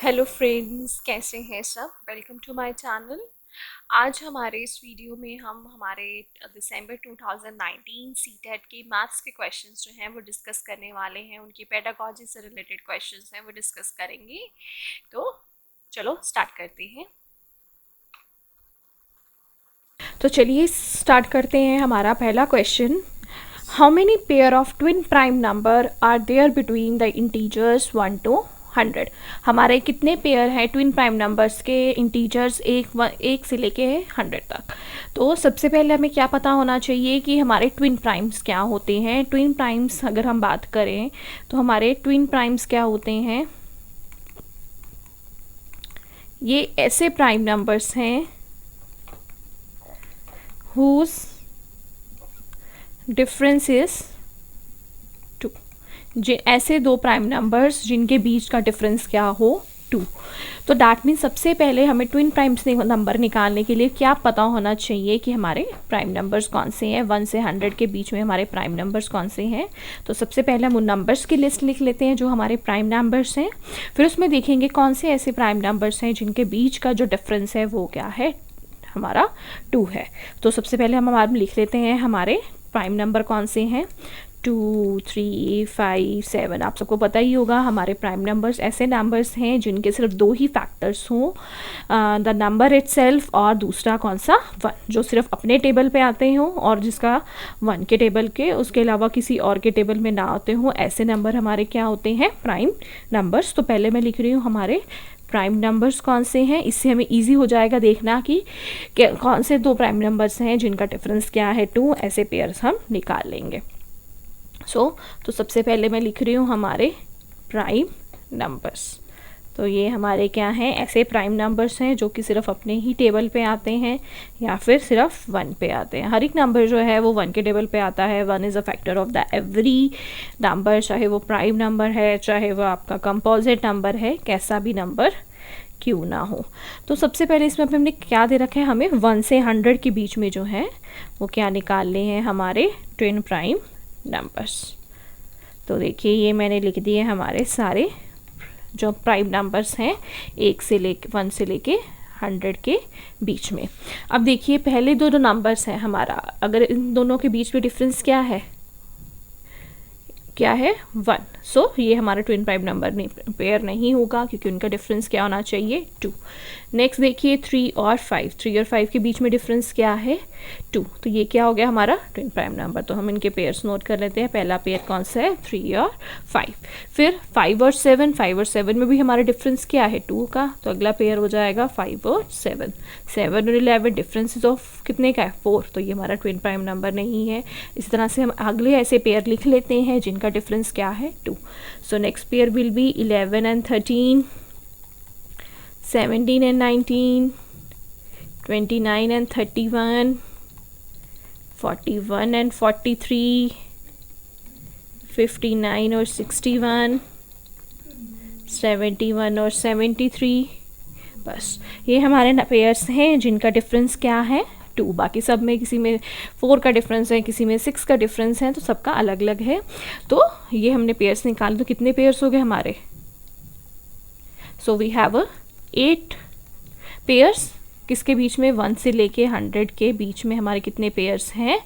Hello friends, कैसे हैं सब। Welcome to my channel. आज हमारे इस वीडियो में हम हमारे दिसंबर 2019 सीटेट के मैथ्स के क्वेश्चंस जो हैं वो डिस्कस करने वाले हैं। उनकी पेडागॉजी से रिलेटेड क्वेश्चंस हैं वो डिस्कस करेंगे। तो चलो स्टार्ट करते हैं। तो चलिए स्टार्ट करते हैं। हमारा पहला question, how many pair of twin prime number are there between the integers 1 to 100। हमारे कितने पेयर हैं ट्विन प्राइम नंबर्स के, इंटीजर्स एक से लेके 100 तक। तो सबसे पहले हमें क्या पता होना चाहिए कि हमारे ट्विन प्राइम्स क्या होते हैं। ट्विन प्राइम्स अगर हम बात करें तो हमारे ट्विन प्राइम्स क्या होते हैं, ये ऐसे प्राइम नंबर्स हैं whose difference is 2। ऐसे दो प्राइम नंबर्स जिनके बीच का डिफरेंस क्या हो 2। तो डैट मीन सबसे पहले हमें ट्विन प्राइम्स नंबर निकालने के लिए क्या पता होना चाहिए कि हमारे प्राइम नंबर्स कौन से हैं। 1 से 100 के बीच में हमारे प्राइम नंबर्स कौन से हैं। तो सबसे पहले हम उन नंबर्स की लिस्ट लिख लेते हैं जो हमारे प्राइम नंबर्स हैं। फिर उसमें देखेंगे कौन से ऐसे प्राइम नंबर्स हैं जिनके बीच का जो डिफरेंस है वो क्या है, हमारा 2 है। तो सबसे पहले हम हमारे लिख लेते हैं हमारे प्राइम नंबर कौन से हैं। 2, 3, 5, 7। आप सबको पता ही होगा हमारे प्राइम नंबर्स ऐसे नंबर्स हैं जिनके सिर्फ दो ही फैक्टर्स हों, द नंबर इटसेल्फ और दूसरा कौन सा 1, जो सिर्फ अपने टेबल पे आते हों और जिसका 1 के टेबल के उसके अलावा किसी और के टेबल में ना आते हों। ऐसे नंबर हमारे क्या होते हैं, प्राइम नंबर्स। तो पहले मैं लिख रही हूँ हमारे प्राइम नंबर्स कौन से हैं। इससे हमें इजी हो जाएगा देखना कि कौन से दो प्राइम नंबर्स हैं जिनका डिफरेंस क्या है 2। ऐसे पेयर्स हम निकाल लेंगे। तो सबसे पहले मैं लिख रही हूँ हमारे प्राइम नंबर्स। तो ये हमारे क्या हैं, ऐसे प्राइम नंबर्स हैं जो कि सिर्फ अपने ही टेबल पे आते हैं या फिर सिर्फ 1 पे आते हैं। हर एक नंबर जो है वो 1 के टेबल पे आता है। 1 is a factor of the every number, चाहे वो प्राइम नंबर है चाहे वो आपका कंपोजिट नंबर है, कैसा भी नंबर क्यों ना हो। तो सबसे पहले इसमें हमने क्या दे रखा है, हमें 1 से 100 के बीच में जो है वो क्या निकालने हैं, हमारे ट्विन प्राइम नंबर्स। तो देखिए ये मैंने लिख दिए हमारे सारे जो प्राइम नंबर्स हैं 1 से लेके 100 के बीच में। अब देखिए पहले दो नंबर्स हैं हमारा, अगर इन दोनों के बीच में डिफरेंस क्या है 1। सो ये हमारा ट्विन प्राइम नंबर पेयर नहीं होगा क्योंकि उनका डिफरेंस क्या होना चाहिए 2। नेक्स्ट देखिए 3 और 5 के बीच में डिफरेंस क्या है 2। तो ये क्या हो गया हमारा ट्विन प्राइम नंबर। तो हम इनके पेयर्स नोट कर लेते हैं। पहला पेयर कौन सा है, 3 और 5। फिर 5 और 7 में भी हमारा डिफरेंस क्या है 2 का। तो अगला पेयर हो जाएगा 5 और 7। 7 और 11 डिफरेंस ऑफ कितने का है 4। तो ये हमारा ट्विन प्राइम नंबर नहीं है। इस तरह से हम अगले ऐसे पेयर लिख लेते हैं जिनका डिफरेंस क्या है 2। So next pair will be 11 and 13, 17 and 19, 29 and 31, 41 and 43, 59 और 61, 71 और 73। बस ये हमारे पेयर्स हैं जिनका डिफरेंस क्या है 2। बाकी सब में किसी में 4 का डिफरेंस है, किसी में 6 का डिफरेंस है, तो सबका अलग अलग है। तो ये हमने पेयर्स निकाले। तो कितने पेयर्स हो गए हमारे, सो वी हैव 8 पेयर्स। किसके बीच में, 1 से लेके 100 के बीच में हमारे कितने पेयर्स हैं,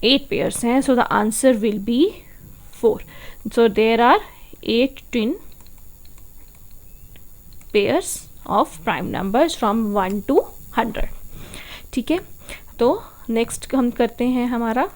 8 पेयर्स हैं। So the answer will be 4। So there are 8 twin pairs of prime numbers from 1 to 100। ठीक है, तो नेक्स्ट हम करते हैं हमारा,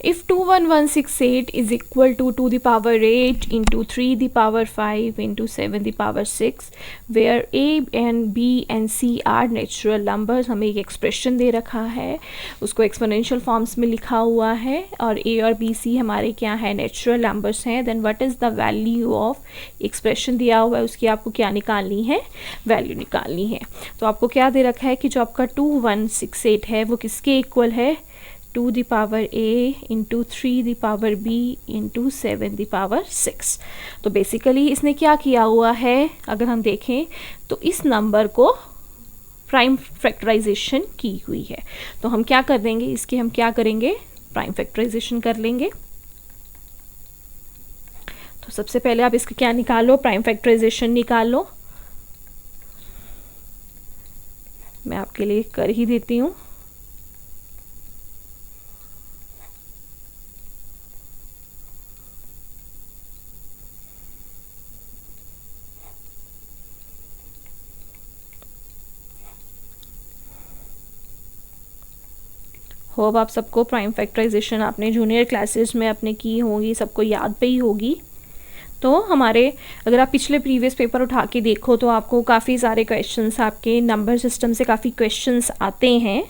if 21168 is equal to 2 the power 8 into 3 the power 5 into 7 the power 6, where a and b and c are natural numbers। हमें एक expression दे रखा है, उसको एक्सपोनेंशियल फॉर्म्स में लिखा हुआ है और a और b c हमारे क्या है, नेचुरल नंबर्स हैं। Then what is the value of, expression दिया हुआ है उसकी आपको क्या निकालनी है, वैल्यू निकालनी है। तो आपको क्या दे रखा है कि जो आपका 2168 है वो किसके इक्वल है, 2 the power a into 3 the power b into 7 the power 6। तो बेसिकली इसने क्या किया हुआ है, अगर हम देखें तो इस नंबर को प्राइम फैक्टराइजेशन की हुई है। तो हम क्या कर देंगे, इसके हम क्या करेंगे, प्राइम फैक्टराइजेशन कर लेंगे। तो सबसे पहले आप इसका क्या निकालो, प्राइम फैक्टराइजेशन निकालो। मैं आपके लिए कर ही देती हूँ। होप आप सबको प्राइम फैक्टराइजेशन आपने जूनियर क्लासेस में अपने की होगी, सबको याद पे ही होगी। तो हमारे अगर आप पिछले प्रीवियस पेपर उठा के देखो तो आपको काफ़ी सारे क्वेश्चंस आपके नंबर सिस्टम से काफ़ी क्वेश्चंस आते हैं।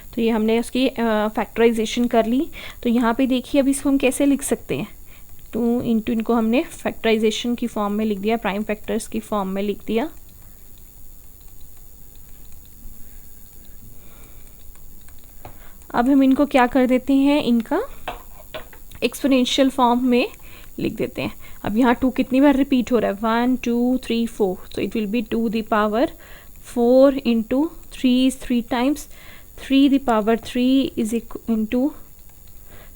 तो ये हमने उसकी फैक्टराइजेशन कर ली। तो यहाँ पे देखिए अब इसको हम कैसे लिख सकते हैं, 2 इंटू इनको हमने फैक्टराइजेशन की फॉर्म में लिख दिया, प्राइम फैक्टर्स की फॉर्म में लिख दिया। अब हम इनको क्या कर देते हैं, इनका एक्सपोनेंशियल फॉर्म में लिख देते हैं। अब यहाँ 2 कितनी बार रिपीट हो रहा है, 1 2 3 4, तो it will be 2 the power 4 into 3 is 3 times, 3 the power 3 is into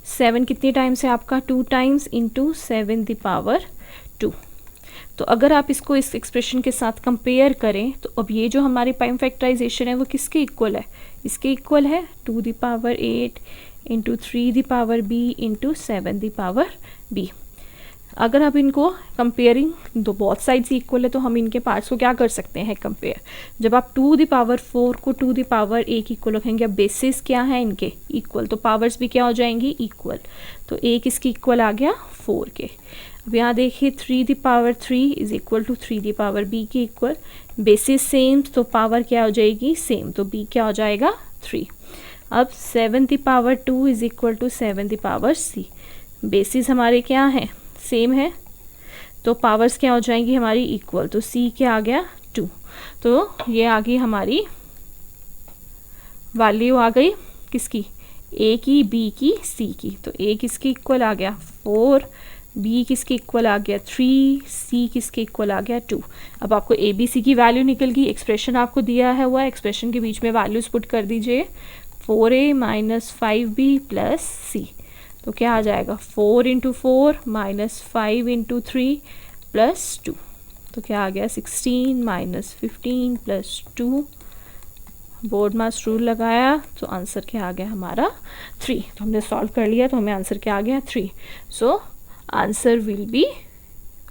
7 कितनी टाइम्स है आपका, 2 टाइम्स इंटू 7 द पावर 2। तो अगर आप इसको इस एक्सप्रेशन के साथ कंपेयर करें तो अब ये जो हमारी प्राइम फैक्टराइजेशन है वो किसके इक्वल है, इसके इक्वल है 2 the power 8 into 3 the power b into 7 the power b। अगर आप इनको कंपेयरिंग दो बोथ साइड्स इक्वल है तो हम इनके पार्ट्स को क्या कर सकते हैं कंपेयर। जब आप 2 द पावर 4 को 2 द पावर a की इक्वल रखेंगे, अब बेसिस क्या है इनके इक्वल, तो पावर्स भी क्या हो जाएंगी इक्वल, तो a किसकी इक्वल आ गया 4 के। अब यहाँ देखिए 3 the power 3 is equal to 3 the power b की इक्वल, बेसिस सेम तो पावर क्या हो जाएगी सेम, तो b क्या हो जाएगा 3। अब 7 the power 2 is equal to 7 the power c, basis हमारे क्या है सेम है तो पावर्स क्या हो जाएंगी हमारी इक्वल, तो c क्या आ गया 2। तो ये आ गई हमारी वैल्यू आ गई किसकी, a की, b की, c की। तो a किसकी इक्वल आ गया 4, b किसके इक्वल आ गया 3, c किसके इक्वल आ गया 2। अब आपको a b c की वैल्यू निकल गई, एक्सप्रेशन आपको दिया है हुआ, एक्सप्रेशन के बीच में वैल्यूज पुट कर दीजिए, 4a minus 5b plus c। तो क्या आ जाएगा 4 इंटू 4 माइनस 5 इंटू 3 प्लस 2, तो क्या आ गया 16 माइनस 15 प्लस 2। बोर्ड मास रूल लगाया तो आंसर क्या आ गया हमारा 3। तो हमने सॉल्व कर लिया तो हमें आंसर क्या आ गया 3। सो आंसर विल बी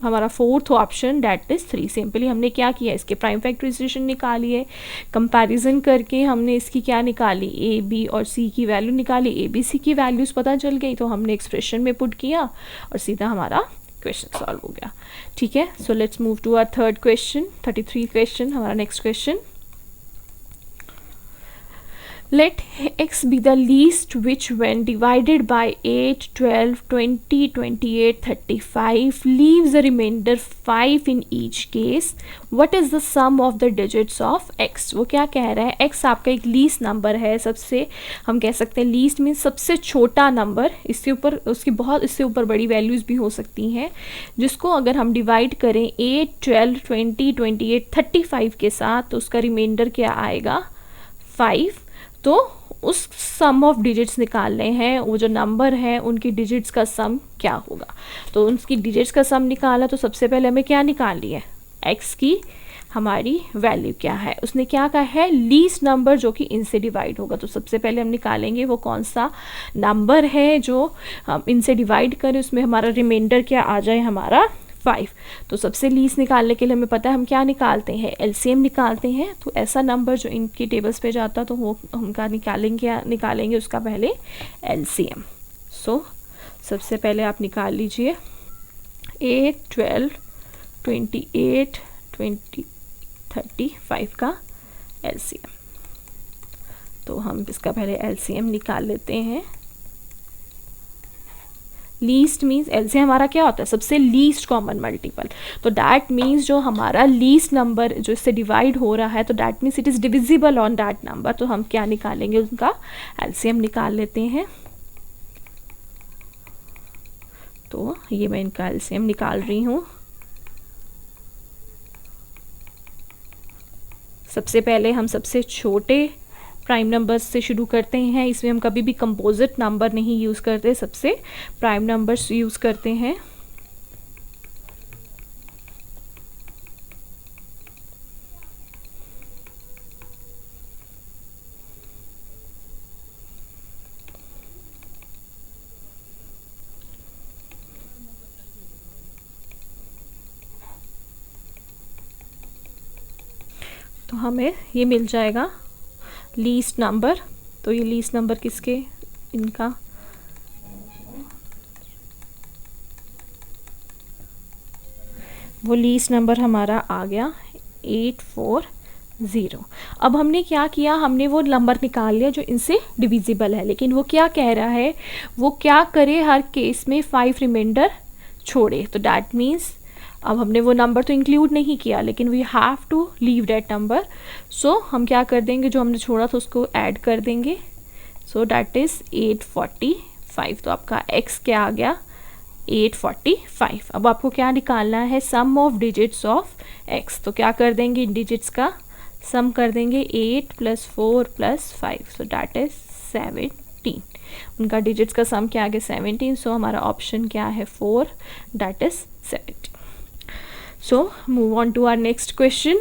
हमारा fourth option that is 3। Simply हमने क्या किया, इसके प्राइम फैक्टराइजेशन निकाली है, कंपैरिजन करके हमने इसकी क्या निकाली, ए बी और सी की वैल्यू निकाली, ए बी सी की वैल्यूज़ पता चल गई तो हमने एक्सप्रेशन में पुट किया और सीधा हमारा क्वेश्चन सॉल्व हो गया। ठीक है, so let's move to our third question, 33 question हमारा next question. Let x be the least which when divided by 8, 12, 20, 28, 35 leaves a remainder 5 in each case. What is the sum of the digits of x? वो क्या कह रहा है, x आपका एक least number है, सबसे हम कह सकते हैं लीस्ट मीन्स सबसे छोटा नंबर, इसके ऊपर उसकी बहुत इससे ऊपर बड़ी वैल्यूज़ भी हो सकती हैं, जिसको अगर हम डिवाइड करें 8, 12, 20, 28, 35 के साथ तो उसका रिमाइंडर क्या आएगा 5। तो उस सम ऑफ डिजिट्स निकालने हैं, वो जो नंबर है उनकी डिजिट्स का सम क्या होगा। तो उनकी डिजिट्स का सम निकाला तो सबसे पहले हमें क्या निकालनी है, x की हमारी वैल्यू क्या है, उसने क्या कहा है लीस्ट नंबर जो कि इनसे डिवाइड होगा। तो सबसे पहले हम निकालेंगे वो कौन सा नंबर है जो हम इनसे डिवाइड करें, उसमें हमारा रिमाइंडर क्या आ जाए हमारा 5। तो सबसे लीस्ट निकालने के लिए हमें पता है हम क्या निकालते हैं, एलसीएम निकालते हैं। तो ऐसा नंबर जो इनकी टेबल्स पे जाता तो वो हमका निकालेंगे उसका पहले एलसीएम। सो सबसे पहले आप निकाल लीजिए 8, 12, 28, 20, 35 का एलसीएम। तो हम इसका पहले एलसीएम निकाल लेते हैं। लीस्ट मीन्स एलसीएम हमारा क्या होता है, सबसे लीस्ट कॉमन मल्टीपल। तो दैट मीन्स जो हमारा लीस्ट नंबर जो इससे डिवाइड हो रहा है तो that means it is divisible on that number. तो हम क्या निकालेंगे, उनका एलसीएम निकाल लेते हैं। तो ये मैं इनका एलसीएम निकाल रही हूँ। सबसे पहले हम सबसे छोटे प्राइम नंबर्स से शुरू करते हैं। इसमें हम कभी भी कंपोजिट नंबर नहीं यूज़ करते, सबसे प्राइम नंबर्स यूज़ करते हैं। तो हमें ये मिल जाएगा लीस्ट नंबर। तो ये लीस्ट नंबर किसके, इनका वो लीस्ट नंबर हमारा आ गया 840। अब हमने क्या किया, हमने वो नंबर निकाल लिया जो इनसे डिविजिबल है, लेकिन वो क्या कह रहा है, वो क्या करे हर केस में 5 रिमाइंडर छोड़े। तो डैट मीन्स अब हमने वो नंबर तो इंक्लूड नहीं किया, लेकिन we have to leave that number. So हम क्या कर देंगे, जो हमने छोड़ा था उसको ऐड कर देंगे। सो डैट इज़ 845। तो आपका x क्या आ गया, 845। अब आपको क्या निकालना है, sum of digits of x। तो क्या कर देंगे, इन डिजिट्स का सम कर देंगे, 8 + 4 + 5, सो डैट इज़ 17। उनका डिजिट्स का सम क्या आ गया, 17। सो हमारा ऑप्शन क्या है, 4, that is 17। So move on to our next question.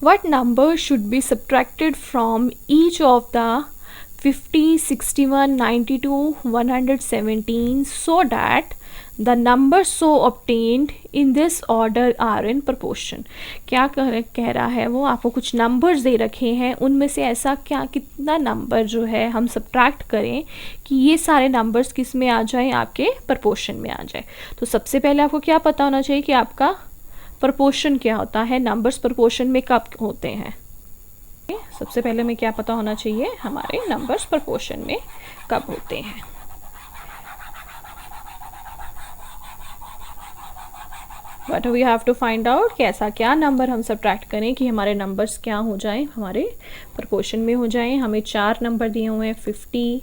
What number should be subtracted from each of the 50, 61, 92, 117 so that the numbers so obtained in this order are in proportion? क्या कह रहा है वो, आपको कुछ numbers they रखे हैं, उनमें से ऐसा क्या कितना नंबर जो है हम सब्ट्रैक्ट करें कि ये सारे नंबर्स किस में आ जाएं, आपके प्रपोर्शन में आ जाए। तो सबसे पहले आपको क्या पता होना चाहिए कि आपका प्रपोर्शन क्या होता है, नंबर्स प्रपोर्शन में कब होते हैं। सबसे पहले हमें क्या पता होना चाहिए, हमारे नंबर्स प्रपोर्शन में कब होते हैं। But we have to find out कि ऐसा क्या नंबर हम सब्ट्रैक्ट करें कि हमारे नंबर्स क्या हो जाएं, हमारे प्रपोर्शन में हो जाएं। हमें 4 नंबर दिए हुए हैं, 50,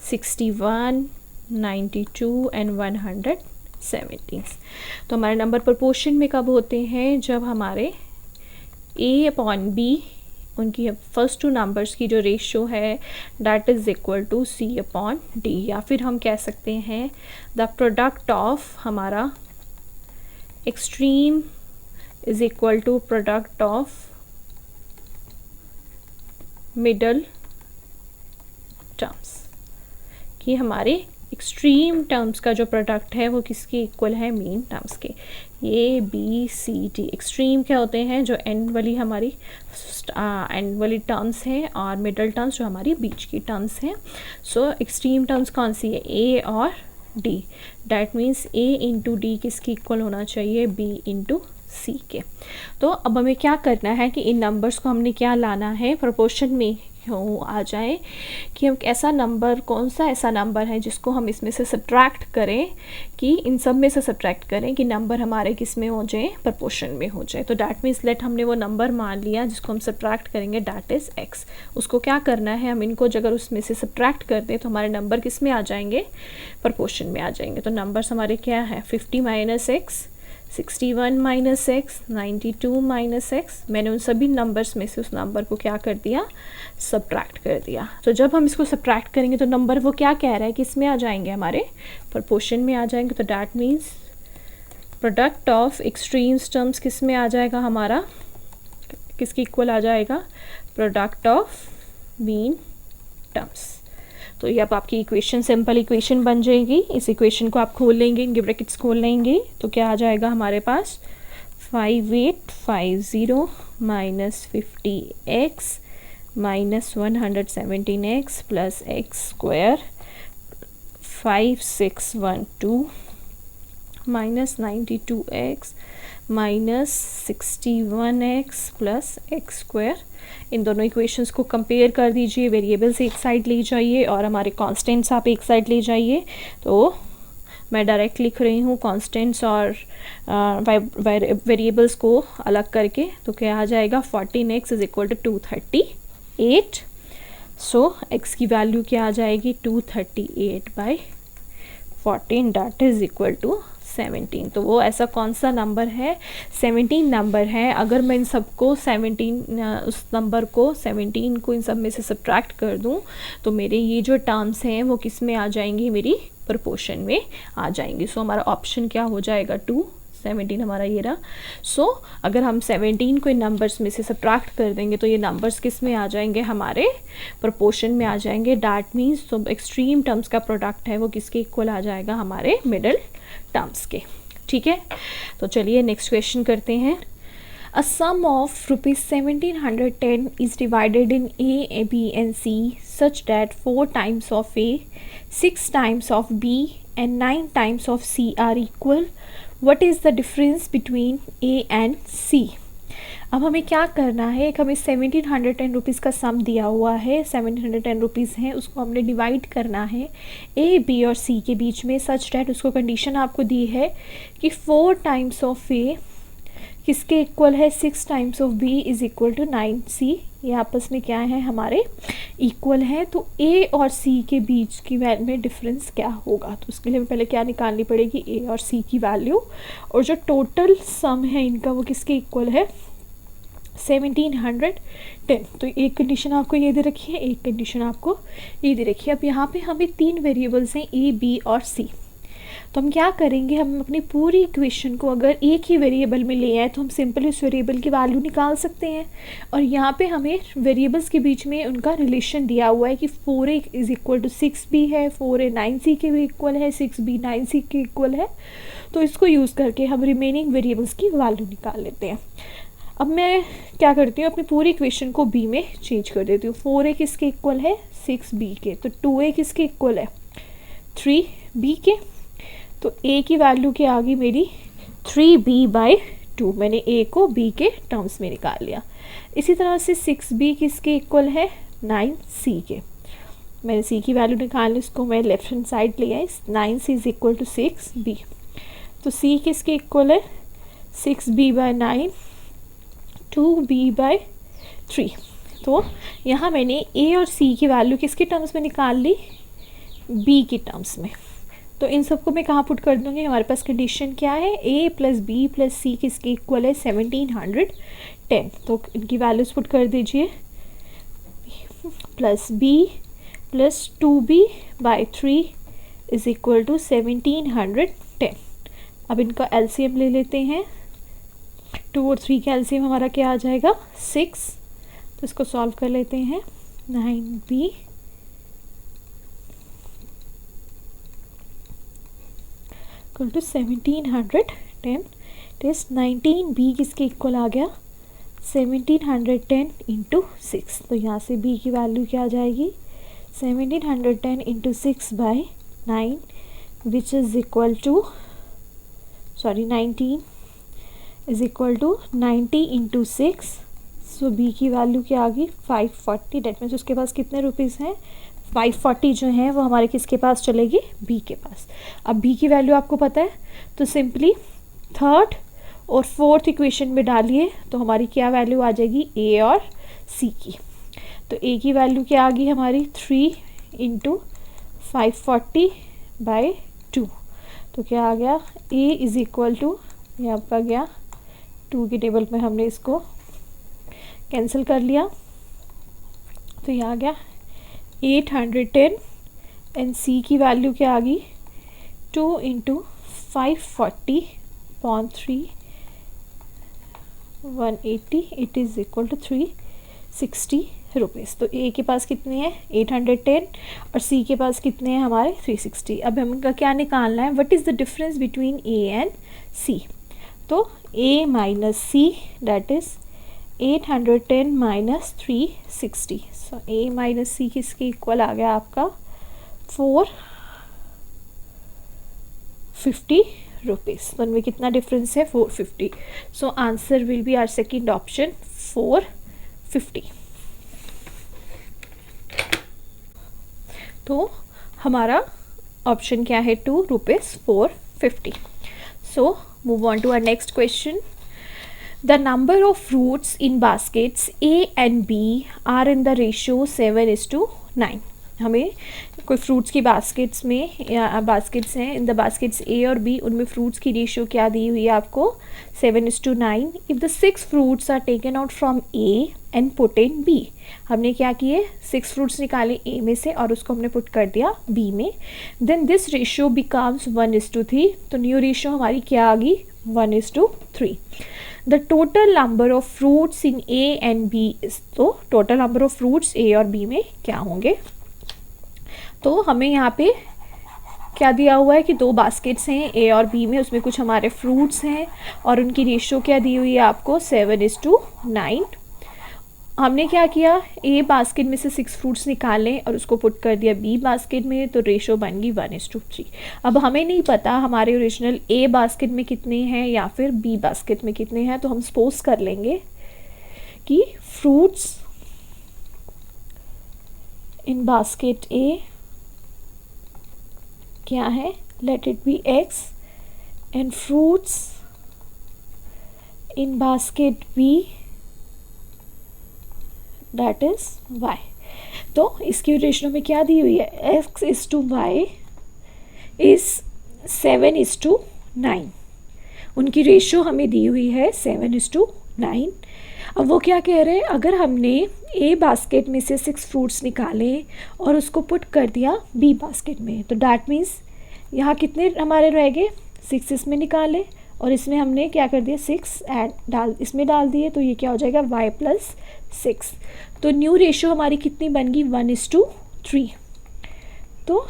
61, 92 एंड 117। तो हमारे नंबर प्रपोर्शन में कब होते हैं, जब हमारे a/b उनकी फर्स्ट 2 नंबर्स की जो रेशियो है that is equal to c/d, या फिर हम कह सकते हैं द प्रोडक्ट ऑफ हमारा extreme is equal to product of middle terms, कि हमारे एक्सट्रीम टर्म्स का जो प्रोडक्ट है वो किसके इक्वल है, मीन टर्म्स के। A B C D extreme क्या होते हैं, जो एंड वाली हमारी एंड वाली टर्म्स हैं, और मिडल टर्म्स जो हमारी बीच की टर्म्स हैं। सो एक्सट्रीम टर्म्स कौन सी है, ए और D. That means A into D किसकी इक्वल होना चाहिए, बी इंटू सी के। तो अब हमें क्या करना है कि इन नंबर्स को हमने क्या लाना है, प्रोपोर्शन में हो आ जाए, कि हम ऐसा नंबर, कौन सा ऐसा नंबर है जिसको हम इसमें से सब्ट्रैक्ट करें, कि इन सब में से सब्ट्रैक्ट करें कि नंबर हमारे किस में हो जाए, प्रोपोर्शन में हो जाए। तो डैट मीन्स लेट हमने वो नंबर मान लिया जिसको हम सब्ट्रैक्ट करेंगे, डैट इज़ x। उसको क्या करना है, हम इनको अगर उसमें से सब्ट्रैक्ट कर दें तो हमारे नंबर किस में आ जाएंगे, प्रोपोर्शन में आ जाएंगे। तो नंबर्स हमारे क्या है, 50 - x, 61 - x, 92 - x। मैंने उन सभी नंबर्स में से उस नंबर को क्या कर दिया, सब्ट्रैक्ट कर दिया। तो जब हम इसको सब्ट्रैक्ट करेंगे तो नंबर वो क्या कह रहा है कि इसमें आ जाएंगे, हमारे प्रोपोर्शन में आ जाएंगे। तो that means product of extremes terms किस में आ जाएगा, हमारा किसकी इक्वल आ जाएगा, प्रोडक्ट ऑफ मीन टर्म्स। तो ये अब आपकी इक्वेशन सिंपल इक्वेशन बन जाएगी। इस इक्वेशन को आप खोल लेंगे, इनके ब्रैकेट्स खोल लेंगे, तो क्या आ जाएगा हमारे पास, 5850 - 50x - 117x + x² 5612 - 92x - 61x + x²। इन दोनों इक्वेशंस को कंपेयर कर दीजिए, वेरिएबल्स एक साइड ले जाइए और हमारे कांस्टेंट्स आप एक साइड ले जाइए। तो मैं डायरेक्ट लिख रही हूँ कांस्टेंट्स और वेरिएबल्स को अलग करके। तो क्या आ जाएगा, 14x = 238। सो x की वैल्यू क्या आ जाएगी, 238/14। 14 दैट इज़ इक्वल टू 17। तो वो ऐसा कौन सा नंबर है, 17 नंबर है। अगर मैं इन सबको 17 उस नंबर को 17 को इन सब में से सब्ट्रैक्ट कर दूं तो मेरे ये जो टर्म्स हैं वो किस में आ जाएंगी, मेरी प्रोपोर्शन में आ जाएंगी। सो हमारा ऑप्शन क्या हो जाएगा 2, 17 हमारा ये रहा। सो अगर हम 17 को इन नंबर्स में से सब्ट्रैक्ट कर देंगे तो ये नंबर्स किस में आ जाएंगे, हमारे प्रोपोर्शन में आ जाएंगे। दैट मीन्स तो एक्सट्रीम टर्म्स का प्रोडक्ट है वो किसके इक्वल आ जाएगा, हमारे मिडिल टर्म्स के। ठीक है, तो चलिए नेक्स्ट क्वेश्चन करते हैं। A sum of ₹1710 is divided in A, B and C such that 4 times of A, 6 times of B and 9 times of C are equal. What is the difference between A and C? अब हमें क्या करना है, एक हमें 1710 rupees का सम दिया हुआ है, 1710 रुपीज़ है, उसको हमने डिवाइड करना है ए, बी और सी के बीच में सच डैट उसको कंडीशन आपको दी है कि 4 टाइम्स ऑफ ए किसके इक्वल है, 6 times of B is equal to 9C। ये आपस में क्या है, हमारे इक्वल है। तो ए और सी के बीच की वैल्यू में डिफरेंस क्या होगा, तो उसके लिए हमें पहले क्या निकालनी पड़ेगी, ए और सी की वैल्यू, और जो टोटल सम है इनका वो किसके इक्वल है, 1710। तो एक कंडीशन आपको ये दे रखी है, एक कंडीशन आपको ये दे रखी है। अब यहाँ पे हमें 3 वेरिएबल्स हैं ए, बी और सी। तो हम क्या करेंगे, हम अपनी पूरी इक्वेशन को अगर एक ही वेरिएबल में ले आए तो हम सिंपल इस वेरिएबल की वैल्यू निकाल सकते हैं। और यहाँ पे हमें वेरिएबल्स के बीच में उनका रिलेशन दिया हुआ है कि 4a is equal to 6b है, 4a 9c के भी इक्वल है, 6b 9c के इक्वल है। तो इसको यूज़ करके हम रिमेनिंग वेरिएबल्स की वैल्यू निकाल लेते हैं। अब मैं क्या करती हूँ, अपनी पूरी इक्वेशन को b में चेंज कर देती हूँ। 4a किसके इक्वल है, 6b के। तो 2a किसके इक्वल है, 3b के। तो a की वैल्यू क्या आ गई मेरी, 3b/2। मैंने a को b के टर्म्स में निकाल लिया। इसी तरह से 6b किसके इक्वल है, 9c के। मैंने c की वैल्यू निकाल ली, उसको मैं लेफ्ट हैंड साइड ले आई, 9c is equal to 6b। तो c किसके इक्वल है, 6b/9, 2b/3। तो यहाँ मैंने a और c की वैल्यू किसके टर्म्स में निकाल ली, b के टर्म्स में। तो इन सबको मैं कहाँ पुट कर दूँगी, हमारे पास कंडीशन क्या है, a + b + c किसके इक्वल है, 1710। तो इनकी वैल्यूज़ पुट कर दीजिए, +b + 2b/3 is equal to 1710। अब इनका एलसीएम ले लेते हैं। 2 और 3 का एलसीएम हमारा क्या आ जाएगा, 6। तो इसको सॉल्व कर लेते हैं। 9b equal to 1710 test 19b किसके इक्वल आ गया, 1710 इंटू 6। तो यहाँ से b की वैल्यू क्या आ जाएगी, 1710 into 6/9 which is equal to 19 is equal to 90 into 6। So b की वैल्यू क्या आ गई, 540। डेट मीन्स उसके पास कितने रुपीज़ हैं, 540 जो हैं वो हमारे किसके पास चलेगी, b के पास। अब b की वैल्यू आपको पता है, तो सिंपली थर्ड और फोर्थ इक्वेशन में डालिए तो हमारी क्या वैल्यू आ जाएगी, a और c की। तो a की वैल्यू क्या आ गई हमारी, 3 इंटू 540/2। तो क्या आ गया, a इज़ इक्वल टू, ये आपका गया 2 की टेबल में हमने इसको कैंसिल कर लिया। तो ये आ गया 810 एंड c की वैल्यू क्या आ गई, 2 into 540/3 180, it is equal to 360 rupees. तो a के पास कितने हैं, 810 और c के पास कितने हैं हमारे, 360। अब हमका क्या निकालना है, what is the difference between a and c। तो a minus c that is 810 minus 360। So a minus c किसके इक्वल आ गया आपका, 450 रुपीज़। तो उनमें कितना डिफरेंस है, 450। So answer will be our second option 450। तो हमारा ऑप्शन क्या है, 2 rupees 450। So move on to our next question. The number of fruits in baskets A and B are in the ratio 7:9. हमें कोई फ्रूट्स की baskets में या baskets हैं, इन द बास्केट्स ए और बी, उनमें फ्रूट्स की रेशियो क्या दी हुई है आपको 7:9। If the 6 fruits are taken out from A and put in B, हमने क्या किए 6 फ्रूट्स निकाले ए में से और उसको हमने पुट कर दिया बी में, देन दिस रेशियो बिकम्स 1:3। तो न्यू रेशियो हमारी क्या आ गई 1:3। The total number of fruits in A and B is, तो total number of fruits A और बी में क्या होंगे। तो हमें यहाँ पे क्या दिया हुआ है कि 2 बास्केट्स हैं ए और बी में, उसमें कुछ हमारे फ्रूट्स हैं और उनकी रेशियो क्या दी हुई है आपको 7:9। हमने क्या किया ए बास्केट में से 6 फ्रूट्स निकाले और उसको पुट कर दिया बी बास्केट में, तो रेशियो बन गई 1:3। अब हमें नहीं पता हमारे ओरिजिनल ए बास्केट में कितने हैं या फिर बी बास्केट में कितने हैं, तो हम सपोज कर लेंगे कि फ्रूट्स इन बास्केट ए क्या है, let it be x, and fruits in basket B that is y। तो इसकी रेशियो में क्या दी हुई है x:y इज 7:9। उनकी रेशियो हमें दी हुई है 7:9। अब वो क्या कह रहे हैं, अगर हमने ए बास्केट में से 6 फ्रूट्स निकाले और उसको पुट कर दिया बी बास्केट में, तो डैट मीन्स यहाँ कितने हमारे रह गए 6 इसमें निकाले और इसमें हमने क्या कर दिया 6 ऐड इसमें डाल दिए, तो ये क्या हो जाएगा y+6। तो न्यू रेशियो हमारी कितनी बन गई 1:3। तो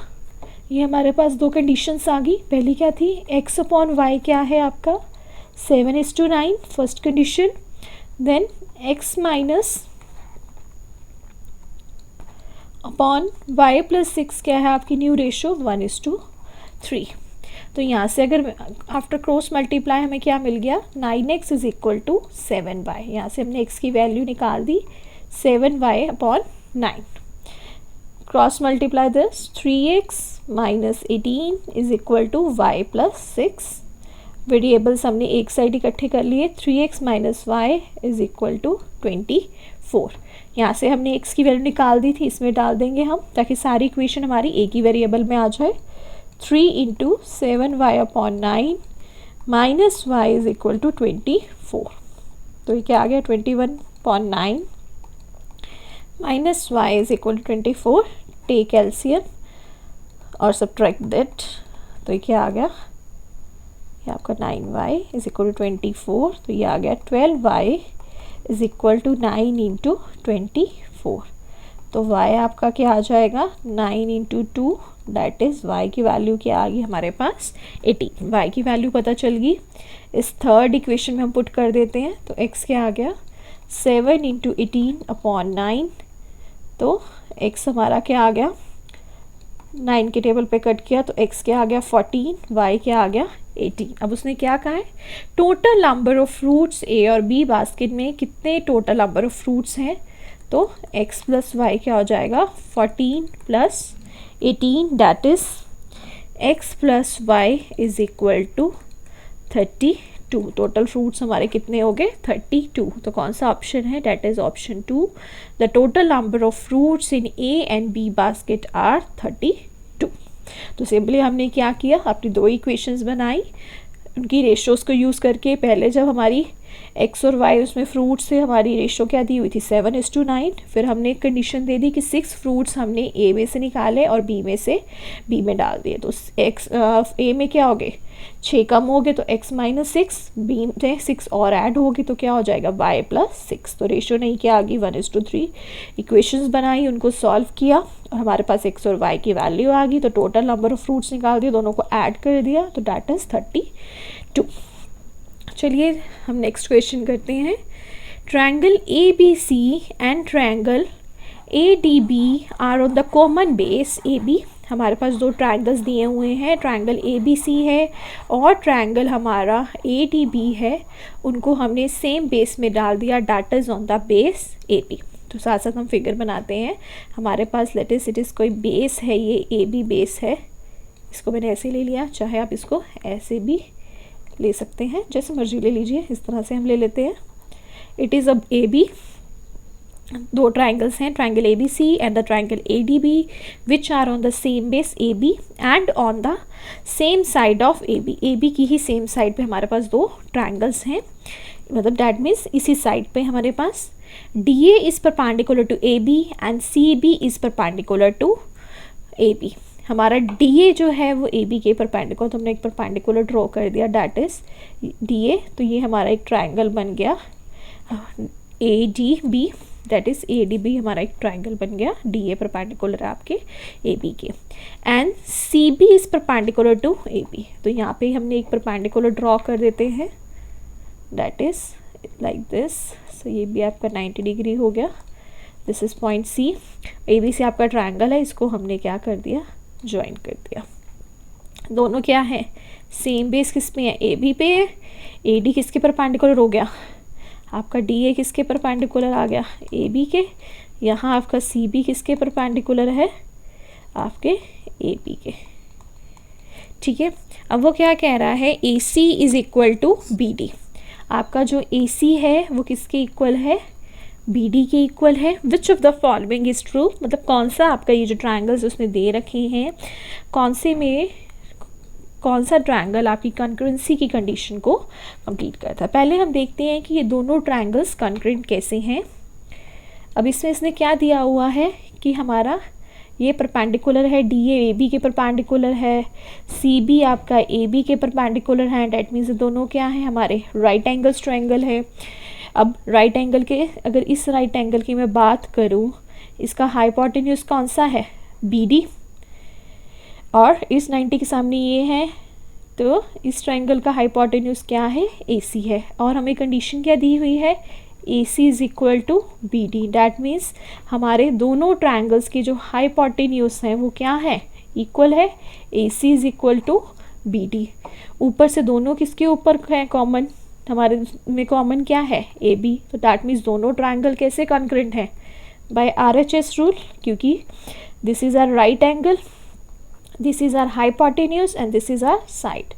ये हमारे पास 2 कंडीशंस आ गई। पहली क्या थी x/y क्या है आपका 7:9 first condition, then x upon y+6 क्या है आपकी न्यू रेशियो 1:3। तो यहाँ से अगर आफ्टर क्रॉस मल्टीप्लाई हमें क्या मिल गया 9x is equal to 7y। यहाँ से हमने x की वैल्यू निकाल दी 7y/9। Cross multiply this 3x - 18 is equal to y+6। Variables हमने एक साइड इकट्ठे कर लिए, 3x - y is equal to 24। यहाँ से हमने x की वैल्यू निकाल दी थी, इसमें डाल देंगे हम ताकि सारी इक्वेशन हमारी एक ही वेरिएबल में आ जाए। 3 × 7y/9 minus y is equal to 24। तो ये क्या आ गया 21/9 minus y is equal to 24। Take LCM और सब्ट्रैक्ट दैट, तो ये क्या आ गया, ये आपका 9y इज इक्वल टू 24। तो ये आ गया 12y इज इक्वल टू 9 × 24। तो y आपका क्या आ जाएगा 9 × 2 दैट इज़ y की वैल्यू क्या आ गई हमारे पास 18। y की वैल्यू पता चल गई। इस थर्ड इक्वेशन में हम पुट कर देते हैं, तो x क्या आ गया 7 × 18/9। तो x हमारा क्या आ गया 9 के टेबल पे कट किया तो x क्या आ गया 14, y क्या आ गया 18। अब उसने क्या कहा है total number of fruits A और बी बास्केट में कितने टोटल नंबर ऑफ फ्रूट्स हैं, तो x + y क्या हो जाएगा 14 + 18 that is x + y is equal to 32। Total fruits हमारे कितने हो गए 32। तो कौन सा ऑप्शन है that is option 2। The total number of fruits in A and B basket are 32। तो सिंपली हमने क्या किया अपनी 2 इक्वेशंस बनाई, उनकी रेशियोज़ को यूज़ करके। पहले जब हमारी x और y उसमें फ्रूट्स थे, हमारी रेशियो क्या दी हुई थी 7:9। फिर हमने एक कंडीशन दे दी कि 6 फ्रूट्स हमने a में से निकाले और b में से b में डाल दिए। तो a में क्या हो गए 6 कम हो गए तो x - 6, b में 6 और ऐड होगी तो क्या हो जाएगा y+6। तो रेशियो नहीं क्या आ गई 1:3। इक्वेशंस बनाई, उनको सॉल्व किया और हमारे पास x और y की वैल्यू आ गई। तो टोटल नंबर ऑफ फ्रूट्स निकाल दिए, दोनों को ऐड कर दिया तो दैट इज़ 32। चलिए हम नेक्स्ट क्वेश्चन करते हैं। Triangle ABC and triangle ADB are on the common base AB। हमारे पास 2 ट्रायंगल्स दिए हुए हैं, ट्रायंगल ABC है और ट्रायंगल हमारा ADB है। उनको हमने सेम बेस में डाल दिया, that is on the base AB। तो साथ साथ हम फिगर बनाते हैं। हमारे पास लेटेस्ट इट इज़ कोई बेस है, ये AB बेस है, इसको मैंने ऐसे ले लिया, चाहे आप इसको ऐसे भी ले सकते हैं, जैसे मर्जी ले लीजिए। इस तरह से हम ले लेते हैं। इट इज़ अब AB दो ट्राइंगल्स हैं, triangle A B C and the triangle A D B which are on the same base A B and on the same side of A B की ही सेम साइड पे हमारे पास दो triangles हैं, मतलब that means इसी side पे हमारे पास D A is perpendicular to A B and C B is perpendicular to A B. हमारा डी ए जो है वो ए बी के परपेंडिकुलर, तो हमने एक परपेंडिकुलर ड्रॉ कर दिया डैट इज़ डी ए, तो ये हमारा एक ट्राइंगल बन गया A D B, that is A D B हमारा एक ट्राइंगल बन गया, डी ए परपेंडिकुलर है आपके ए बी के and C B is perpendicular to A B. तो यहाँ पे हमने एक परपेंडिकुलर ड्रॉ कर देते हैं that is like this. So ये भी आपका 90 डिग्री हो गया, this is point C. A B से आपका ट्राइंगल है, इसको हमने क्या कर दिया, ज्वाइन कर दिया। दोनों क्या है, सेम बेस किस पे है, ए बी पे है। ए डी किसके परपेंडिकुलर हो गया, आपका डी ए किसके परपेंडिकुलर आ गया, ए बी के। यहाँ आपका सी बी किसके परपेंडिकुलर है, आपके ए बी के। ठीक है, अब वो क्या कह रहा है, A C is equal to B D. आपका जो ए सी है वो किसके इक्वल है, बी डी के इक्वल है। विच of the following is true, मतलब कौन सा आपका ये जो ट्राइंगल्स उसने दे रखे हैं, कौन से में कौन सा ट्रायंगल आपकी कॉन्करेंसी की कंडीशन को कंप्लीट करता है। पहले हम देखते हैं कि ये दोनों ट्रायंगल्स कॉन्करेंट कैसे हैं। अब इसमें इसने क्या दिया हुआ है कि हमारा ये परपेंडिकुलर है, डी ए बी के परपेंडिकुलर है, सी बी आपका ए बी के परपेंडिकुलर है, डैट मीन्स दोनों क्या है, हमारे राइट एंगल्स ट्रायंगल है। अब राइट एंगल के, अगर इस राइट एंगल की मैं बात करूँ, इसका हाइपोटेन्यूज कौन सा है, बी डी, और इस 90 के सामने ये है, तो इस ट्रायंगल का हाइपोटेन्यूज क्या है, ए सी है। और हमें कंडीशन क्या दी हुई है, A C is equal to B D, that means हमारे दोनों ट्रायंगल्स की जो हाइपोटेन्यूज हैं वो क्या है, इक्वल है, A C is equal to B D. ऊपर से दोनों किसके ऊपर है, कॉमन, हमारे में कॉमन क्या है, ए बी, तो डैट मीन्स दोनों ट्रायंगल कैसे कॉन्करेंट हैं, बाय RHS रूल, क्योंकि this is our right angle, this is our hypotenuse and this is our side,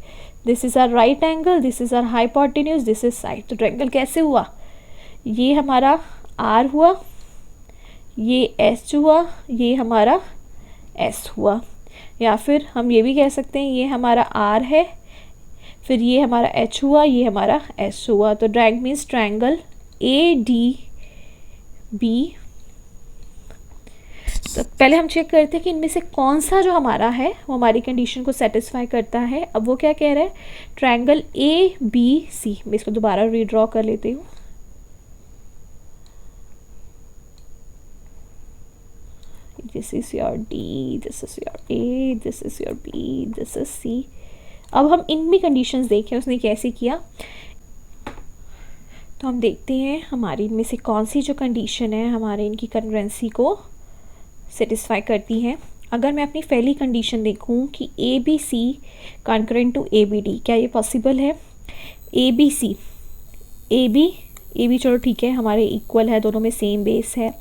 this is our right angle, this is our hypotenuse, this is side। तो triangle कैसे हुआ, ये हमारा R हुआ, ये S हुआ, ये हमारा S हुआ, या फिर हम ये भी कह सकते हैं ये हमारा R है, फिर ये हमारा H हुआ, ये हमारा S हुआ। तो drag means triangle A D B. तो पहले हम चेक करते हैं कि इनमें से कौन सा जो हमारा है वो हमारी कंडीशन को सेटिस्फाई करता है। अब वो क्या कह रहा है, ट्रायंगल ए बी सी, मैं इसको दोबारा रीड्रॉ कर लेती हूँ। This is your D, this is your A, this is your B, this is C. अब हम इनमें कंडीशंस देखें उसने कैसे किया, तो हम देखते हैं हमारी इनमें से कौन सी जो कंडीशन है हमारे इनकी कन्वेंसी को सेटिस्फाई करती है। अगर मैं अपनी पहली कंडीशन देखूं कि A B C concurrent to A B D, क्या ये पॉसिबल है, A B C, A B चलो ठीक है हमारे इक्वल है, दोनों में सेम बेस है।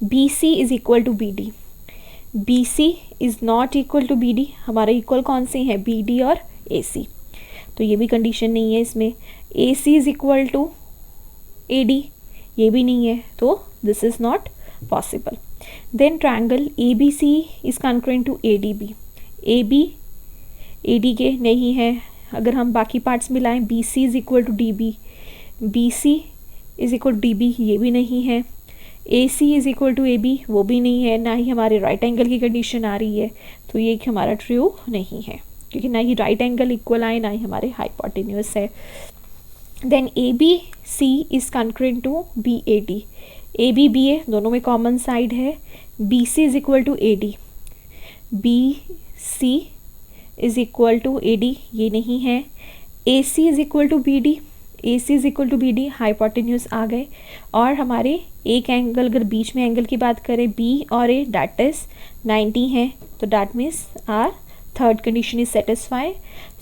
B C is equal to B D, B C is not equal to B D, हमारे इक्वल कौन से हैं, बी डी और ए सी, तो ये भी कंडीशन नहीं है इसमें। A C is equal to A D, ये भी नहीं है, तो this is not possible. Then triangle A B C is concurrent to A D B, A B A D के नहीं है। अगर हम बाकी पार्ट्स मिलाएं, B C is equal to D B, B C is equal to D B, ये भी नहीं है। A C is equal to A B, वो भी नहीं है, ना ही हमारे राइट एंगल की कंडीशन आ रही है, तो ये हमारा ट्रू नहीं है, क्योंकि ना ही राइट एंगल इक्वल आए, ना ही हमारे हाइपोटेन्यूस है। Then A B C is concurrent to B A D, A B A दोनों में कॉमन साइड है। B C is equal to A D, B C is equal to A D, ये नहीं है। A C is equal to B D, A C is equal to B D, hypotenuse आ गए। और हमारे एक angle, अगर बीच में एंगल की बात करें बी और ए, डैट इज़ 90 है, तो that means our third condition is satisfy.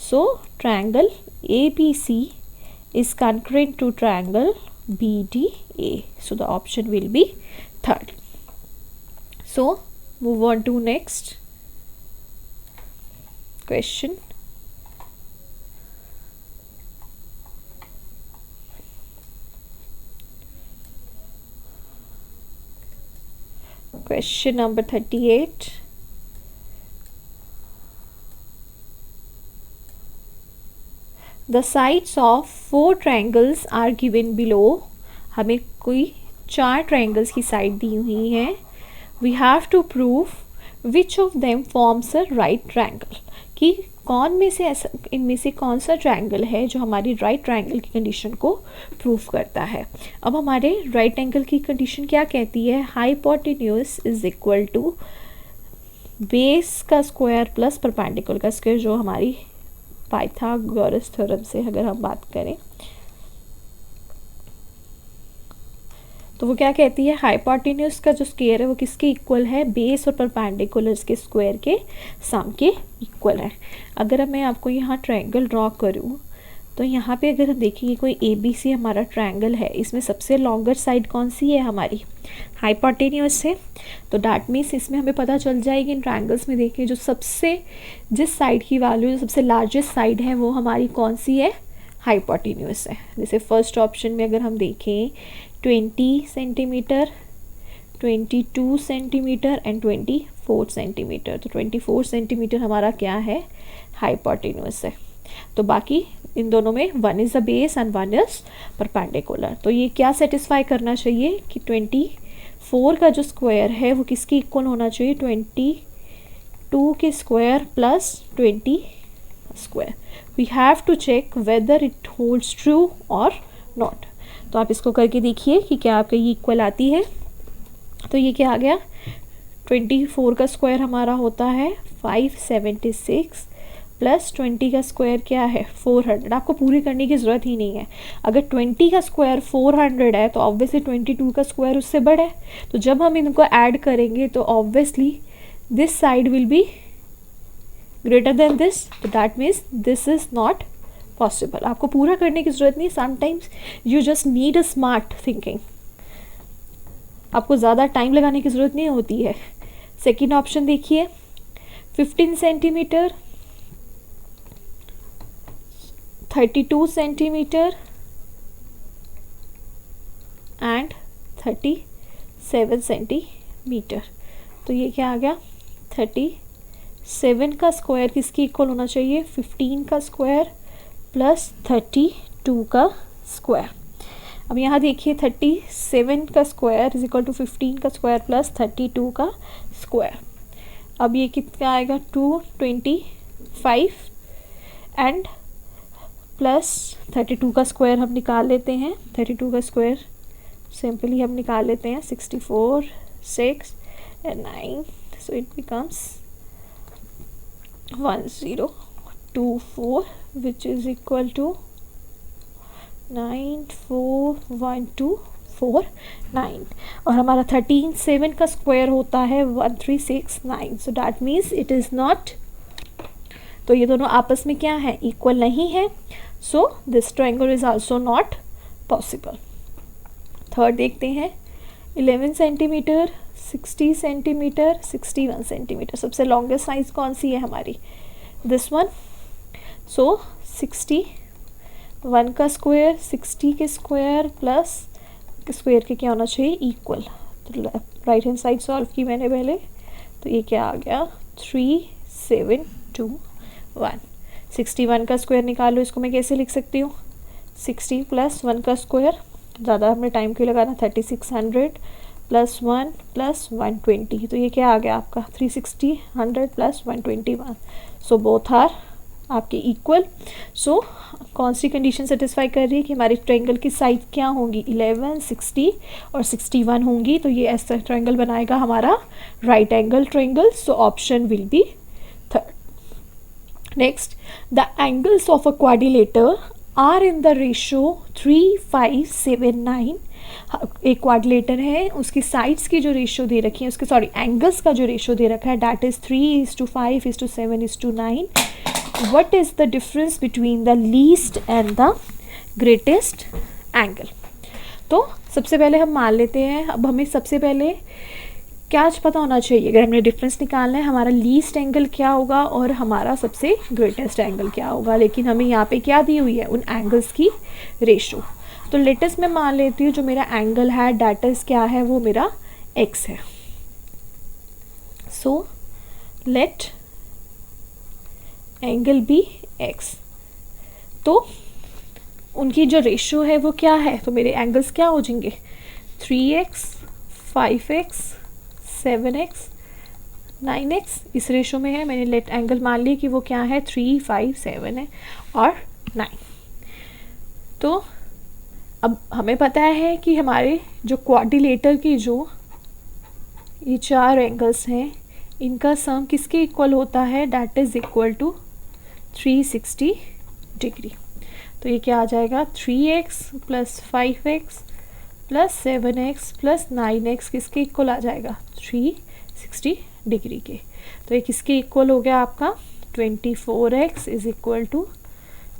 So triangle A B C is concurrent to triangle BDA. So the option will be third. So move on to next question. Question number 38. The sides of 4 triangles are given below. हमें कोई 4 triangles की side दी हुई हैं. We have to prove which of them forms a right triangle. कि कौन में से ऐसा, इनमें से कौन सा ट्रायंगल है जो हमारी राइट ट्रायंगल की कंडीशन को प्रूव करता है. अब हमारे राइट एंगल की कंडीशन क्या कहती है? Hypotenuse is equal to base का स्क्वायर प्लस परपेंडिकुलर का स्क्वायर, जो हमारी पाइथागोरस थ्योरम से अगर हम बात करें तो वो क्या कहती है? हाइपोटेन्यूज का जो स्क्वायर है वो किसके इक्वल है? बेस और परपेंडिकुलर्स के स्क्वायर के सम के इक्वल है. अगर मैं आपको यहाँ ट्रायंगल ड्रॉ करूँ तो यहाँ पे अगर हम देखेंगे कोई ए बी सी हमारा ट्रायंगल है, इसमें सबसे लॉन्गर साइड कौन सी है? हमारी हाइपोटेन्यूज से. तो डैट मीन्स इसमें हमें पता चल जाएगी इन ट्रायंगल्स में देखें जो सबसे, जिस साइड की वैल्यू जो सबसे लार्जेस्ट साइड है वो हमारी कौन सी है? हाइपोटेन्यूज है. जैसे फर्स्ट ऑप्शन में अगर हम देखें 20 सेंटीमीटर, 22 सेंटीमीटर एंड 24 सेंटीमीटर. तो 24 सेंटीमीटर हमारा क्या है? हाइपोटेन्यूज है. तो बाकी इन दोनों में one is the base and one is perpendicular. तो ये क्या सेटिस्फाई करना चाहिए कि 24 का जो स्क्वायर है वो किसकी इक्वल होना चाहिए? 22 के square plus 20 square. We have to check whether it holds true और नॉट. तो आप इसको करके देखिए कि क्या आपका ये इक्वल आती है. तो ये क्या आ गया? 24 का स्क्वायर हमारा होता है 576 प्लस 20 का स्क्वायर क्या है? 400. आपको पूरी करने की ज़रूरत ही नहीं है. अगर 20 का स्क्वायर 400 है तो ऑब्वियसली 22 का स्क्वायर उससे बड़ा है. तो जब हम इनको ऐड करेंगे तो obviously this side will be greater than this. तो that means this is not possible. आपको पूरा करने की ज़रूरत नहीं. Sometimes you just need a smart thinking. आपको ज़्यादा टाइम लगाने की ज़रूरत नहीं होती है. सेकेंड ऑप्शन देखिए 15 सेंटीमीटर, 32 सेंटीमीटर एंड 37 सेंटीमीटर. तो ये क्या आ गया? 37 का स्क्वायर किसकी इक्वल होना चाहिए? 15 का स्क्वायर प्लस 32 का स्क्वायर. अब यहाँ देखिए 37 का स्क्वायर इज इक्वल टू 15 का स्क्वायर प्लस 32 का स्क्वायर. अब ये कितना आएगा? 225 एंड प्लस 32 का स्क्वायर हम निकाल लेते हैं. 32 का स्क्वायर सिंपली हम निकाल लेते हैं 64, 6 and 9. So it becomes 1024 which is equal to 94124 और हमारा 13 का स्क्वायर होता है 1369. So that means it is not. तो ये दोनों आपस में क्या है? इक्वल नहीं है. So this triangle is also not possible. Third देखते हैं 11 सेंटीमीटर, 60 सेंटीमीटर, 61 सेंटीमीटर. सबसे लॉन्गेस्ट साइज कौन सी है हमारी? This one. सो 61 का स्क्वायर 60 के स्क्वायर प्लस स्क्वायर के क्या होना चाहिए? इक्वल. तो राइट हैंड साइड सॉल्व की मैंने पहले. तो ये क्या आ गया? 3721. 61 का स्क्वायर निकालो. इसको मैं कैसे लिख सकती हूँ? 60 प्लस 1 का स्क्वायर, ज़्यादा हमने टाइम क्यों लगाना? 3600 प्लस 1 प्लस 120. तो ये क्या आ गया आपका? 360, 100 प्लस 121. सो बोथ आर आपके इक्वल. सो कौन सी कंडीशन सेटिस्फाई कर रही है कि हमारे ट्रायंगल की साइड क्या होंगी? 11, 60 और 61 होंगी. तो ये ऐसा ट्रायंगल बनाएगा हमारा right angle triangle. So option will be third. Next, the angles of a quadrilateral are in the ratio 3, 5, 7, 9. एक क्वाड्रिलेटर है, उसकी साइड्स की जो रेशो दे रखी है, उसके एंगल्स का जो रेशो दे रखा है that is 3:5:7:9. What is the difference between the least and the greatest angle? तो सबसे पहले हम मान लेते हैं. अब हमें सबसे पहले क्या पता होना चाहिए अगर हमने डिफरेंस निकालना है? हमारा लीस्ट एंगल क्या होगा और हमारा सबसे ग्रेटेस्ट एंगल क्या होगा. लेकिन हमें यहाँ पे क्या दी हुई है? उन एंगल्स की रेशो. तो लेटेस्ट मैं मान लेती हूँ जो मेरा एंगल है डेट इज़ क्या है? वो मेरा x है. So let angle be x. तो उनकी जो रेशियो है वो क्या है, तो मेरे एंगल्स क्या हो जाएंगे, 3x 5x 7x 9x इस रेशो में है। मैंने लेट एंगल मान लिया कि वो क्या है, 3 5 7 है और 9। तो अब हमें पता है कि हमारे जो क्वाड्रिलेटर की जो ये 4 एंगल्स हैं इनका सम किसके इक्वल होता है, that is equal to 360 degree. तो ये क्या आ जाएगा, 3x plus 5x plus 7x plus 9x किसके इक्वल आ जाएगा, 360 डिग्री के। तो ये किसके इक्वल हो गया आपका, 24x is equal to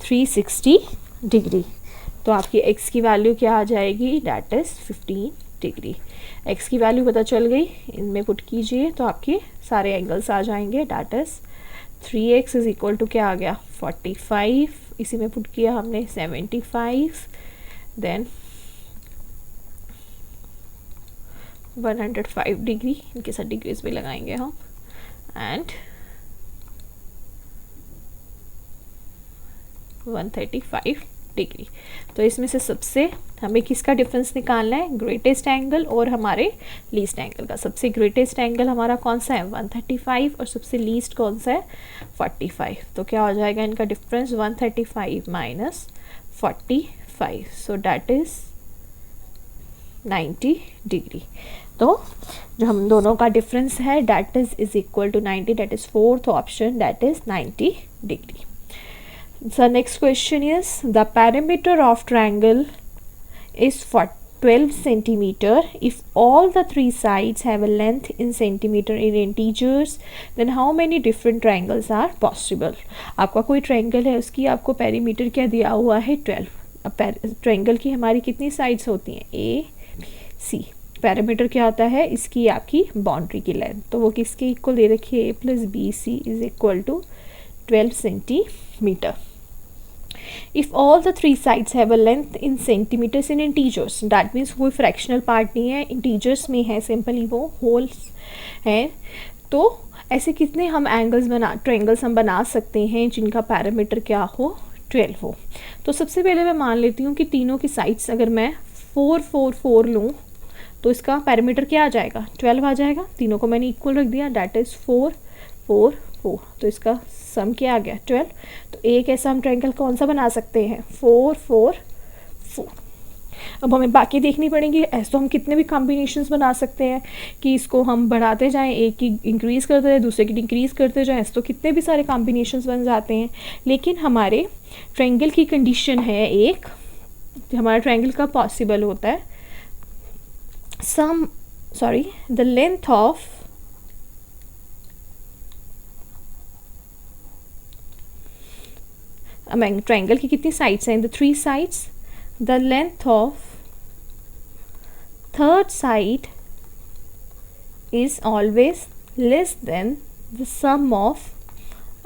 360 degree. तो आपकी x की वैल्यू क्या आ जाएगी, डैट इज़ 15 डिग्री। x की वैल्यू पता चल गई, इनमें पुट कीजिए तो आपके सारे एंगल्स आ जाएंगे। That is 3x is equal to क्या आ गया, 45, इसी में पुट किया हमने 75, देन 105 डिग्री, इनके साथ डिग्रीज भी लगाएंगे हम, एंड 135 डिग्री। तो इसमें से सबसे हमें किसका डिफरेंस निकालना है, ग्रेटेस्ट एंगल और हमारे लीस्ट एंगल का। सबसे ग्रेटेस्ट एंगल हमारा कौन सा है, 135, और सबसे लीस्ट कौन सा है, 45। तो क्या हो जाएगा इनका difference, 135 minus 45, so that is 90 degree. तो जो हम दोनों का डिफरेंस है that is equal to 90, that is fourth option, that is 90 degree. The next question is, the perimeter of triangle is for 12 centimeter. If all the three sides have a length in centimeter in integers, then how many different triangles are possible? आपका कोई triangle है, उसकी आपको perimeter क्या दिया हुआ है, 12। अब ट्रायंगल की हमारी कितनी साइड्स होती हैं, A C। पैरामीटर क्या होता है, इसकी आपकी बाउंड्री की लेंथ। तो वो किसके इक्वल दे रखी है, A plus B C is equal to 12 centimetre. If all the three sides have a length in centimeters in integers, that means कोई फ्रैक्शनल पार्ट नहीं है, इंटीजर्स में है, सिंपली वो होल्स हैं। तो ऐसे कितने हम एंगल्स ट्रायंगल्स हम बना सकते हैं जिनका पैरामीटर क्या हो, 12 हो। तो सबसे पहले मैं मान लेती हूँ कि तीनों की साइड्स अगर मैं 4 4 4 लूँ तो इसका पैरामीटर क्या आ जाएगा, 12 आ जाएगा। तीनों को मैंने इक्वल रख दिया, डैट इज़ 4 4 4, तो इसका सम क्या आ गया, 12। तो एक ऐसा हम ट्रायंगल कौन सा बना सकते हैं, 4 4 4। अब हमें बाकी देखनी पड़ेंगी, ऐसे तो हम कितने भी कॉम्बिनेशंस बना सकते हैं कि इसको हम बढ़ाते जाएं, एक की इंक्रीज़ करते जाएं, दूसरे की डिक्रीज़ करते जाएं, ऐसे तो कितने भी सारे कॉम्बिनेशंस बन जाते हैं। लेकिन हमारे ट्रायंगल की कंडीशन है एक, हमारा ट्रायंगल का पॉसिबल होता है the length of ट्रायंगल की कितनी साइड्स हैं, the 3 sides, the length of third side is always less than the sum of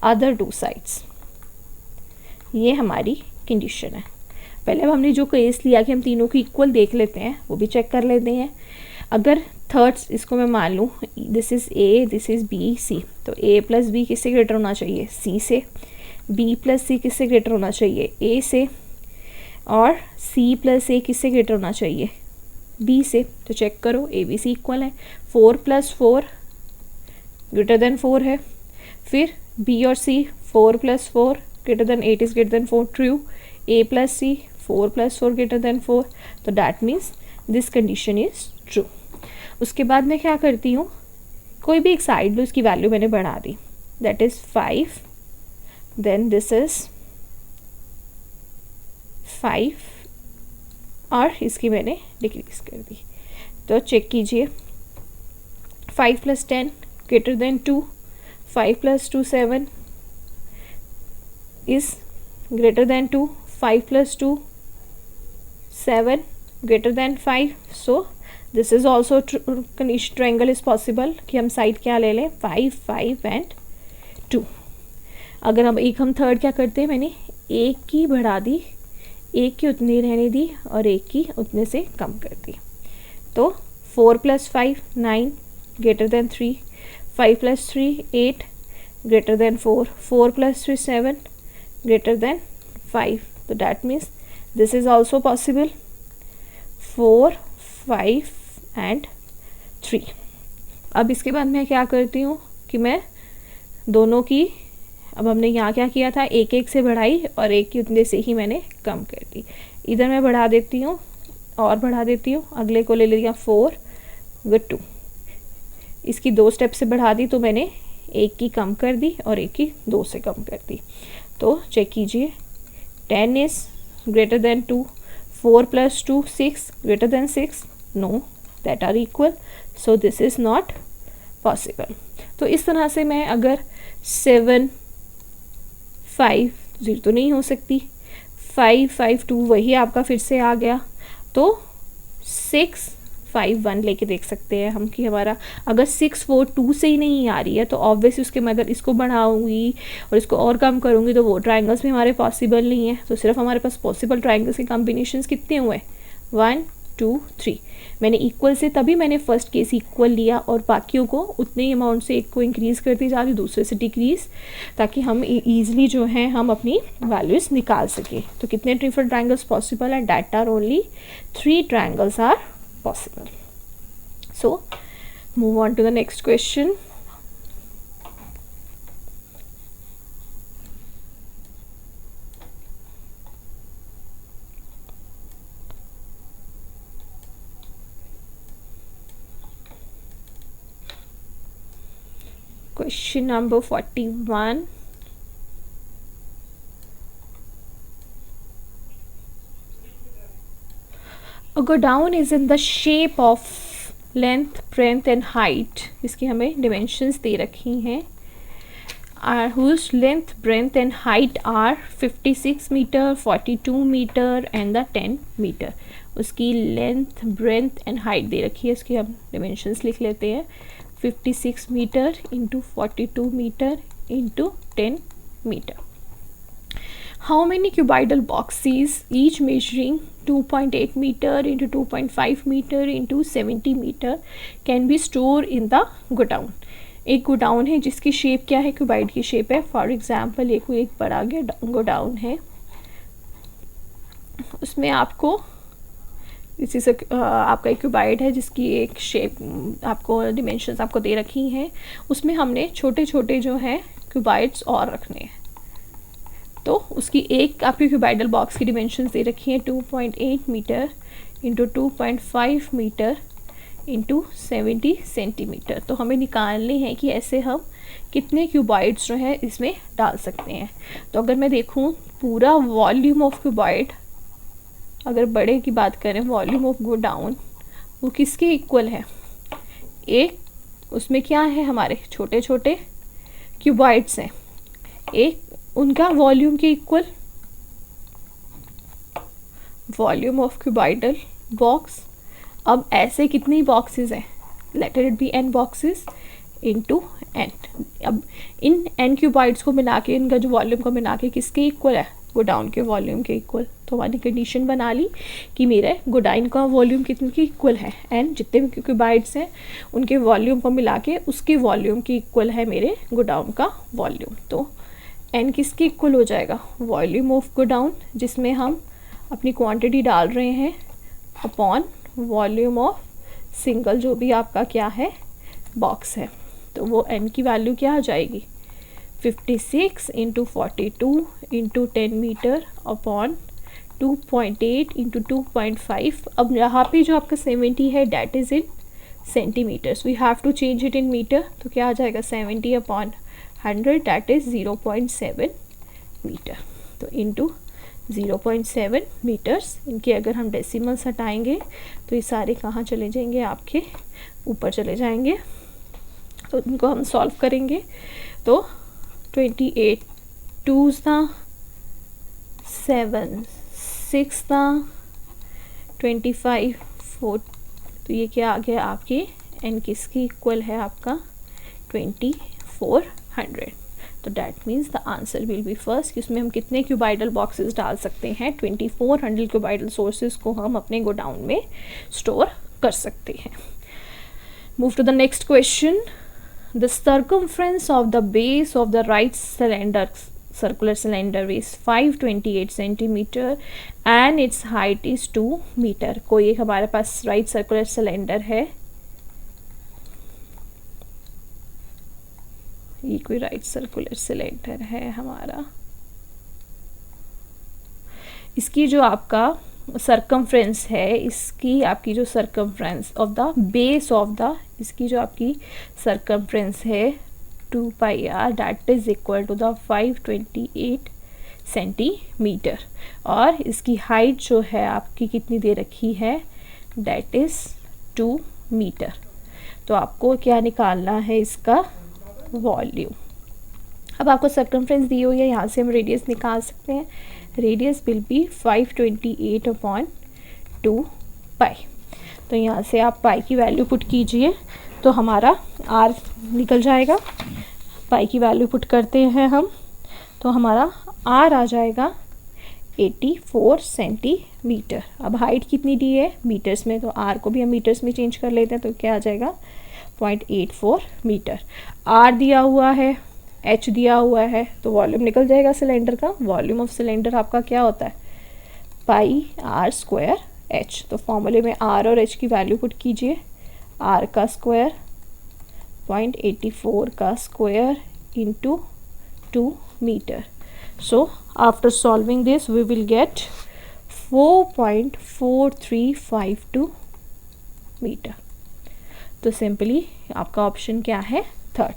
other 2 sides. ये हमारी कंडीशन है। पहले अब हमने जो केस लिया कि हम तीनों को इक्वल देख लेते हैं, वो भी चेक कर लेते हैं। अगर थर्ड, इसको मैं मान लूँ this is A, this is B C, तो ए प्लस बी किससे ग्रेटर होना चाहिए, सी से। बी प्लस सी किससे ग्रेटर होना चाहिए, ए से। और सी प्लस ए किससे ग्रेटर होना चाहिए, बी से। तो चेक करो, ए बी सी इक्वल है, 4 प्लस 4 ग्रेटर देन 4 है। फिर बी और C, 4 plus 4 greater than 8 is greater than 4, true. A plus C, 4 plus 4 greater than 4, तो that means this condition is true. उसके बाद मैं क्या करती हूँ, कोई भी एक साइड लो, इसकी वैल्यू मैंने बढ़ा दी, that is 5, then this is 5 और इसकी मैंने डिक्रीज कर दी। तो चेक कीजिए, 5 plus 10 greater than 2, 5 plus 2 7 is greater than 2, 5 plus 2 7 greater than 5, so this is also triangle is possible कि हम साइड क्या ले लें, 5 5 एंड 2। अगर हम थर्ड क्या करते हैं, मैंने एक की बढ़ा दी, एक की उतनी रहने दी और एक की उतने से कम कर दी। तो 4 plus 5 9 greater than 3, 5 plus 3 8 greater than 4, 4 plus 3 7 greater than 5. So that means this is also possible, 4 5 and 3. अब इसके बाद मैं क्या करती हूँ कि मैं दोनों की, अब हमने यहाँ क्या किया था, एक एक से बढ़ाई और एक की उतने से ही मैंने कम कर दी. इधर मैं बढ़ा देती हूँ और बढ़ा देती हूँ, अगले को ले लिया 4 विद 2. इसकी 2 स्टेप से बढ़ा दी तो मैंने एक की कम कर दी और एक की 2 से कम कर दी. तो चेक कीजिए, 10 is greater than 2, 4 plus 2 6 greater than 6, no that are equal, so this is not possible. तो इस तरह से मैं अगर 7 5 0 तो नहीं हो सकती, 5 5 2 वही आपका फिर से आ गया, तो 6 5 1 लेके देख सकते हैं हम कि हमारा अगर 6 4 2 से ही नहीं आ रही है तो ऑब्वियसली उसके मैं अगर इसको बढ़ाऊंगी और इसको और कम करूंगी तो वो ट्राइंगल्स भी हमारे पॉसिबल नहीं है. तो सिर्फ हमारे पास पॉसिबल ट्राइंगल्स के कॉम्बिनेशंस कितने हुए, 1 2 3. मैंने इक्वल से तभी मैंने फर्स्ट केस इक्वल लिया और बाकियों को उतने ही अमाउंट से एक को इंक्रीज़ करती जा रही, दूसरे से डिक्रीज़, ताकि हम ईजिली जो है हम अपनी वैल्यूज़ निकाल सकें. तो कितने डिफरेंट ट्राइंगल्स पॉसिबल हैं, that are only 3 triangles are possible. So move on to the next question. Question number 41. A godown is in the shape of length, breadth and height. इसकी हमें dimensions दे रखी हैं, whose length, breadth and height are 56 meter, 42 meter and the 10 meter. उसकी length, breadth and height दे रखी है, इसकी हम dimensions लिख लेते हैं, 56 meter into 42 meter into 10 meter. How many cuboidal boxes, each measuring 2.8 meter into 2.5 meter into 70 meter, can be stored in the godown? एक godown है जिसकी शेप क्या है, क्यूबाइड की शेप है. फॉर एग्जांपल एक बड़ा गोडाउन है, उसमें आपको इसी से आपका एक क्यूबाइड है जिसकी एक शेप आपको डिमेंशंस आपको दे रखी हैं, उसमें हमने छोटे छोटे जो हैं क्यूबाइड्स और रखने हैं. तो उसकी एक आपकी क्यूबाइडल बॉक्स की डिमेंशंस दे रखी हैं 2.8 metre into 2.5 metre into 70 centimetre. तो हमें निकालने हैं कि ऐसे हम कितने क्यूबाइड्स जो हैं इसमें डाल सकते हैं. तो अगर मैं देखूं पूरा वॉल्यूम ऑफ क्यूबाइड, अगर बड़े की बात करें वॉल्यूम ऑफ गोडाउन, वो किसके इक्वल है, एक उसमें क्या है हमारे छोटे छोटे क्यूबाइड्स हैं, एक उनका वॉल्यूम के equal volume of cuboidal box. अब ऐसे कितनी बॉक्सेस हैं, late it B n boxes into n. अब इन n क्यूबाइड्स को मिला के, इनका जो वॉल्यूम को मिला के किसके इक्वल है, गोडाउन के वॉल्यूम के इक्वल. तो हमारी कंडीशन बना ली कि मेरे गोडाउन का वॉल्यूम कितने के इक्वल है, एंड जितने भी क्यूबाइड्स हैं उनके वॉल्यूम को मिला के उसके वॉल्यूम के इक्वल है मेरे गोडाउन का वॉल्यूम. तो n किसके इक्वल हो जाएगा, वॉल्यूम ऑफ गोडाउन जिसमें हम अपनी क्वांटिटी डाल रहे हैं अपॉन वॉल्यूम ऑफ सिंगल जो भी आपका क्या है बॉक्स है. तो वो n की वैल्यू क्या आ जाएगी, 56 into 42 into 10 metre upon 2.8 into 2.5. अब यहाँ पे जो आपका 70 है that is in centimetres, we have to change it in metre. तो क्या आ जाएगा 70 अपॉन 100 दैट इज़ 0.7 मीटर. तो इंटू 0.7 मीटर्स. इनके अगर हम डेसिमल्स हटाएंगे तो ये सारे कहाँ चले जाएंगे, आपके ऊपर चले जाएंगे. तो इनको हम सॉल्व करेंगे तो 28 2s था, 7 6 था, 25 4. तो ये क्या आ गया आपके n किसकी इक्वल है, आपका 2400. तो that means the answer will B first कि उसमें हम कितने क्यूबाइडल बॉक्सेस डाल सकते हैं, 2400 क्यूबाइडल सोर्सेज को हम अपने गोडाउन में स्टोर कर सकते हैं. Move to the next question. The circumference of the base of the right cylinder, circular cylinder is 528 centimeter and its height is 2 meter. कोई एक हमारे पास राइट सर्कुलर सिलेंडर है, ये कोई राइट सर्कुलर सिलेंडर है हमारा, इसकी जो आपका सरकमफ्रेंस है, इसकी आपकी जो circumference of the base of the, इसकी जो आपकी सरकमफ्रेंस है 2 pi r, that is equal to the 528 centimetre, और इसकी हाइट जो है आपकी कितनी दे रखी है, दैट इज 2 मीटर. तो आपको क्या निकालना है, इसका वॉल्यूम. अब आपको सर्कमफ्रेंस दी हुई है, यहाँ से हम रेडियस निकाल सकते हैं. रेडियस विल बी 528/2 पाई. तो यहाँ से आप पाई की वैल्यू पुट कीजिए तो हमारा आर निकल जाएगा. पाई की वैल्यू पुट करते हैं हम तो हमारा आर आ जाएगा 84 सेंटीमीटर. अब हाइट कितनी दी है मीटर्स में, तो आर को भी हम मीटर्स में चेंज कर लेते हैं, तो क्या आ जाएगा 0.84 मीटर. आर दिया हुआ है, एच दिया हुआ है, तो वॉल्यूम निकल जाएगा सिलेंडर का. वॉल्यूम ऑफ सिलेंडर आपका क्या होता है, पाई आर स्क्वायर एच. तो फॉर्मूले में आर और एच की वैल्यू पुट कीजिए. आर का स्क्वायर 0.84 का square into 2 metre. So after solving this we will get 4.4352 metre. तो सिंपली आपका ऑप्शन क्या है, थर्ड.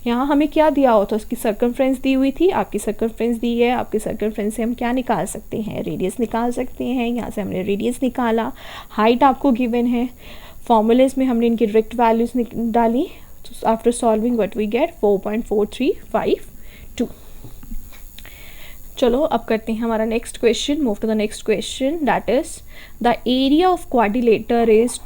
यहाँ हमें क्या दिया हो, तो उसकी सर्कमफ्रेंस दी हुई थी, आपकी सर्कमफ्रेंस दी है. आपकी सर्कमफ्रेंस से हम क्या निकाल सकते हैं, रेडियस निकाल सकते हैं. यहाँ से हमने रेडियस निकाला. हाइट आपको गिवन है, फॉर्मूलेज में हमने इनकी डायरेक्ट वैल्यूज डाली. After solving what we get 4.4352. चलो अब करते हैं हमारा next question. Move to the next question, that is the area of quadrilateral is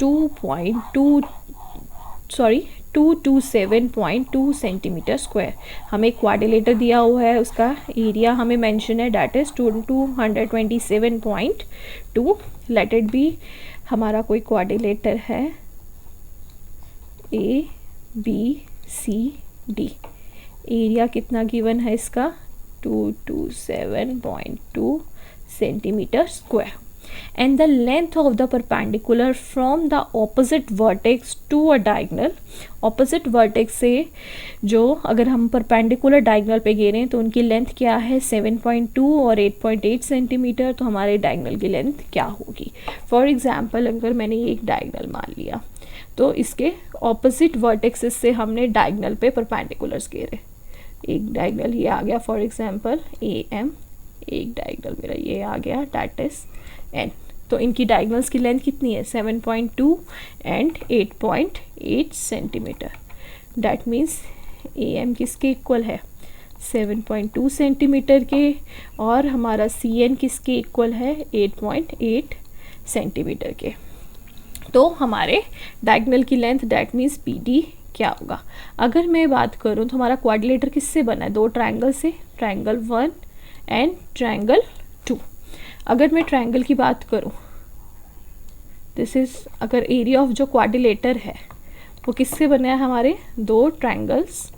227.2 centimetre square. हमें क्वाड्रिलेटर दिया हुआ है, उसका एरिया हमें मेंशन है, that is 227.2. Let it be हमारा कोई क्वाड्रिलेटर है A B C D. Area कितना गिवन है इसका, 227.2 centimetre square. And the length of the perpendicular from the opposite vertex to a diagonal. opposite vertex से जो अगर हम perpendicular diagonal पे गिरे तो उनकी लेंथ क्या है 7.2 और 8.8 सेंटीमीटर. तो हमारे diagonal की लेंथ क्या होगी. फॉर एग्जाम्पल अगर मैंने एक diagonal मान लिया तो इसके opposite vertexes से हमने diagonal पे perpendiculars गिरे. एक diagonal ये आ गया फॉर एग्जाम्पल AM, एक diagonal मेरा ये आ गया दैट इज N. तो इनकी डायगोनल्स की लेंथ कितनी है 7.2 and 8.8 centimetre. That means AM किसके इक्वल है 7.2 सेंटीमीटर के, और हमारा CN किसके इक्वल है 8.8 सेंटीमीटर के. तो हमारे डायगोनल की लेंथ दैट मीन्स PD क्या होगा. अगर मैं बात करूँ तो हमारा क्वाड्रिलेटर किससे बना है, दो ट्रायंगल से, ट्रायंगल 1 एंड ट्रायंगल 2. अगर मैं ट्रायंगल की बात करूं, दिस इज अगर एरिया ऑफ जो क्वाड्रिलेटर है वो किससे बना है, हमारे दो triangles,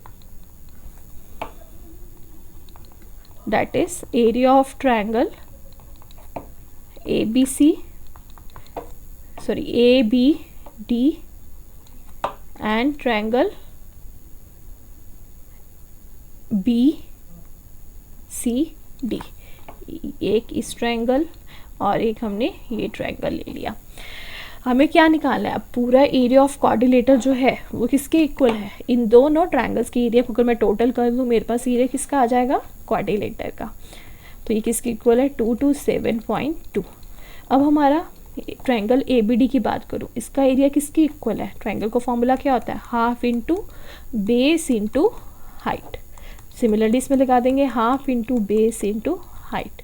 that is area of triangle ABD and triangle BCD. एक इस ट्रायंगल और एक हमने ये ट्रायंगल ले लिया. हमें क्या निकालना है, अब पूरा एरिया ऑफ क्वाड्रिलेटर जो है वो किसके इक्वल है, इन दोनों ट्रायंगल्स की एरिया को अगर मैं टोटल कर दूँ मेरे पास एरिया किसका आ जाएगा क्वाड्रिलेटर का. तो ये किसके इक्वल है 227.2. अब हमारा ट्रायंगल ABD की बात करूँ, इसका एरिया किसके इक्वल है, ट्रायंगल का फॉर्मूला क्या होता है half into base into height. Similarly इसमें लगा देंगे half into base into height.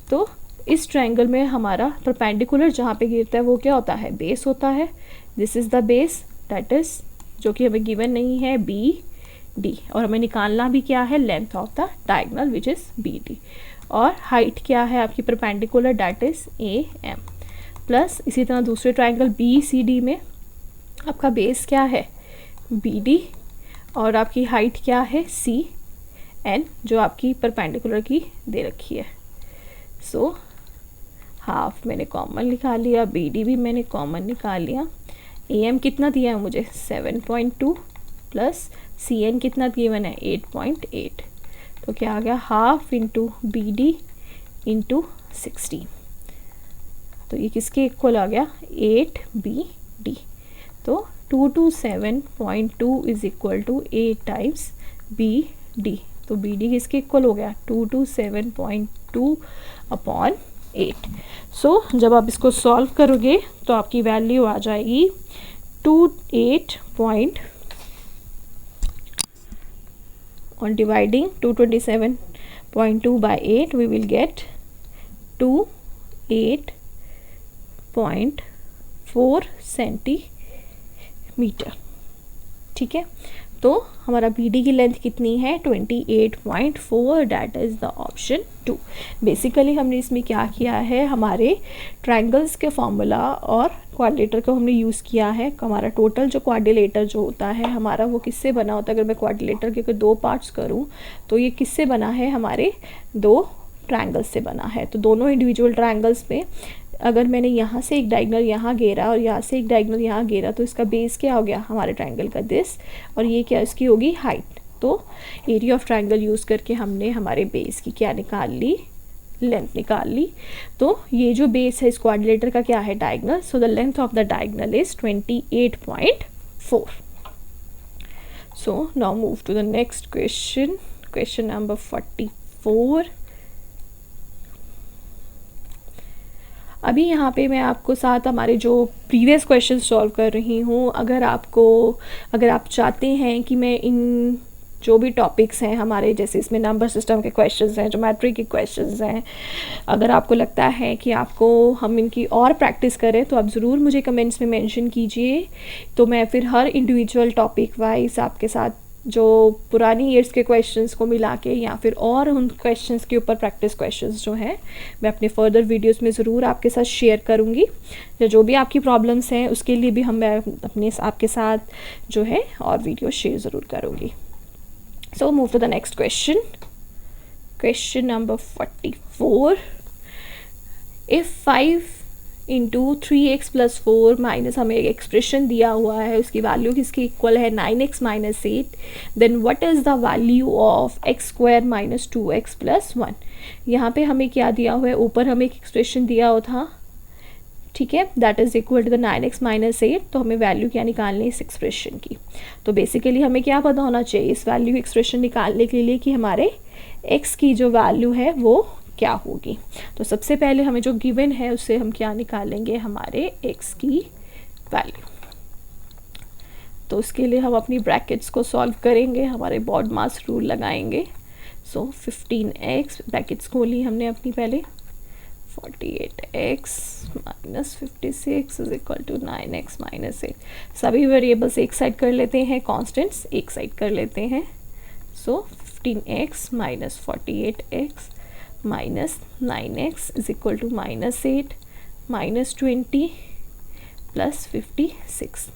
तो इस ट्रायंगल में हमारा परपेंडिकुलर जहाँ पे गिरता है वो क्या होता है बेस होता है. This is the base that is जो कि हमें गिवन नहीं है BD, और हमें निकालना भी क्या है length of the diagonal which is BD, और हाइट क्या है आपकी perpendicular that is AM. Plus इसी तरह दूसरे ट्रायंगल BCD में आपका बेस क्या है BD, और आपकी हाइट क्या है सी एन, जो आपकी परपेंडिकुलर की दे रखी है। सो हाफ मैंने कॉमन निकाल लिया, बी डी भी मैंने कॉमन निकाल लिया। ए एम कितना दिया है मुझे 7.2 प्लस सी एन कितना दिया मैंने 8.8, तो क्या आ गया half into B D into 16, तो ये किसके इक्वल आ गया 8 बी डी। तो 227.2 is equal to 8 times B D, तो बी डी किसके इक्वल हो गया 227.2 अपॉन 8। सो जब आप इसको सॉल्व करोगे तो आपकी वैल्यू आ जाएगी 28 on dividing 227.2 by 8 we will get 28.4 centimetre. ठीक है, तो हमारा बी डी की लेंथ कितनी है 28.4, that is the option 2। Basically हमने इसमें क्या किया है, हमारे ट्रायंगल्स के फॉर्मूला और क्वाड्रिलेटर को हमने यूज़ किया है। हमारा टोटल जो क्वाड्रिलेटर जो होता है हमारा वो किससे बना होता है, अगर मैं क्वाड्रिलेटर के अगर 2 पार्ट्स करूँ तो ये किससे बना है, हमारे 2 ट्रायंगल्स से बना है। तो दोनों इंडिविजुअल ट्रायंगल्स में अगर मैंने यहाँ से एक डायगोनल यहाँ घेरा और यहाँ से एक डायगोनल यहाँ घेरा तो इसका बेस क्या हो गया हमारे ट्रायंगल का दिस, और ये क्या इसकी होगी हाइट। तो एरिया ऑफ ट्रायंगल यूज़ करके हमने हमारे बेस की क्या निकाल ली, लेंथ निकाल ली। तो ये जो बेस है इस क्वाड्रिलेटर का क्या है diagonal, so the length of the diagonal is 28.4। So now move to the next question, question number 44। अभी यहाँ पे मैं आपको साथ हमारे जो प्रीवियस क्वेश्चन सॉल्व कर रही हूँ। अगर आप चाहते हैं कि मैं इन जो भी टॉपिक्स हैं हमारे, जैसे इसमें नंबर सिस्टम के क्वेश्चंस हैं, ज्योमेट्री के क्वेश्चंस हैं, अगर आपको लगता है कि आपको हम इनकी और प्रैक्टिस करें तो आप ज़रूर मुझे कमेंट्स में मेंशन कीजिए। तो मैं फिर हर इंडिविजुअल टॉपिक वाइज आपके साथ जो पुरानी ईयर्स के क्वेश्चंस को मिला के या फिर और उन क्वेश्चंस के ऊपर प्रैक्टिस क्वेश्चंस जो हैं मैं अपने फर्दर वीडियोस में ज़रूर आपके साथ शेयर करूँगी। जो भी आपकी प्रॉब्लम्स हैं उसके लिए भी मैं अपने आपके साथ जो है और वीडियो शेयर ज़रूर करूँगी। So move to the next question. Question number 44. If 5 into 3x plus 4 minus हमें एक एक्सप्रेशन दिया हुआ है, उसकी वैल्यू किसकी इक्वल है 9x minus 8, then what is the value of x square minus 2x plus 1। यहाँ पे हमें क्या दिया हुआ है, ऊपर हमें एक एक्सप्रेशन दिया हुआ था, ठीक है, that is equal to the 9x minus 8। तो हमें वैल्यू क्या निकालनी है इस एक्सप्रेशन की। तो बेसिकली हमें क्या पता होना चाहिए इस वैल्यू एक्सप्रेशन निकालने के लिए कि हमारे x की जो वैल्यू है वो क्या होगी। तो सबसे पहले हमें जो गिवन है उससे हम क्या निकालेंगे, हमारे x की वैल्यू। तो उसके लिए हम अपनी ब्रैकेट्स को सॉल्व करेंगे, हमारे बॉडमास रूल लगाएंगे। सो 15x ब्रैकेट्स खोली हमने अपनी पहले, 48x minus 56 is equal to 9x minus 8। सभी वेरिएबल्स एक साइड कर लेते हैं, कॉन्स्टेंट्स एक साइड कर लेते हैं। So 15x minus 48x minus 9x is equal to minus 8 minus 20 plus 56।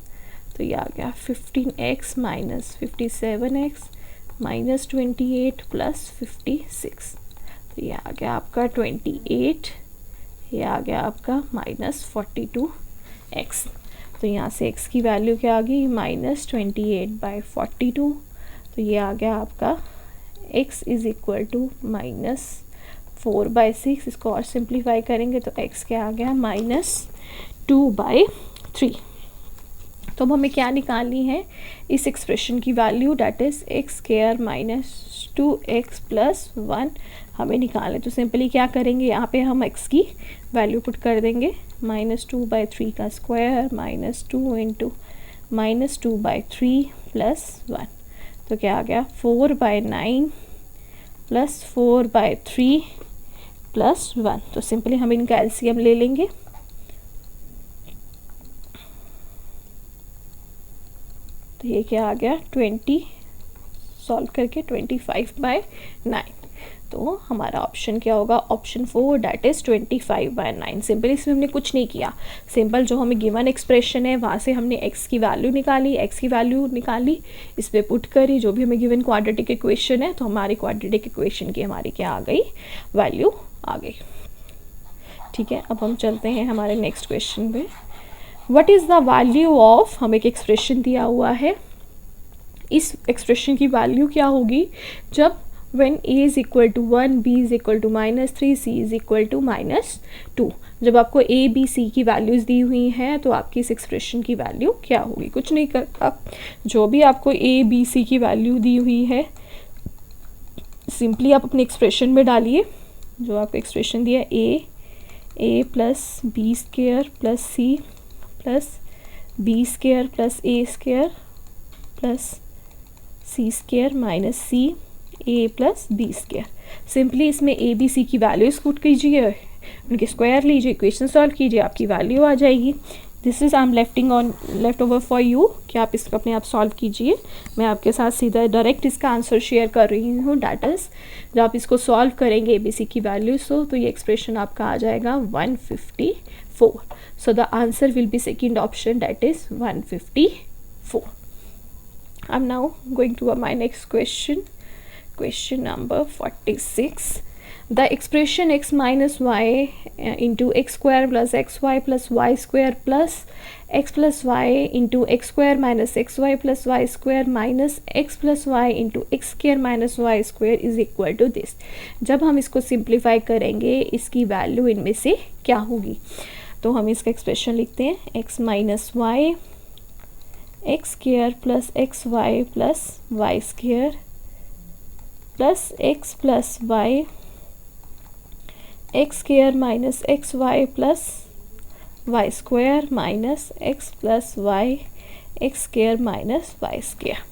तो ये आ गया 15x minus 57x minus 28 plus 56। तो ये आ गया आपका 28, ये आ गया आपका माइनस 42x। तो यहाँ से x की वैल्यू क्या आ गई माइनस 28/42। तो ये आ गया आपका x is equal to minus 4/6। इसको और सिंप्लीफाई करेंगे तो x क्या आ गया माइनस 2/3। तो अब हमें क्या निकालनी है इस एक्सप्रेशन की value, that is x square minus 2x plus 1 हमें निकालना है। तो सिंपली क्या करेंगे, यहाँ पे हम x की वैल्यू पुट कर देंगे, माइनस 2/3 का square minus 2 into minus 2/3 plus 1। तो क्या आ गया 4/9 प्लस 4/3 प्लस 1। तो सिंपली हम इनका एलसीएम ले लेंगे। तो ये क्या आ गया 20 सॉल्व करके 25/9। तो हमारा ऑप्शन क्या होगा, ऑप्शन 4 डैट इज़ 25/9। सिंपल इसमें हमने कुछ नहीं किया, सिंपल जो हमें गिवन एक्सप्रेशन है वहाँ से हमने x की वैल्यू निकाली, इस पर पुट करी, जो भी हमें गिवन क्वाड्रेटिक इक्वेशन है तो हमारी क्वाड्रेटिक इक्वेशन की हमारी क्या आ गई, वैल्यू आ गई। ठीक है, अब हम चलते हैं हमारे नेक्स्ट क्वेश्चन पे। What is the value of, हमें एक एक्सप्रेशन दिया हुआ है, इस एक्सप्रेशन की वैल्यू क्या होगी जब when a is equal to 1, b is equal to -3, c is equal to -2। जब आपको a b c की वैल्यूज़ दी हुई हैं तो आपकी इस एक्सप्रेशन की वैल्यू क्या होगी, कुछ नहीं करता, जो भी आपको a b c की वैल्यू दी हुई है सिंपली आप अपने एक्सप्रेशन में डालिए। जो आपको एक्सप्रेशन दिया a plus b square plus c plus b square plus a square plus c square minus c a plus b square. Simply इसमें ए बी सी की वैल्यूज पुट कीजिए, उनके स्क्वायर लीजिए, इक्वेशन सॉल्व कीजिए, आपकी वैल्यू आ जाएगी। This is I am left over for you कि आप इसको अपने आप सॉल्व कीजिए। मैं आपके साथ सीधा डायरेक्ट इसका आंसर शेयर कर रही हूँ। डैट इज़ जब आप इसको सॉल्व करेंगे ए बी सी की वैल्यूज तो ये एक्सप्रेशन आपका आ जाएगा 154। सो the answer will B second option, that is 154। I'm now going to my next question. Question number 46. The expression x minus y into x square plus xy plus y square plus x plus y into x square minus xy plus y square minus x plus y into x square minus y square is equal to this। जब हम इसको simplify करेंगे इसकी value इनमें से क्या होगी, तो हम इसका एक्सप्रेशन लिखते हैं x minus y x square plus x y plus y square plus x plus y x square minus x y plus y square minus x plus y x square minus y square.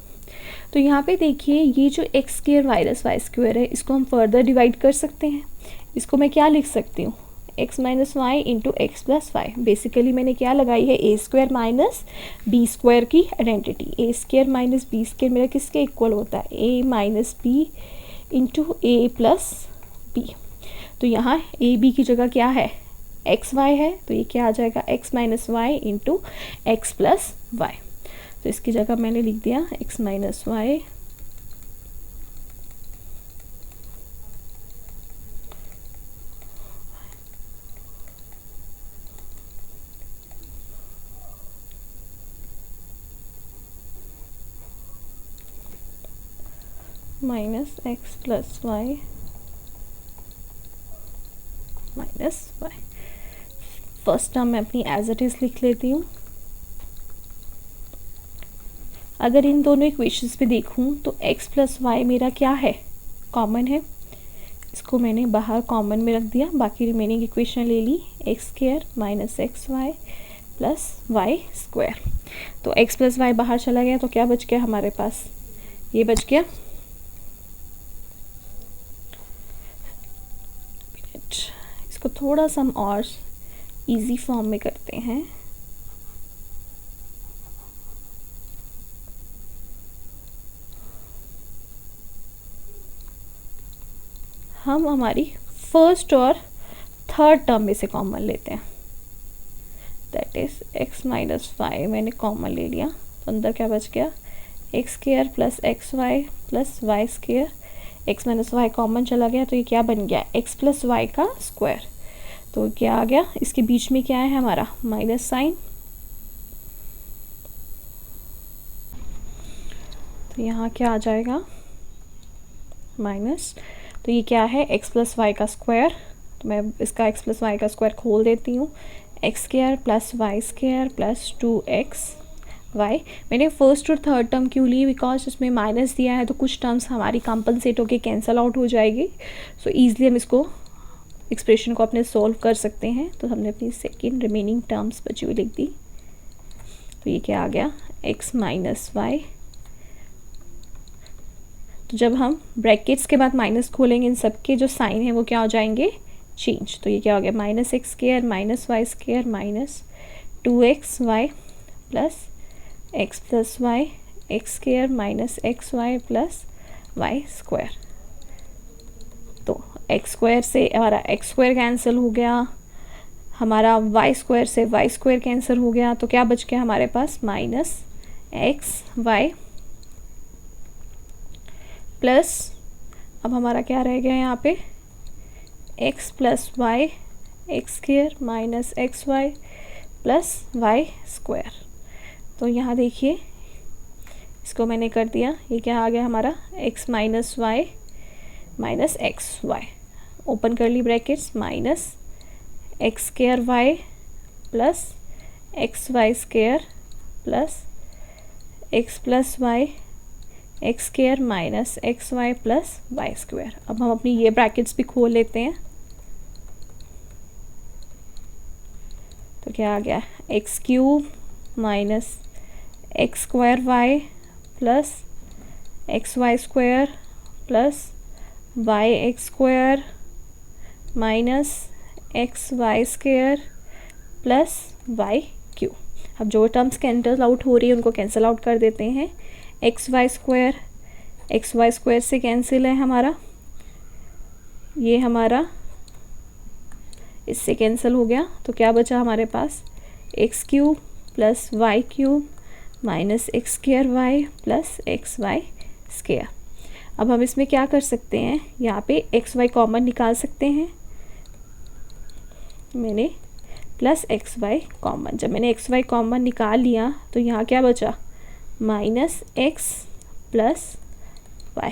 तो यहाँ पे देखिए ये जो x square minus y square है इसको हम further divide कर सकते हैं। इसको मैं क्या लिख सकती हूँ, x minus y into x plus y. Basically मैंने क्या लगाई है, a square minus b square की identity. A square minus b square मेरा किसके इक्वल होता है, a minus b into a plus b. तो यहाँ ए बी की जगह क्या है, एक्स वाई है, तो ये क्या आ जाएगा, x minus y into x plus y. तो इसकी जगह मैंने लिख दिया x minus y minus x plus y minus y. First term मैं अपनी एज इट इज़ लिख लेती हूँ। अगर इन दोनों इक्वेशंस पे देखूँ तो x प्लस वाई मेरा क्या है, कॉमन है, इसको मैंने बाहर कॉमन में रख दिया, बाकी रिमेनिंग इक्वेशन ले ली, x square minus x y plus y square. तो x प्लस वाई बाहर चला गया तो क्या बच गया हमारे पास, ये बच गया। इसको थोड़ा सा हम और इजी फॉर्म में करते हैं। हम हमारी फर्स्ट और थर्ड टर्म में से कॉमन लेते हैं, that is x minus y मैंने कॉमन ले लिया, तो अंदर क्या बच गया, x square plus x y plus y square. X minus y common चला गया तो ये क्या बन गया, एक्स प्लस वाई का स्क्वायर। तो क्या आ गया, इसके बीच में क्या है हमारा माइनस साइन, तो यहाँ क्या आ जाएगा माइनस। तो ये क्या है, एक्स प्लस वाई का स्क्वायर, तो मैं इसका एक्स प्लस वाई का स्क्वायर खोल देती हूँ, x square plus y square plus 2x y. मैंने फर्स्ट और थर्ड टर्म क्यों ली, बिकॉज इसमें माइनस दिया है तो कुछ टर्म्स हमारी कंपनसेट होके कैंसिल आउट हो जाएगी, सो ईज़िली हम इसको एक्सप्रेशन को अपने सॉल्व कर सकते हैं। तो हमने अपनी सेकेंड रिमेनिंग टर्म्स बची हुई लिख दी। तो ये क्या आ गया, एक्स माइनस वाई। तो जब हम ब्रैकेट्स के बाद माइनस खोलेंगे इन सब के जो साइन है वो क्या हो जाएंगे, चेंज। तो ये क्या हो गया, minus x square minus y square minus 2x y plus x plus y x square minus x y plus y square. तो एक्स स्क्वायर से हमारा एक्स स्क्वायर कैंसिल हो गया, हमारा वाई स्क्वायर से वाई स्क्वायर कैंसिल हो गया, तो क्या बच गया हमारे पास माइनस एक्स वाई प्लस, अब हमारा क्या रह गया यहाँ पे x plus y x square minus x y plus y square. तो यहाँ देखिए इसको मैंने कर दिया, ये क्या आ गया हमारा x minus y minus x y, open कर ली brackets, minus x square y plus x y square plus x plus y x square minus x y plus y square. अब हम अपनी ये ब्रैकेट्स भी खोल लेते हैं, तो क्या आ गया x cube minus x square y plus x y square plus y x square minus x y square plus y cube. अब जो टर्म्स कैंसिल आउट हो रही है उनको कैंसिल आउट कर देते हैं, एक्स वाई स्क्वायर से कैंसिल है हमारा, ये हमारा इससे कैंसिल हो गया, तो क्या बचा हमारे पास x cube plus y cube minus x square y plus x y square. अब हम इसमें क्या कर सकते हैं, यहाँ पे एक्स वाई कॉमन निकाल सकते हैं, मैंने प्लस एक्स वाई कॉमन, जब मैंने एक्स वाई कॉमन निकाल लिया तो यहाँ क्या बचा माइनस एक्स प्लस वाई,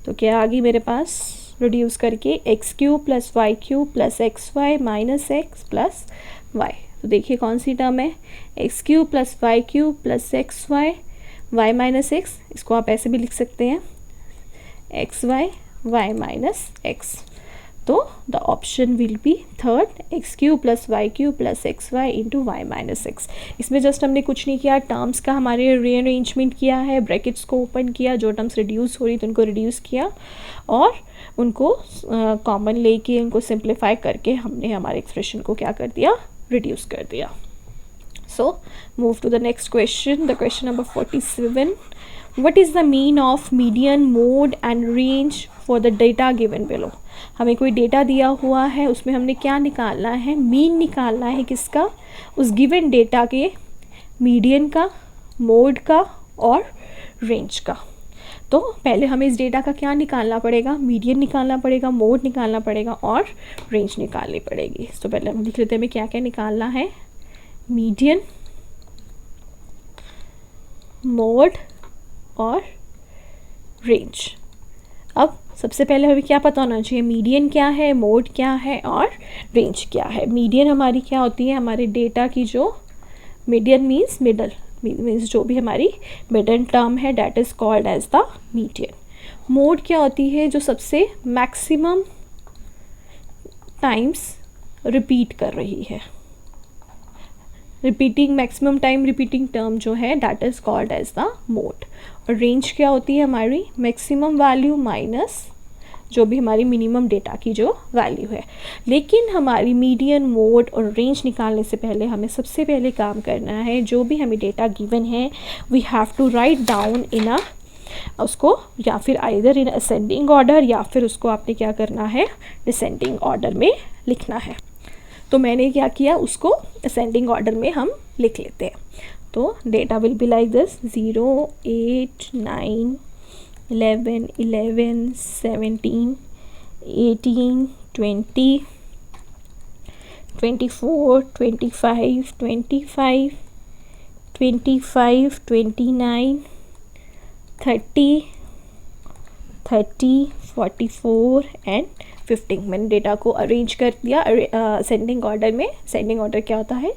तो क्या आ गई मेरे पास रिड्यूस करके x cube plus y cube plus x y minus x plus y. तो देखिए कौन सी टर्म है, x cube plus y cube plus x y y minus x, इसको आप ऐसे भी लिख सकते हैं x y y minus x. तो the option will be third x cube plus y cube plus x y into y minus x. इसमें just हमने कुछ नहीं किया, टर्म्स का हमारे रीअरेंजमेंट किया है, ब्रैकेट्स को ओपन किया, जो टर्म्स रिड्यूस हो रही तो उनको रिड्यूस किया और उनको कॉमन लेके उनको सिंप्लीफाई करके हमने हमारे एक्सप्रेशन को क्या कर दिया रिड्यूस कर दिया। So move to the next question, the question number 47, what is the mean of median mode and range for the data given below। हमें कोई डेटा दिया हुआ है, उसमें हमने क्या निकालना है, मीन निकालना है किसका, उस गिवन डेटा के मीडियन का, मोड का और रेंज का। तो पहले हमें इस डेटा का क्या निकालना पड़ेगा, मीडियन निकालना पड़ेगा, मोड निकालना पड़ेगा और रेंज निकालनी पड़ेगी। तो पहले हम लिख लेते हैं हमें क्या क्या निकालना है, मीडियन, मोड और रेंज। अब सबसे पहले हमें क्या पता होना चाहिए, मीडियन क्या है, मोड क्या है और रेंज क्या है। मीडियन हमारी क्या होती है, हमारे डेटा की जो मीडियन मीन्स मिडल, मीन्स जो भी हमारी मिडल टर्म है that is called as the median. Mode क्या होती है, जो सबसे मैक्सिमम टाइम्स रिपीट कर रही है, repeating maximum time repeating term जो है that is called as the mode. और रेंज क्या होती है, हमारी मैक्सिमम वैल्यू माइनस जो भी हमारी मिनिमम डेटा की जो वैल्यू है। लेकिन हमारी मीडियन, मोड और रेंज निकालने से पहले हमें सबसे पहले काम करना है, जो भी हमें डेटा गिवन है we have to write down in a, उसको या फिर आइदर इन असेंडिंग ऑर्डर या फिर उसको आपने क्या करना है डिसेंडिंग ऑर्डर में लिखना है। तो मैंने क्या किया, उसको असेंडिंग ऑर्डर में हम लिख लेते हैं। तो data will be like this 0 8 9 11 11 17 18 20 24 25 25 25 29 30 30 44 and 15। मैंने डेटा को अरेंज कर दिया असेंडिंग ऑर्डर में। असेंडिंग ऑर्डर क्या होता है,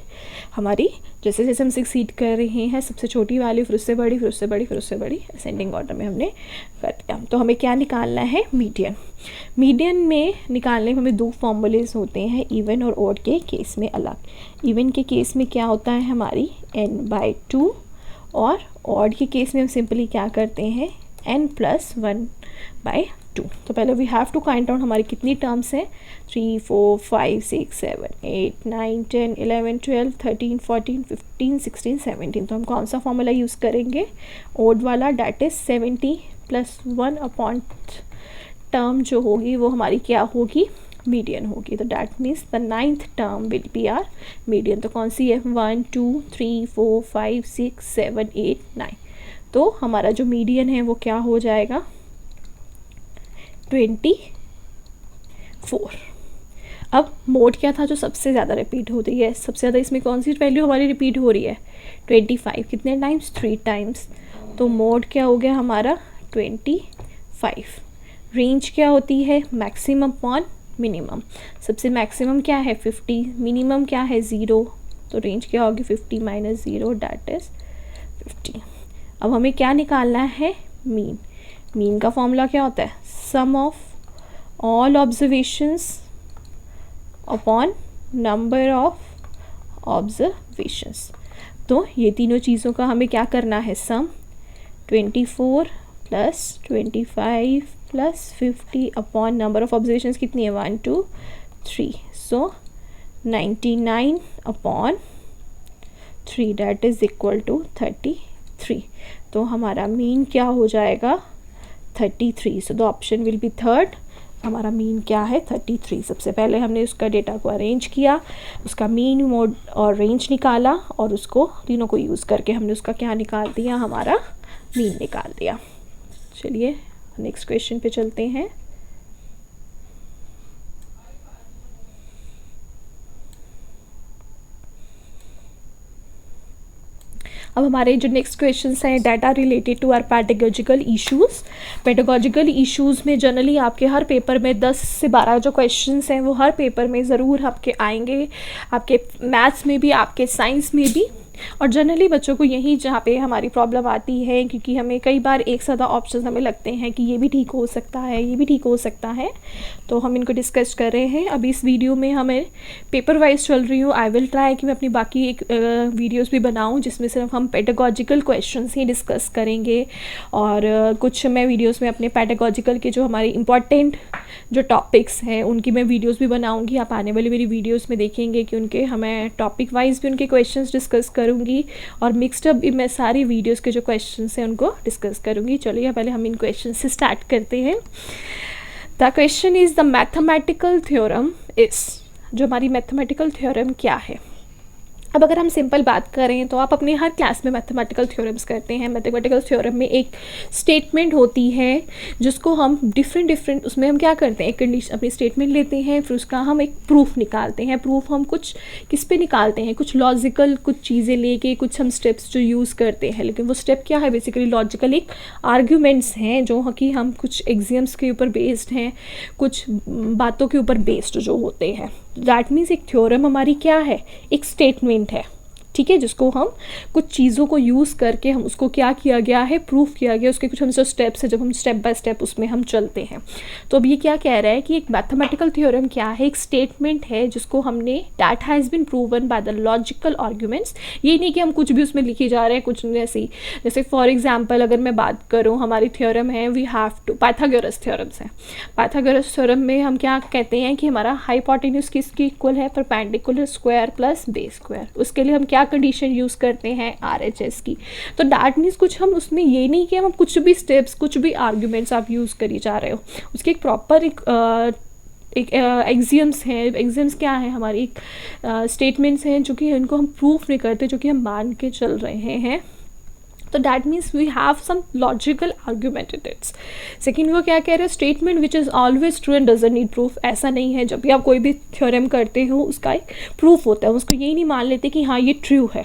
हमारी जैसे जैसे हम सक्सीड कर रहे हैं सबसे छोटी वैल्यू फिर उससे बड़ी फिर उससे बड़ी फिर उससे बड़ी असेंडिंग ऑर्डर में हमने कर दिया। तो हमें क्या निकालना है, मीडियन। मीडियन में निकालने में हमें दो फॉर्मूलेज होते हैं, इवन और ऑड के केस में अलग। इवन के केस में क्या होता है हमारी n/2 और ऑड के केस में हम सिंपली क्या करते हैं n+1/2। तो पहले we have to count out हमारी कितनी टर्म्स हैं, 3 4 5 6 7 8 9 10 11 12 13 14 15 16 17। तो हम कौन सा फॉर्मूला यूज़ करेंगे, ओड वाला, डैट इज़ 70 + 1/2 टर्म जो होगी वो हमारी क्या होगी, मीडियन होगी। तो that means the 9th term will be our median. तो कौन सी है, 1 2 3 4 5 6 7 8 9। तो हमारा जो मीडियन है वो क्या हो जाएगा, 24। अब मोड क्या था जो सबसे ज़्यादा रिपीट हो रही है, सबसे ज़्यादा इसमें कौन सी वैल्यू हमारी रिपीट हो रही है, 25। कितने टाइम्स, 3 टाइम्स। तो मोड क्या हो गया हमारा, 25। रेंज क्या होती है, मैक्सिमम अपॉन मिनिमम। सबसे मैक्सिमम क्या है 50, मिनिमम क्या है 0, तो रेंज क्या होगी 50 माइनस 0 डैट इज़ 50। अब हमें क्या निकालना है, मीन। मीन का फॉर्मूला क्या होता है, sum of all observations upon number of observations. तो ये तीनों चीज़ों का हमें क्या करना है, sum 24 plus 25 plus 50 upon number of observations कितनी है, 1 2 3। So 99 upon 3 that is equal to 33। तो हमारा मीन क्या हो जाएगा, 33। So the option will be third. हमारा मीन क्या है, 33। सबसे पहले हमने उसका डेटा को अरेंज किया, उसका मीन, मोड और रेंज निकाला, और उसको तीनों को यूज़ करके हमने उसका क्या निकाल दिया, हमारा मीन निकाल दिया। चलिए नेक्स्ट क्वेश्चन पे चलते हैं। अब हमारे जो नेक्स्ट क्वेश्चंस हैं data related to our pedagogical issues. Pedagogical issues में जनरली आपके हर पेपर में 10 से 12 जो क्वेश्चंस हैं वो हर पेपर में ज़रूर आपके आएंगे, आपके मैथ्स में भी, आपके साइंस में भी। और जनरली बच्चों को यही जहाँ पे हमारी प्रॉब्लम आती है, क्योंकि हमें कई बार एक साथ ऑप्शन हमें लगते हैं कि ये भी ठीक हो सकता है, ये भी ठीक हो सकता है, तो हम इनको डिस्कस कर रहे हैं। अभी इस वीडियो में हमें पेपर वाइज चल रही हूँ। आई विल ट्राई कि मैं अपनी बाकी एक वीडियोस भी बनाऊँ जिसमें सिर्फ हम पेडागोजिकल क्वेश्चंस ही डिस्कस करेंगे, और कुछ मैं वीडियोस में अपने पेडागोजिकल के जो हमारे इंपॉर्टेंट जो टॉपिक्स हैं उनकी मैं वीडियोस भी बनाऊंगी। आप आने वाली मेरी वीडियोस में देखेंगे कि उनके हमें टॉपिक वाइज भी उनके क्वेश्चंस डिस्कस करूंगी, और मिक्सड अप भी मैं सारी वीडियोस के जो क्वेश्चंस हैं उनको डिस्कस करूंगी। चलिए पहले हम इन क्वेश्चन से स्टार्ट करते हैं। The question is the mathematical theorem is, जो हमारी मैथमेटिकल थ्योरम क्या है। अब अगर हम सिंपल बात करें तो आप अपने हर क्लास में मैथमेटिकल थ्योरम्स करते हैं। मैथमेटिकल थ्योरम में एक स्टेटमेंट होती है जिसको हम डिफरेंट उसमें हम क्या करते हैं, एक कंडीशन अपनी स्टेटमेंट लेते हैं, फिर उसका हम एक प्रूफ निकालते हैं। प्रूफ हम कुछ किस पे निकालते हैं, कुछ लॉजिकल कुछ चीज़ें लेके कुछ हम स्टेप्स जो यूज़ करते हैं, लेकिन वो स्टेप क्या है, बेसिकली लॉजिकल एक आर्ग्यूमेंट्स हैं जो कि हम कुछ एग्जाम्स के ऊपर बेस्ड हैं, कुछ बातों के ऊपर बेस्ड जो होते हैं। दैट मीन्स एक थ्योरम हमारी क्या है, एक स्टेटमेंट है, ठीक है, जिसको हम कुछ चीज़ों को यूज़ करके हम उसको क्या किया गया है, प्रूफ किया गया, उसके कुछ हम जो स्टेप्स है, जब हम स्टेप बाय स्टेप उसमें हम चलते हैं। तो अब ये क्या कह रहा है कि एक मैथमेटिकल थ्योरम क्या है, एक स्टेटमेंट है जिसको हमने that has been proven by the logical arguments. ये नहीं कि हम कुछ भी उसमें लिखे जा रहे हैं, कुछ ऐसी, जैसे फॉर एग्जाम्पल अगर मैं बात करूँ, हमारी थ्योरम है we have to, Pythagoras theorems है। पाइथागोरस थ्योरम में हम क्या कहते हैं कि हमारा हाइपोटेन्यूज किसकी इक्वल है, perpendicular square plus base square. उसके लिए हम क्या कंडीशन यूज़ करते हैं, RHS की। तो दैट मीन्स कुछ हम उसमें ये नहीं कि हम कुछ भी स्टेप्स कुछ भी आर्ग्यूमेंट्स आप यूज़ करी जा रहे हो, उसकी एक प्रॉपर एक एग्जियम्स हैं। एग्जियम्स क्या है, हमारी एक स्टेटमेंट्स हैं जो कि इनको हम प्रूफ नहीं करते, जो कि हम मान के चल रहे हैं। तो that means we have some logical argument in its. Second वो क्या कह रहे हैं, statement which is always true and doesn't need proof. ऐसा नहीं है, जब भी आप कोई भी थ्योरम करते हो उसका एक प्रूफ होता है, उसको यही नहीं मान लेते कि हाँ ये ट्रू है।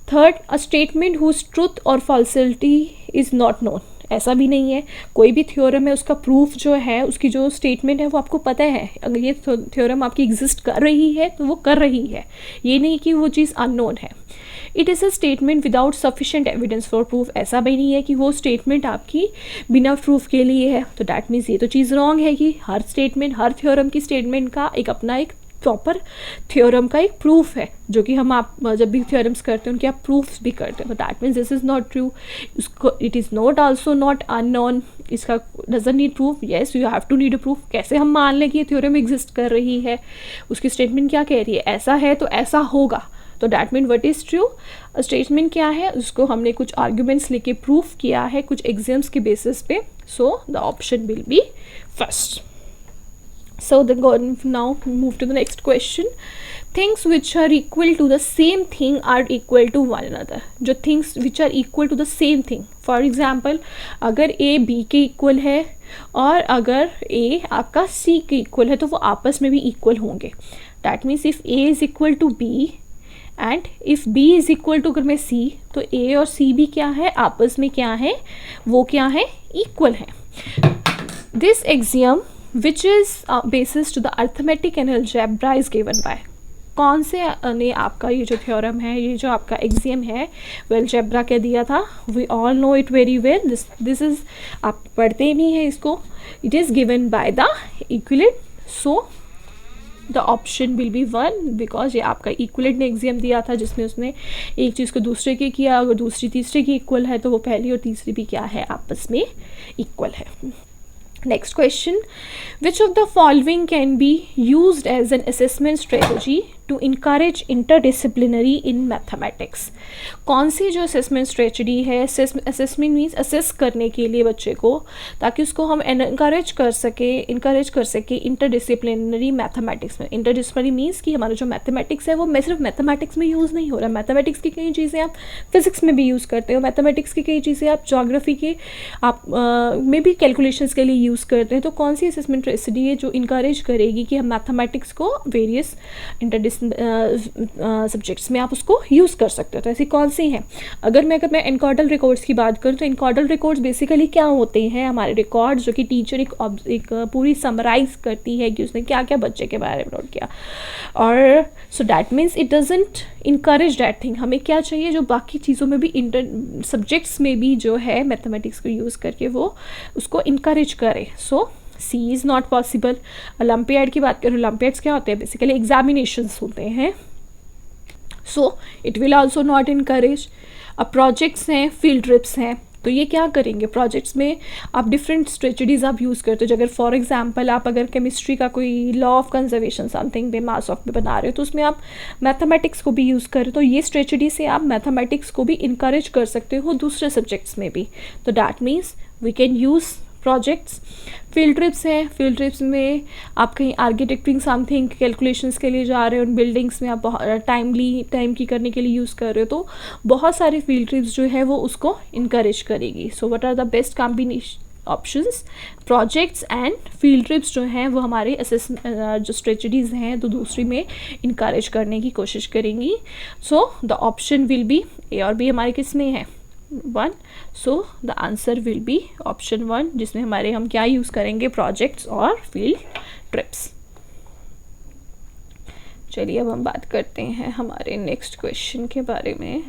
Third, a statement whose truth और फॉल्सिटी इज़ नॉट नोन। ऐसा भी नहीं है, कोई भी थ्योरम है उसका प्रूफ जो है, उसकी जो स्टेटमेंट है वो आपको पता है। अगर ये थ्योरम आपकी एग्जिस्ट कर रही है तो वो कर रही है, ये नहीं कि वो चीज़ अननोन है। It is a statement without sufficient evidence for proof. ऐसा भी नहीं है कि वो स्टेटमेंट आपकी बिना प्रूफ के लिए है। तो दैट मीन्स ये तो चीज़ रॉन्ग है कि हर स्टेटमेंट, हर थ्योरम की स्टेटमेंट का एक अपना एक प्रॉपर थ्योरम का एक प्रूफ है, जो कि हम आप जब भी थ्योरम्स करते हैं उनके आप प्रूफ्स भी करते हैं। तो that means this is not true. उसको it is not also not unknown, इसका doesn't need proof. Yes you have to need a proof. कैसे हम मान लें कि ये थ्योरम एग्जिस्ट कर रही है, उसकी स्टेटमेंट क्या कह रही है, ऐसा है तो ऐसा होगा। तो that mean what is true, statement क्या है उसको हमने कुछ आर्ग्यूमेंट्स लेके प्रूफ किया है कुछ एग्जाम्स के बेसिस पे, सो the option will B first. So now move to the next question. Things which are equal to the same thing are equal to one another. जो things which are equal to the same thing, for example अगर A B के equal है और अगर A आपका C के equal है तो वो आपस में भी equal होंगे. That means if A is equal to B and if B is equal to अगर मैं C, तो A और C भी क्या है आपस में क्या है, वो क्या है, equal है. This axiom which is basis to the arithmetic and algebra is given by. कौन से ने आपका ये जो थ्योरम है, ये जो आपका एग्जियम है, वो अलजेब्रा क्या दिया था, we all know it very well. This is आप पढ़ते भी हैं इसको. It is given by the इक्विलेट, so the option will be 1 because ये आपका इक्विलेट ने एग्जियम दिया था जिसमें उसने एक चीज़ को दूसरे के किया, अगर दूसरी तीसरे की इक्वल है तो वो पहली और तीसरी भी क्या है, आपस में इक्वल है. Next question, which of the following can be used as an assessment strategy to encourage interdisciplinary in mathematics? कौन सी जो assessment strategy है, assessment means assess करने के लिए बच्चे को, ताकि उसको हम encourage कर सके interdisciplinary mathematics में. interdisciplinary means कि हमारा जो mathematics है वो सिर्फ mathematics में यूज़ नहीं हो रहा. mathematics की कई चीज़ें आप physics में भी यूज़ करते हो, mathematics की कई चीज़ें आप geography के आप में भी calculations के लिए यूज़ करते हैं. तो कौन सी assessment strategy है जो encourage करेगी कि हम mathematics को various सब्जेक्ट्स में आप उसको यूज़ कर सकते हो. तो ऐसी कौन सी हैं? अगर मैं एनकॉर्डल रिकॉर्ड्स की बात करूँ तो एनकॉर्डल रिकॉर्ड्स बेसिकली क्या होते हैं, हमारे रिकॉर्ड्स जो कि टीचर एक पूरी समराइज करती है कि उसने क्या क्या बच्चे के बारे में नोट किया. और so that means it doesn't encourage that thing. हमें क्या चाहिए जो बाकी चीज़ों में भी सब्जेक्ट्स में भी जो है मैथमेटिक्स को यूज़ करके वो उसको इनकरेज करे. सो C is not possible. Olympiad की बात करें, ओलंपियाड्स क्या होते हैं, बेसिकली एग्जामिनेशंस होते हैं, so it will also not encourage. अब प्रोजेक्ट्स हैं, फील्ड ट्रिप्स हैं, तो ये क्या करेंगे, प्रोजेक्ट्स में आप डिफरेंट स्ट्रेटजीज आप यूज़ करते हो. अगर फॉर एग्जांपल आप अगर केमिस्ट्री का कोई लॉ ऑफ कंजर्वेशन समथिंग पे मास ऑफ पे बना रहे हो तो उसमें आप मैथमेटिक्स को भी यूज़ कर रहे हो, तो ये स्ट्रेटजी से आप मैथमेटिक्स को भी इनकरेज कर सकते हो दूसरे सब्जेक्ट्स में भी. तो that means we can use projects. Field trips हैं, फील्ड ट्रिप्स में आप कहीं आर्किटेक्टिंग समथिंग कैलकुलेशंस के लिए जा रहे हो, उन बिल्डिंग्स में आप टाइम की करने के लिए यूज़ कर रहे हो, तो बहुत सारे फील्ड ट्रिप्स जो है वो उसको इनकरेज करेगी. So what are the best combination options, projects and field trips जो हैं वो हमारे जो स्ट्रेटजीज हैं तो दूसरी में इनकरेज करने की कोशिश करेंगी. So the option will be A और बी हमारे किस में है, 1. So the answer will be option 1 जिसमें हमारे हम क्या यूज़ करेंगे, प्रोजेक्ट्स और फील्ड ट्रिप्स. चलिए अब हम बात करते हैं हमारे नेक्स्ट क्वेश्चन के बारे में.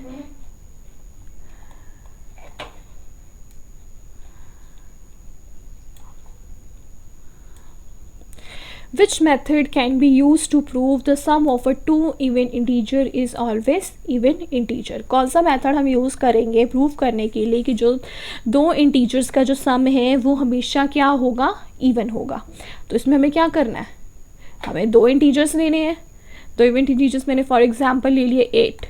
Which method can be used to prove the sum of a two even integer is always even integer? कौन सा मेथड हम यूज़ करेंगे प्रूव करने के लिए कि जो दो इंटीजर्स का जो सम है वो हमेशा क्या होगा, इवन होगा. तो इसमें हमें क्या करना है, हमें दो इंटीजर्स लेने हैं. दो इवन इंटीजर्स मैंने फॉर एग्जांपल ले लिया 8,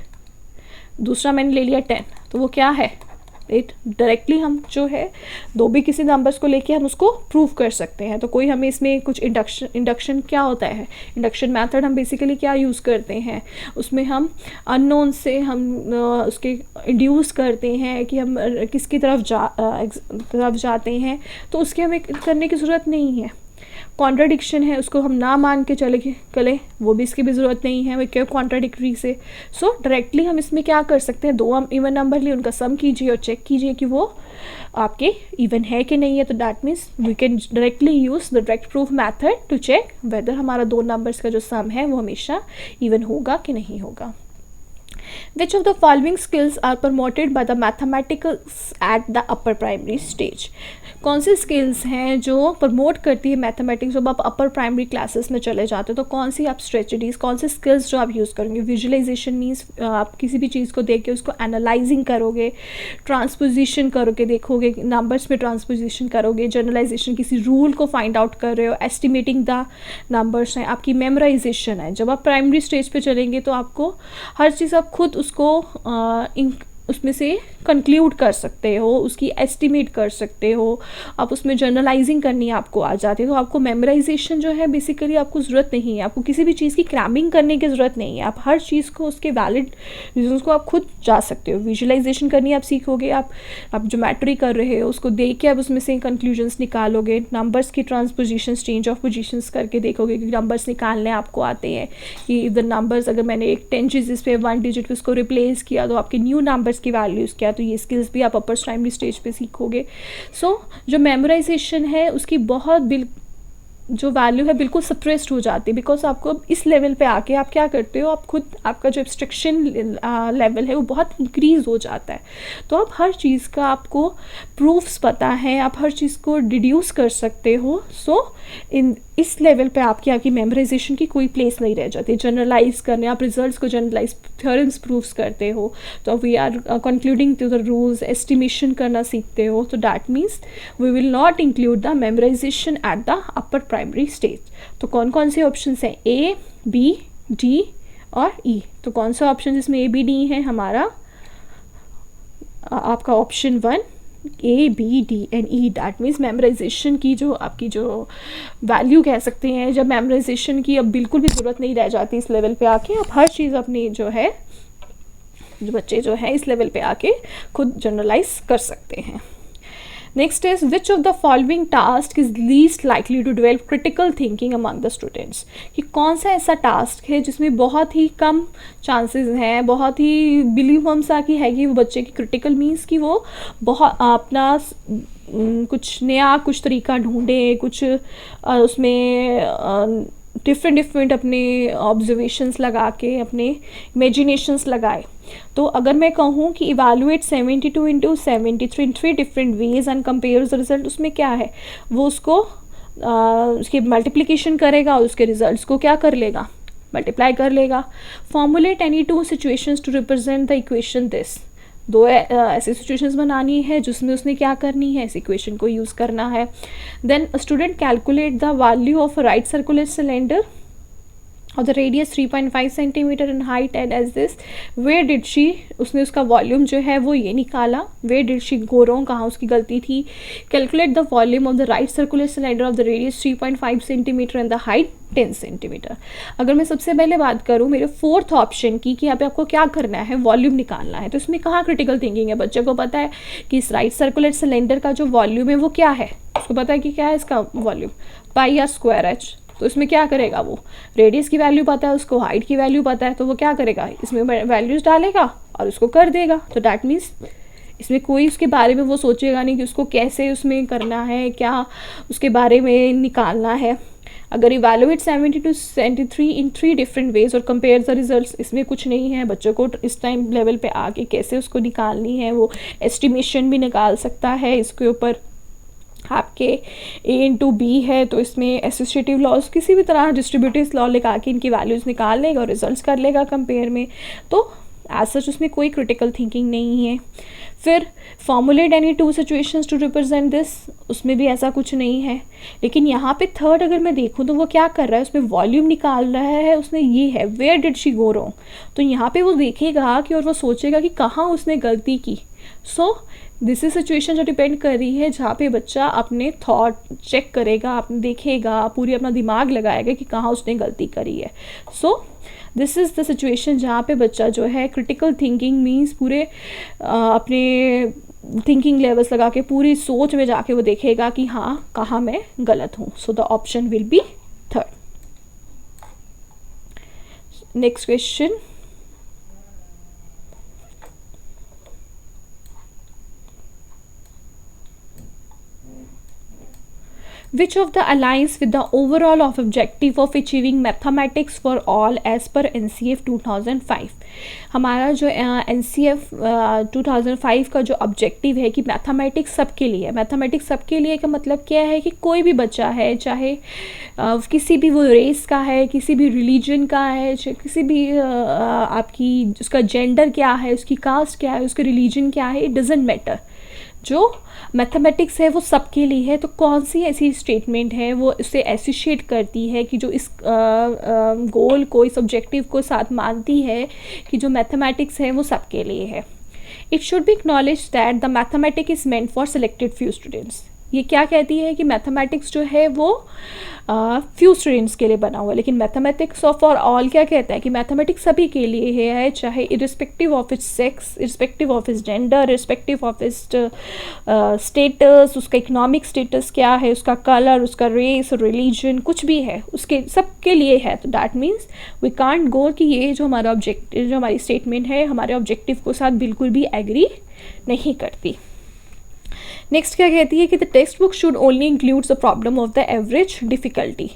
दूसरा मैंने ले लिया 10, तो वो क्या है, डायरेक्टली हम जो है दो भी किसी नंबर्स को लेके हम उसको प्रूव कर सकते हैं. तो कोई हमें इसमें कुछ इंडक्शन क्या होता है, इंडक्शन मेथड हम बेसिकली क्या यूज़ करते हैं, उसमें हम अननोन से हम उसके इंड्यूस करते हैं कि हम किसकी तरफ जाते हैं, तो उसके हमें करने की ज़रूरत नहीं है. कॉन्ट्राडिक्शन है उसको हम ना मान के चले वो भी इसकी भी ज़रूरत नहीं है, वो क्यों कॉन्ट्राडिक्टरी से. सो डायरेक्टली हम इसमें क्या कर सकते हैं, दो हम इवन नंबर लिए उनका सम कीजिए और चेक कीजिए कि वो आपके इवन है कि नहीं है. तो that means we can directly use the direct proof method to check whether हमारा दो नंबर्स का जो सम है वो हमेशा इवन होगा कि नहीं होगा. Which of the following skills are promoted by the mathematics at the upper primary stage? कौन सी स्किल्स हैं जो प्रमोट करती है मैथमेटिक्स जब आप अपर प्राइमरी क्लासेस में चले जाते हो? तो कौन सी आप स्ट्रेटजीज, कौन से स्किल्स जो आप यूज़ करोगे? विजुअलाइजेशन मीन्स आप किसी भी चीज़ को देख के उसको एनालाइजिंग करोगे, ट्रांसपोजिशन करोगे, देखोगे नंबर्स में ट्रांसपोजिशन करोगे, जनरलाइजेशन किसी रूल को फाइंड आउट कर रहे हो, एस्टिमेटिंग द नंबर्स हैं, आपकी मेमोराइजेशन है। जब आप प्राइमरी स्टेज पे चलेंगे तो आपको हर चीज़ आप खुद उसको उसमें से कंक्लूड कर सकते हो, उसकी एस्टिमेट कर सकते हो, आप उसमें जर्नलाइजिंग करनी आपको आ जाती है। तो आपको मेमोराइजेशन जो है बेसिकली आपको ज़रूरत नहीं है, आपको किसी भी चीज़ की क्रैमिंग करने की ज़रूरत नहीं है, आप हर चीज़ को उसके वैलिड रीजंस को आप खुद जा सकते हो। विजुअलाइजेशन करनी आप सीखोगे, आप ज्योमेट्री कर रहे हो, उसको देख के आप उसमें से कंक्लूजन्स निकालोगे, नंबर्स की ट्रांसपोजिशन, चेंज ऑफ पोजिशंस करके देखोगे कि नंबर्स निकालने आपको आते हैं कि द नंबर्स, अगर मैंने एक 10 डिजिट पे 1 डिजिट पे उसको रिप्लेस किया तो आपके न्यू नंबर्स की वैल्यूज़ क्या, तो ये स्किल्स भी आप अपर प्राइमरी स्टेज पे सीखोगे। सो जो मेमोराइजेशन है उसकी बहुत जो वैल्यू है बिल्कुल सप्रेस्ड हो जाती है, बिकॉज आपको अब इस लेवल पे आके आप क्या करते हो, आप खुद आपका जो एब्स्ट्रक्शन लेवल है वो बहुत इंक्रीज़ हो जाता है। तो आप हर चीज़ का आपको प्रूफ्स पता है, आप हर चीज़ को डिड्यूस कर सकते हो। सो इस लेवल पे आपकी मेमोराइजेशन की कोई प्लेस नहीं रह जाती। जनरलाइज करने, आप रिजल्ट्स को जनरलाइज थ्योरम्स प्रूफ्स करते हो, तो we are concluding to the rules, estimation करना सीखते हो। तो that means we will not include the memorization at the upper primary stage. तो कौन कौन से ऑप्शन हैं? ए, बी, डी और ई। तो कौन सा ऑप्शन जिसमें ए, बी, डी है हमारा? आपका option 1 A, B, D and E. That means memorization की जो आपकी जो वैल्यू कह सकते हैं, जब मेमोराइजेशन की अब बिल्कुल भी ज़रूरत नहीं रह जाती इस लेवल पे आके, आप हर चीज़ अपनी जो है, जो बच्चे जो है इस लेवल पे आके खुद जनरलाइज कर सकते हैं। Next is which of the following task is least likely to develop critical thinking among the students? कि कौन सा ऐसा टास्क है जिसमें बहुत ही कम चांसेस हैं, बहुत ही बिलीव सा की है कि वो बच्चे की क्रिटिकल मीन्स कि वो बहुत अपना कुछ नया कुछ तरीका ढूंढे, कुछ उसमें डिफरेंट अपने ऑब्जर्वेशंस लगा के, अपने इमेजिनेशंस लगाए। तो अगर मैं कहूँ कि evaluate 72 into 73 in 3 different ways and compare the result, उसमें क्या है, वो उसको उसकी मल्टीप्लिकेशन करेगा और उसके रिजल्ट्स को क्या कर लेगा, मल्टीप्लाई कर लेगा। Formulate any 2 situations to represent the equation this. 2 ऐसी सिचुएशंस बनानी है जिसमें उसने क्या करनी है, इस इक्वेशन को यूज़ करना है। Then student calculate the value of right circular cylinder और the radius 3.5 centimetre in height and as this where did she, उसने उसका वॉल्यूम जो है वो ये निकाला, where did she go wrong, कहाँ उसकी गलती थी। Calculate the volume of the right circular cylinder of the radius 3.5 centimetre and the height 10 centimetre. अगर मैं सबसे पहले बात करूँ मेरे 4th ऑप्शन की कि यहाँ पे आपको क्या करना है, वॉल्यूम निकालना है, तो इसमें कहाँ क्रिटिकल थिंकिंग है? बच्चे को पता है कि इस राइट सर्कुलर सिलेंडर का जो वॉल्यूम है वो क्या है, उसको पता है कि क्या है इसका volume, pi r square h. तो इसमें क्या करेगा, वो रेडियस की वैल्यू पता है उसको, हाइट की वैल्यू पता है, तो वो क्या करेगा, इसमें वैल्यूज डालेगा और उसको कर देगा। तो दैट मीन्स इसमें कोई उसके बारे में वो सोचेगा नहीं कि उसको कैसे उसमें करना है, क्या उसके बारे में निकालना है। अगर evaluate 70 to 73 in 3 different ways और कंपेयर द रिजल्ट्स, इसमें कुछ नहीं है। बच्चों को इस टाइम लेवल पे आके कैसे उसको निकालनी है, वो एस्टिमेशन भी निकाल सकता है। इसके ऊपर आपके ए इंटू बी है, तो इसमें एसोसिएटिव लॉज किसी भी तरह डिस्ट्रीब्यूटिव लॉ लगा के इनकी वैल्यूज़ निकाल लेगा और रिजल्ट्स कर लेगा कंपेयर में। तो एज सच उसमें कोई क्रिटिकल थिंकिंग नहीं है। फिर formulate any 2 situations to represent this, उसमें भी ऐसा कुछ नहीं है। लेकिन यहाँ पे थर्ड अगर मैं देखूँ तो वो क्या कर रहा है, उसमें वॉल्यूम निकाल रहा है, उसने ये है where did she go wrong. तो यहाँ पे वो देखेगा कि और वो सोचेगा कि कहाँ उसने गलती की। सो दिस इज सिचुएशन जो डिपेंड कर रही है जहाँ पे बच्चा अपने थॉट चेक करेगा, अपने देखेगा, पूरी अपना दिमाग लगाएगा कि कहाँ उसने गलती करी है। सो दिस इज़ द सिचुएशन जहाँ पे बच्चा जो है क्रिटिकल थिंकिंग मीन्स पूरे अपने थिंकिंग लेवल्स लगा के पूरी सोच में जाके वो देखेगा कि हाँ कहाँ मैं गलत हूँ। सो the option will be third. Next question, Which of the aligns with the overall of objective of achieving mathematics for all as per NCF 2005? हमारा जो NCF 2005 का जो ऑब्जेक्टिव है कि मैथमेटिक्स सबके लिए है। मैथमेटिक्स सबके लिए का मतलब क्या है कि कोई भी बच्चा है, चाहे किसी भी वो रेस का है, किसी भी रिलीजन का है, किसी भी आपकी उसका जेंडर क्या है, उसकी कास्ट क्या है, उसका रिलीजन क्या है, इट डजेंट मैटर। जो मैथमेटिक्स है वो सबके लिए है। तो कौन सी ऐसी स्टेटमेंट है वो इसे एसोशिएट करती है कि जो इस गोल को, इस ऑब्जेक्टिव को साथ मानती है कि जो मैथमेटिक्स है वो सबके लिए है। It should be acknowledge that the mathematic is meant for selected few students. ये क्या कहती है कि मैथमेटिक्स जो है वो फ्यू स्टूडेंट्स के लिए बना हुआ है, लेकिन मैथमेटिक्स फॉर ऑल क्या कहता है कि मैथमेटिक्स सभी के लिए है, चाहे irrespective of its sex, irrespective of its gender, irrespective of its status, उसका इकोनॉमिक स्टेटस क्या है, उसका कलर, उसका रेस, रिलीजन, कुछ भी है, उसके सबके लिए है। तो that means we can't go कि ये जो हमारा ऑब्जेक्टिव, जो हमारी स्टेटमेंट है, हमारे ऑब्जेक्टिव के साथ बिल्कुल भी एग्री नहीं करती। नेक्स्ट क्या कहती है कि the text book should only includes the problem of the average difficulty.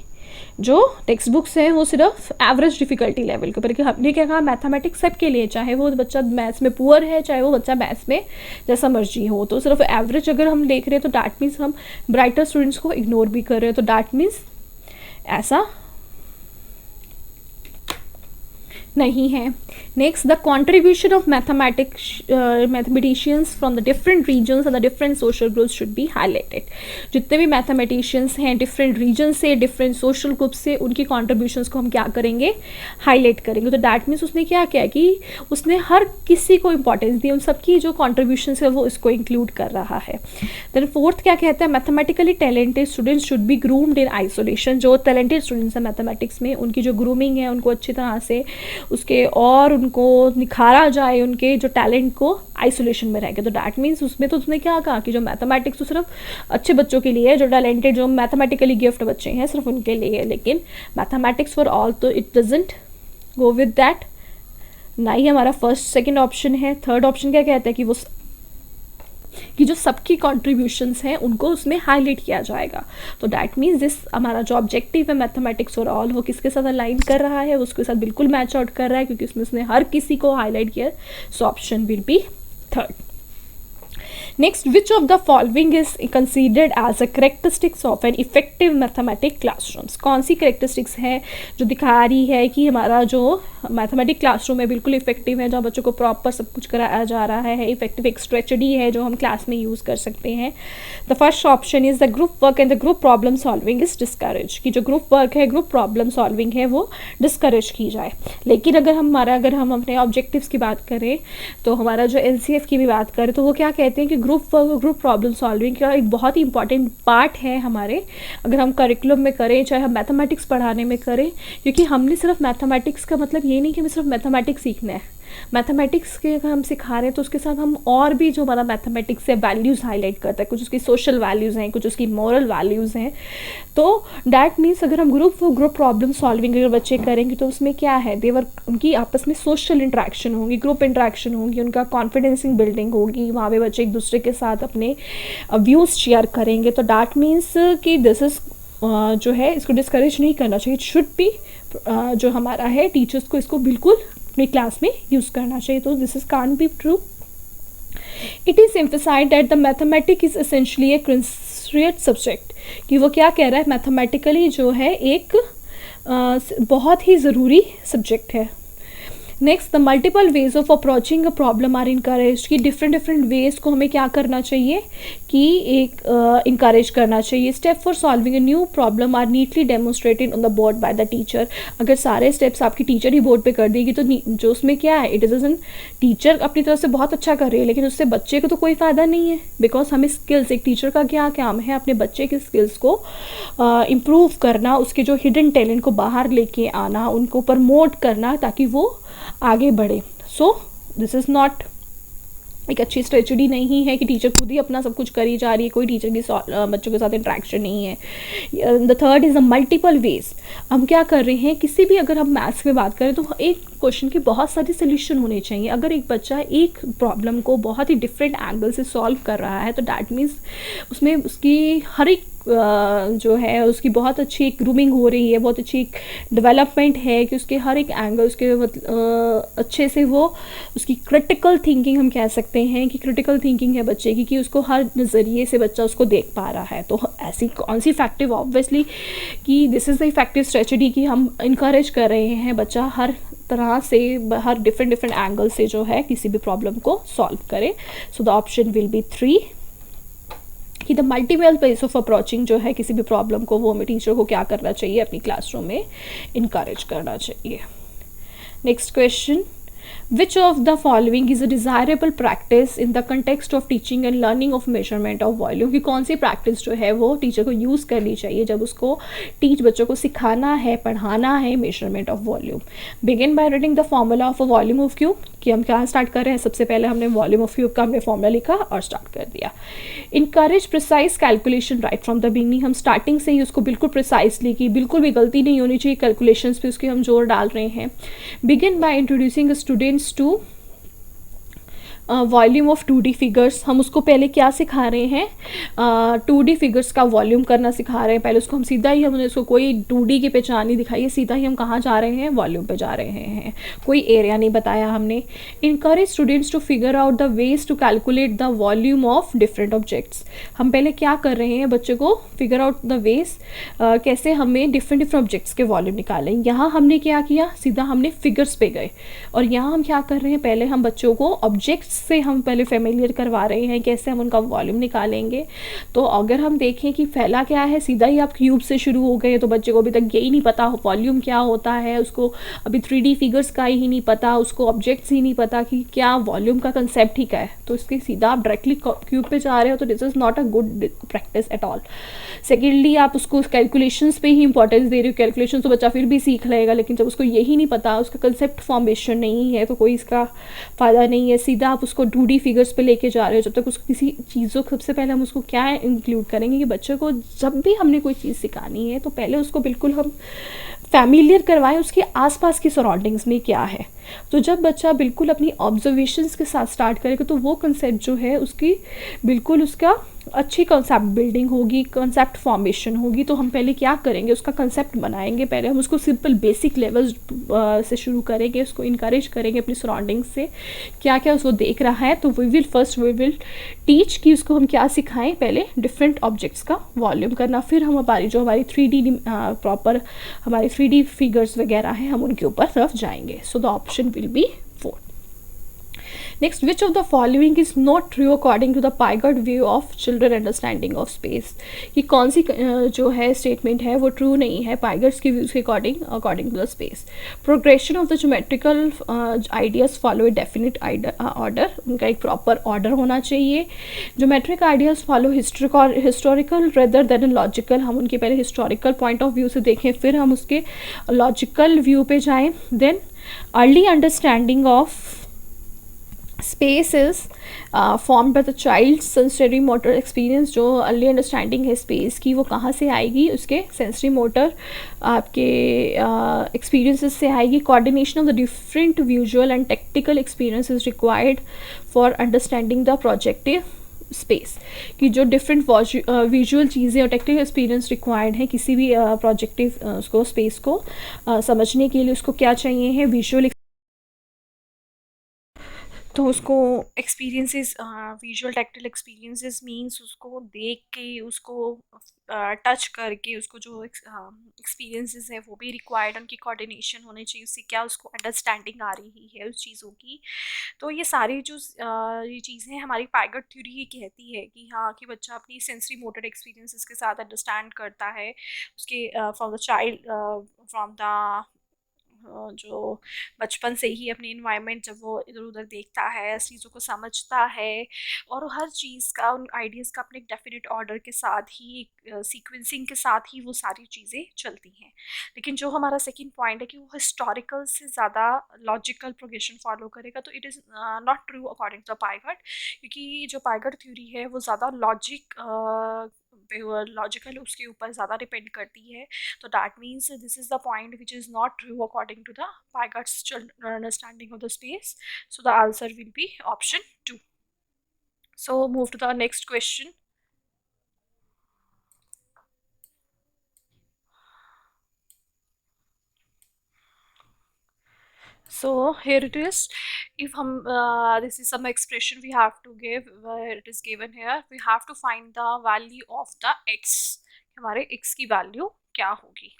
जो टेक्स्ट बुक्स हैं वो सिर्फ एवरेज डिफ़िकल्टी लेवल के ऊपर, कि हमने क्या कहा मैथमेटिक्स सब के लिए, चाहे वो बच्चा मैथ्स में पुअर है, चाहे वो बच्चा मैथ्स में जैसा मर्जी हो। तो सिर्फ एवरेज अगर हम देख रहे हैं तो दैट मीन्स हम ब्राइटर स्टूडेंट्स को इग्नोर भी कर रहे हैं। तो दैट मीन्स ऐसा नहीं है। Next, the contribution of mathematicians from the different regions and the different social groups should be highlighted. जितने भी मैथमेटिशियंस हैं डिफरेंट रीजन से, डिफरेंट सोशल ग्रुप से, उनकी कॉन्ट्रीब्यूशंस को हम क्या करेंगे, हाईलाइट करेंगे। तो दैट मीन्स उसने क्या किया कि उसने हर किसी को इंपॉर्टेंस दी, उन सबकी जो कॉन्ट्रीब्यूशंस है वो इसको इंक्लूड कर रहा है। देन फोर्थ क्या कहता है, mathematically talented students should be groomed in isolation. जो टैलेंटेड स्टूडेंट्स हैं मैथमेटिक्स में, उनकी जो ग्रूमिंग है उनको अच्छी तरह से उसके और उनको निखारा जाए, उनके जो टैलेंट को आइसोलेशन में रह के। तो दैट मीन्स उसमें तो उसने क्या कहा कि जो मैथमेटिक्स तो सिर्फ अच्छे बच्चों के लिए है, जो टैलेंटेड, जो मैथमेटिकली गिफ्ट बच्चे हैं सिर्फ उनके लिए है, लेकिन मैथमेटिक्स फॉर ऑल तो it doesn't go with that. ना ही हमारा फर्स्ट सेकंड ऑप्शन है। थर्ड ऑप्शन क्या कहता है कि जो सबकी कॉन्ट्रीब्यूशंस हैं उनको उसमें हाईलाइट किया जाएगा। तो दैट मीन्स दिस हमारा जो ऑब्जेक्टिव है मैथमेटिक्स फॉर ऑल वो किसके साथ अलाइन कर रहा है, उसके साथ बिल्कुल मैच आउट कर रहा है, क्योंकि उसमें हर किसी को हाईलाइट किया। So option will be third. Next, which of the following is considered as a characteristics of an effective mathematic classrooms. कौन सी करेक्टरिस्टिक्स है जो दिखा रही है कि हमारा जो मैथमेटिक क्लासरूम है बिल्कुल इफेक्टिव है, जहाँ बच्चों को प्रॉपर सब कुछ कराया जा रहा है, इफेक्टिव एक स्ट्रेटजी है जो हम क्लास में यूज़ कर सकते हैं। The first option is the group work and the group problem solving is discourage. कि जो ग्रुप वर्क है, ग्रुप प्रॉब्लम सॉल्विंग है, वो डिस्करेज की जाए। लेकिन अगर हम अपने ऑब्जेक्टिव्स की बात करें, तो हमारा जो NCF की भी बात करें, तो वो क्या कहते हैं कि ग्रुप वर्क और ग्रुप प्रॉब्लम सॉल्विंग का एक बहुत ही इंपॉर्टेंट पार्ट है हमारे, अगर हम करिकुलम में करें, चाहे हम मैथमेटिक्स पढ़ाने में करें। क्योंकि हमने सिर्फ मैथमेटिक्स का मतलब ये नहीं कि हमें सिर्फ मैथमेटिक्स सीखना है। मैथमेटिक्स के अगर हम सिखा रहे हैं तो उसके साथ हम और भी जो हमारा मैथमेटिक्स से वैल्यूज़ हाईलाइट करता है, कुछ उसकी सोशल वैल्यूज़ हैं, कुछ उसकी मॉरल वैल्यूज़ हैं। तो दैट मीन्स अगर हम ग्रुप प्रॉब्लम सॉल्विंग अगर बच्चे करेंगे तो उसमें क्या है, उनकी आपस में सोशल इंट्रैक्शन होगी, ग्रुप इंट्रैक्शन होगी, उनका कॉन्फिडेंसिंग बिल्डिंग होगी, वहाँ पे बच्चे एक दूसरे के साथ अपने व्यूज़ शेयर करेंगे। तो दैट मीन्स कि दिस इज़ जो है इसको डिस्करेज नहीं करना चाहिए। इट शुड बी जो हमारा है टीचर्स को इसको बिल्कुल अपनी क्लास में यूज़ करना चाहिए। तो this is can't be true. It is emphasised that the mathematic is essentially a considered subject. कि वो क्या कह रहा है, मैथमेटिकली जो है एक बहुत ही ज़रूरी सब्जेक्ट है। Next, the multiple ways of approaching a problem are encourage. कि डिफरेंट वेज को हमें क्या करना चाहिए कि एक इनकरेज करना चाहिए। Step for solving a new problem are neatly demonstrated on the board by the teacher. अगर सारे स्टेप्स आपकी टीचर ही बोर्ड पे कर देगी तो जो उसमें क्या है, इट इज़ टीचर अपनी तरफ से बहुत अच्छा कर रही है, लेकिन उससे बच्चे को तो कोई फ़ायदा नहीं है। बिकॉज हमें स्किल्स, एक टीचर का क्या काम है, अपने बच्चे के स्किल्स को इम्प्रूव करना, उसके जो हिडन टैलेंट को बाहर लेके आना, उनको प्रमोट करना ताकि वो आगे बढ़े। सो दिस इज़ नॉट एक अच्छी स्ट्रेटजी नहीं है कि टीचर खुद ही अपना सब कुछ करी जा रही है, कोई टीचर की बच्चों के साथ इंट्रैक्शन नहीं है। The third is the multiple veg. हम क्या कर रहे हैं, किसी भी अगर हम मैथ्स में बात करें तो एक क्वेश्चन के बहुत सारे सोल्यूशन होने चाहिए। अगर एक बच्चा एक प्रॉब्लम को बहुत ही डिफरेंट एंगल से सॉल्व कर रहा है तो दैट मीन्स उसमें उसकी हर एक जो है उसकी बहुत अच्छी एक ग्रूमिंग हो रही है, बहुत अच्छी एक डेवलपमेंट है कि उसके हर एक एंगल उसके अच्छे से वो उसकी क्रिटिकल थिंकिंग, हम कह सकते हैं कि क्रिटिकल थिंकिंग है बच्चे की, कि उसको हर नज़रिए से बच्चा उसको देख पा रहा है। तो ऐसी कौन सी इफेक्टिव, ऑब्वियसली कि this is the effective strategy कि हम इंकरेज कर रहे हैं बच्चा हर तरह से, हर डिफरेंट डिफरेंट एंगल से जो है किसी भी प्रॉब्लम को सॉल्व करे। सो द ऑप्शन विल बी 3 कि the multiple ways of approaching जो है किसी भी प्रॉब्लम को, वो हमें टीचर को क्या करना चाहिए, अपनी क्लासरूम में इनकरेज करना चाहिए। Next question, which of the following is a desirable practice in the context of teaching and learning of measurement of volume? कि कौन सी प्रैक्टिस जो है वो टीचर को यूज़ करनी चाहिए जब उसको बच्चों को सिखाना है, पढ़ाना है measurement of volume. Begin by reading the formula of a volume of cube, कि हम क्या स्टार्ट कर रहे हैं, सबसे पहले हमने वॉल्यूम ऑफ क्यूब का हमने फॉर्मूला लिखा और स्टार्ट कर दिया। Encourage precise calculation right from the beginning, हम स्टार्टिंग से ही उसको बिल्कुल प्रिसाइसली, की बिल्कुल भी गलती नहीं होनी चाहिए कैलकुलेशंस पे उसके हम जोर डाल रहे हैं। Begin by introducing students to volume of 2D figures, हम उसको पहले क्या सिखा रहे हैं, 2D फिगर्स का वॉल्यूम करना सिखा रहे हैं। पहले उसको हम सीधा ही, हमने उसको कोई 2D की पहचान नहीं दिखाई है, सीधा ही हम कहाँ जा रहे हैं, वॉल्यूम पे जा रहे हैं, कोई एरिया नहीं बताया हमने। Encourage students to figure out the ways to calculate the volume of different objects, हम पहले क्या कर रहे हैं, बच्चे को फिगर आउट द वेज कैसे हमें डिफरेंट डिफरेंट ऑब्जेक्ट्स के वॉल्यूम निकालें। यहाँ हमने क्या किया, सीधा हमने फिगर्स पे गए, और यहाँ हम क्या कर रहे हैं, पहले हम बच्चों को ऑब्जेक्ट्स से हम पहले फेमिलियर करवा रहे हैं, कैसे हम उनका वॉल्यूम निकालेंगे। तो अगर हम देखें कि पहला क्या है, सीधा ही आप क्यूब से शुरू हो गए, तो बच्चे को अभी तक यही नहीं पता वॉल्यूम क्या होता है, उसको अभी 3D फिगर्स का ही नहीं पता, उसको ऑब्जेक्ट्स ही नहीं पता कि क्या वॉल्यूम का कंसेप्ट ही क्या है। तो इसके सीधा आप डायरेक्टली क्यूब पे जा रहे हो, तो this is not a good practice at all. Secondly, आप उसको कैलकुलेशंस पे ही इंपॉर्टेंस दे रहे हो, कैलकुलेशन तो बच्चा फिर भी सीख लेगा, लेकिन जब उसको यही नहीं पता, उसका कंसेप्ट फॉर्मेशन नहीं है, तो कोई इसका फ़ायदा नहीं है। सीधा आप उसको 2D फिगर्स पे लेके जा रहे हो, जब तक उसको किसी चीज़ों, सबसे पहले हम उसको क्या इंक्लूड करेंगे कि बच्चे को जब भी हमने कोई चीज़ सिखानी है तो पहले उसको बिल्कुल हम फैमिलियर करवाएं उसके आसपास की सराउंडिंग्स में क्या है। तो जब बच्चा बिल्कुल अपनी ऑब्जर्वेशंस के साथ स्टार्ट करेगा, तो वो कंसेप्ट जो है उसकी बिल्कुल उसका अच्छी कंसेप्ट बिल्डिंग होगी, कंसेप्ट फॉर्मेशन होगी। तो हम पहले क्या करेंगे, उसका कंसेप्ट बनाएंगे, पहले हम उसको सिंपल बेसिक लेवल्स से शुरू करेंगे, उसको इनकरेज करेंगे अपनी सराउंडिंग्स से क्या क्या उसको देख रहा है। तो वी विल टीच कि उसको हम क्या सिखाएं, पहले डिफरेंट ऑब्जेक्ट्स का वॉल्यूम करना, फिर हम हमारी 3D प्रॉपर हमारी 3D फिगर्स वगैरह हैं, हम उनके ऊपर तरफ जाएंगे। So the option will be 4। Next, which of the following is not true according to the Piaget view of children understanding of space, कि कौन सी जो है स्टेटमेंट है वो ट्रू नहीं है पाइगर्स के व्यूज़ के according to the space. Progression of the geometrical ideas follow a definite order, उनका एक प्रॉपर ऑर्डर होना चाहिए। Geometric ideas follow historical rather than logical, हम उनके पहले हिस्टोरिकल पॉइंट ऑफ व्यू से देखें, फिर हम उसके लॉजिकल व्यू पे जाएं। Then early understanding of space is form by the child sensory motor experience, जो अर्ली अंडरस्टैंडिंग है स्पेस की वो कहाँ से आएगी, उसके सेंसरी मोटर आपके एक्सपीरियंसेस से आएगी। Coordination of the different visual and technical experience is required for understanding the projective space, कि जो डिफरेंट विजुअल चीज़ें और टेक्निकल एक्सपीरियंस रिक्वायर्ड है किसी भी प्रोजेक्टिव उसको स्पेस को समझने के लिए, उसको क्या चाहिए है, विजुअल। तो उसको एक्सपीरियंसेस, विजुअल टैक्टिल एक्सपीरियंसेस मींस उसको देख के, उसको टच करके, उसको जो एक्सपीरियंसेस है वो भी रिक्वायर्ड, उनकी कोऑर्डिनेशन होनी चाहिए, उससे क्या उसको अंडरस्टैंडिंग आ रही है उस चीज़ों की। तो ये सारी जो ये चीज़ें हमारी पाइगट थ्योरी ये कहती है कि हाँ, कि बच्चा अपनी सेंसरी मोटर एक्सपीरियंसेस के साथ अंडरस्टैंड करता है उसके from the child, from the जो बचपन से ही अपनी इन्वायरमेंट जब वो इधर उधर देखता है, चीज़ों को समझता है, और हर चीज़ का, उन आइडियाज़ का अपने डेफिनेट ऑर्डर के साथ ही, सीक्वेंसिंग के साथ ही वो सारी चीज़ें चलती हैं। लेकिन जो हमारा सेकंड पॉइंट है कि वो हिस्टोरिकल से ज़्यादा लॉजिकल प्रोग्रेशन फॉलो करेगा, तो it is not true according to Piaget, क्योंकि जो पाइगट थ्योरी है वो ज़्यादा लॉजिकल उसके ऊपर ज़्यादा डिपेंड करती है। So that means this is the point which is not true according to the Pygot's understanding of the space. So the answer will be option 2. So move to the next question. So here it is. If this is some expression we have to give, where it is given here, we have to find the value of the x. हमारे x की value क्या होगी?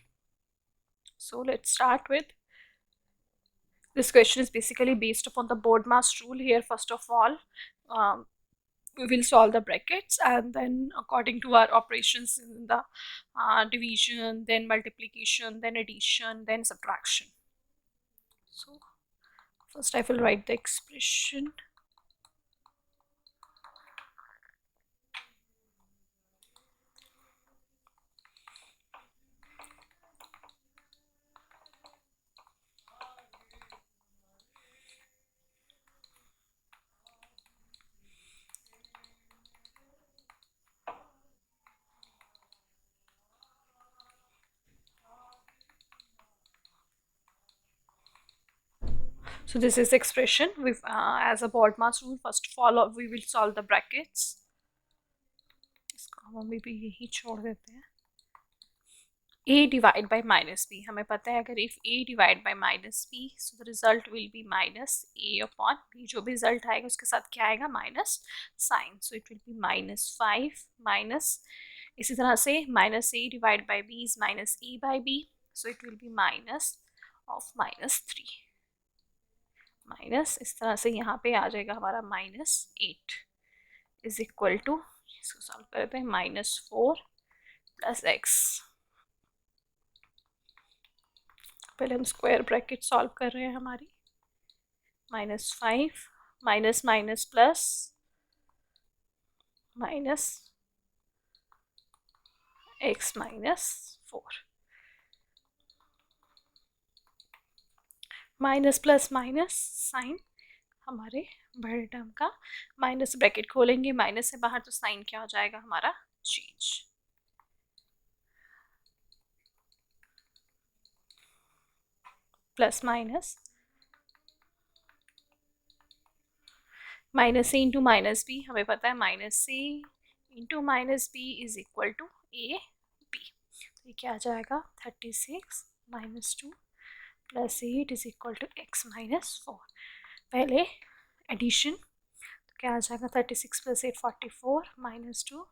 So let's start with this question. Is basically based upon the BODMAS rule here. First of all, we will solve the brackets, and then according to our operations in the division, then multiplication, then addition, then subtraction. So first I will write the expression. So this is expression with as a BODMAS rule. First follow, we will solve the brackets. इसको हम अभी भी यही छोड़ देते हैं. a divided by minus b, हमें पता है अगर if a divided by minus b, so the result will be minus a upon b. जो भी result आएगा उसके साथ क्या आएगा? minus sign. So it will be minus 5 minus, इसी तरह से minus a divided by b is minus a by b, so it will be minus of minus 3 minus, इस तरह से यहाँ पे आ जाएगा हमारा माइनस 8 इज इक्वल टू, इसको सॉल्व करते हैं, माइनस 4 प्लस एक्स. पहले हम स्क्वायर ब्रैकेट सॉल्व कर रहे हैं हमारी. Minus 5 minus minus plus minus x minus 4, minus plus minus sign हमारे बड़े टर्म का, माइनस ब्रैकेट खोलेंगे, माइनस से बाहर तो साइन क्या हो जाएगा हमारा? Change. Plus minus minus a into minus b, हमें पता है minus a into minus b is equal to A B. तो ये क्या आ जाएगा? 36 minus 2 plus 8 is equal to x minus 4. पहले एडिशन, तो क्या आ जाएगा? 36 प्लस 8 44 माइनस 2 2,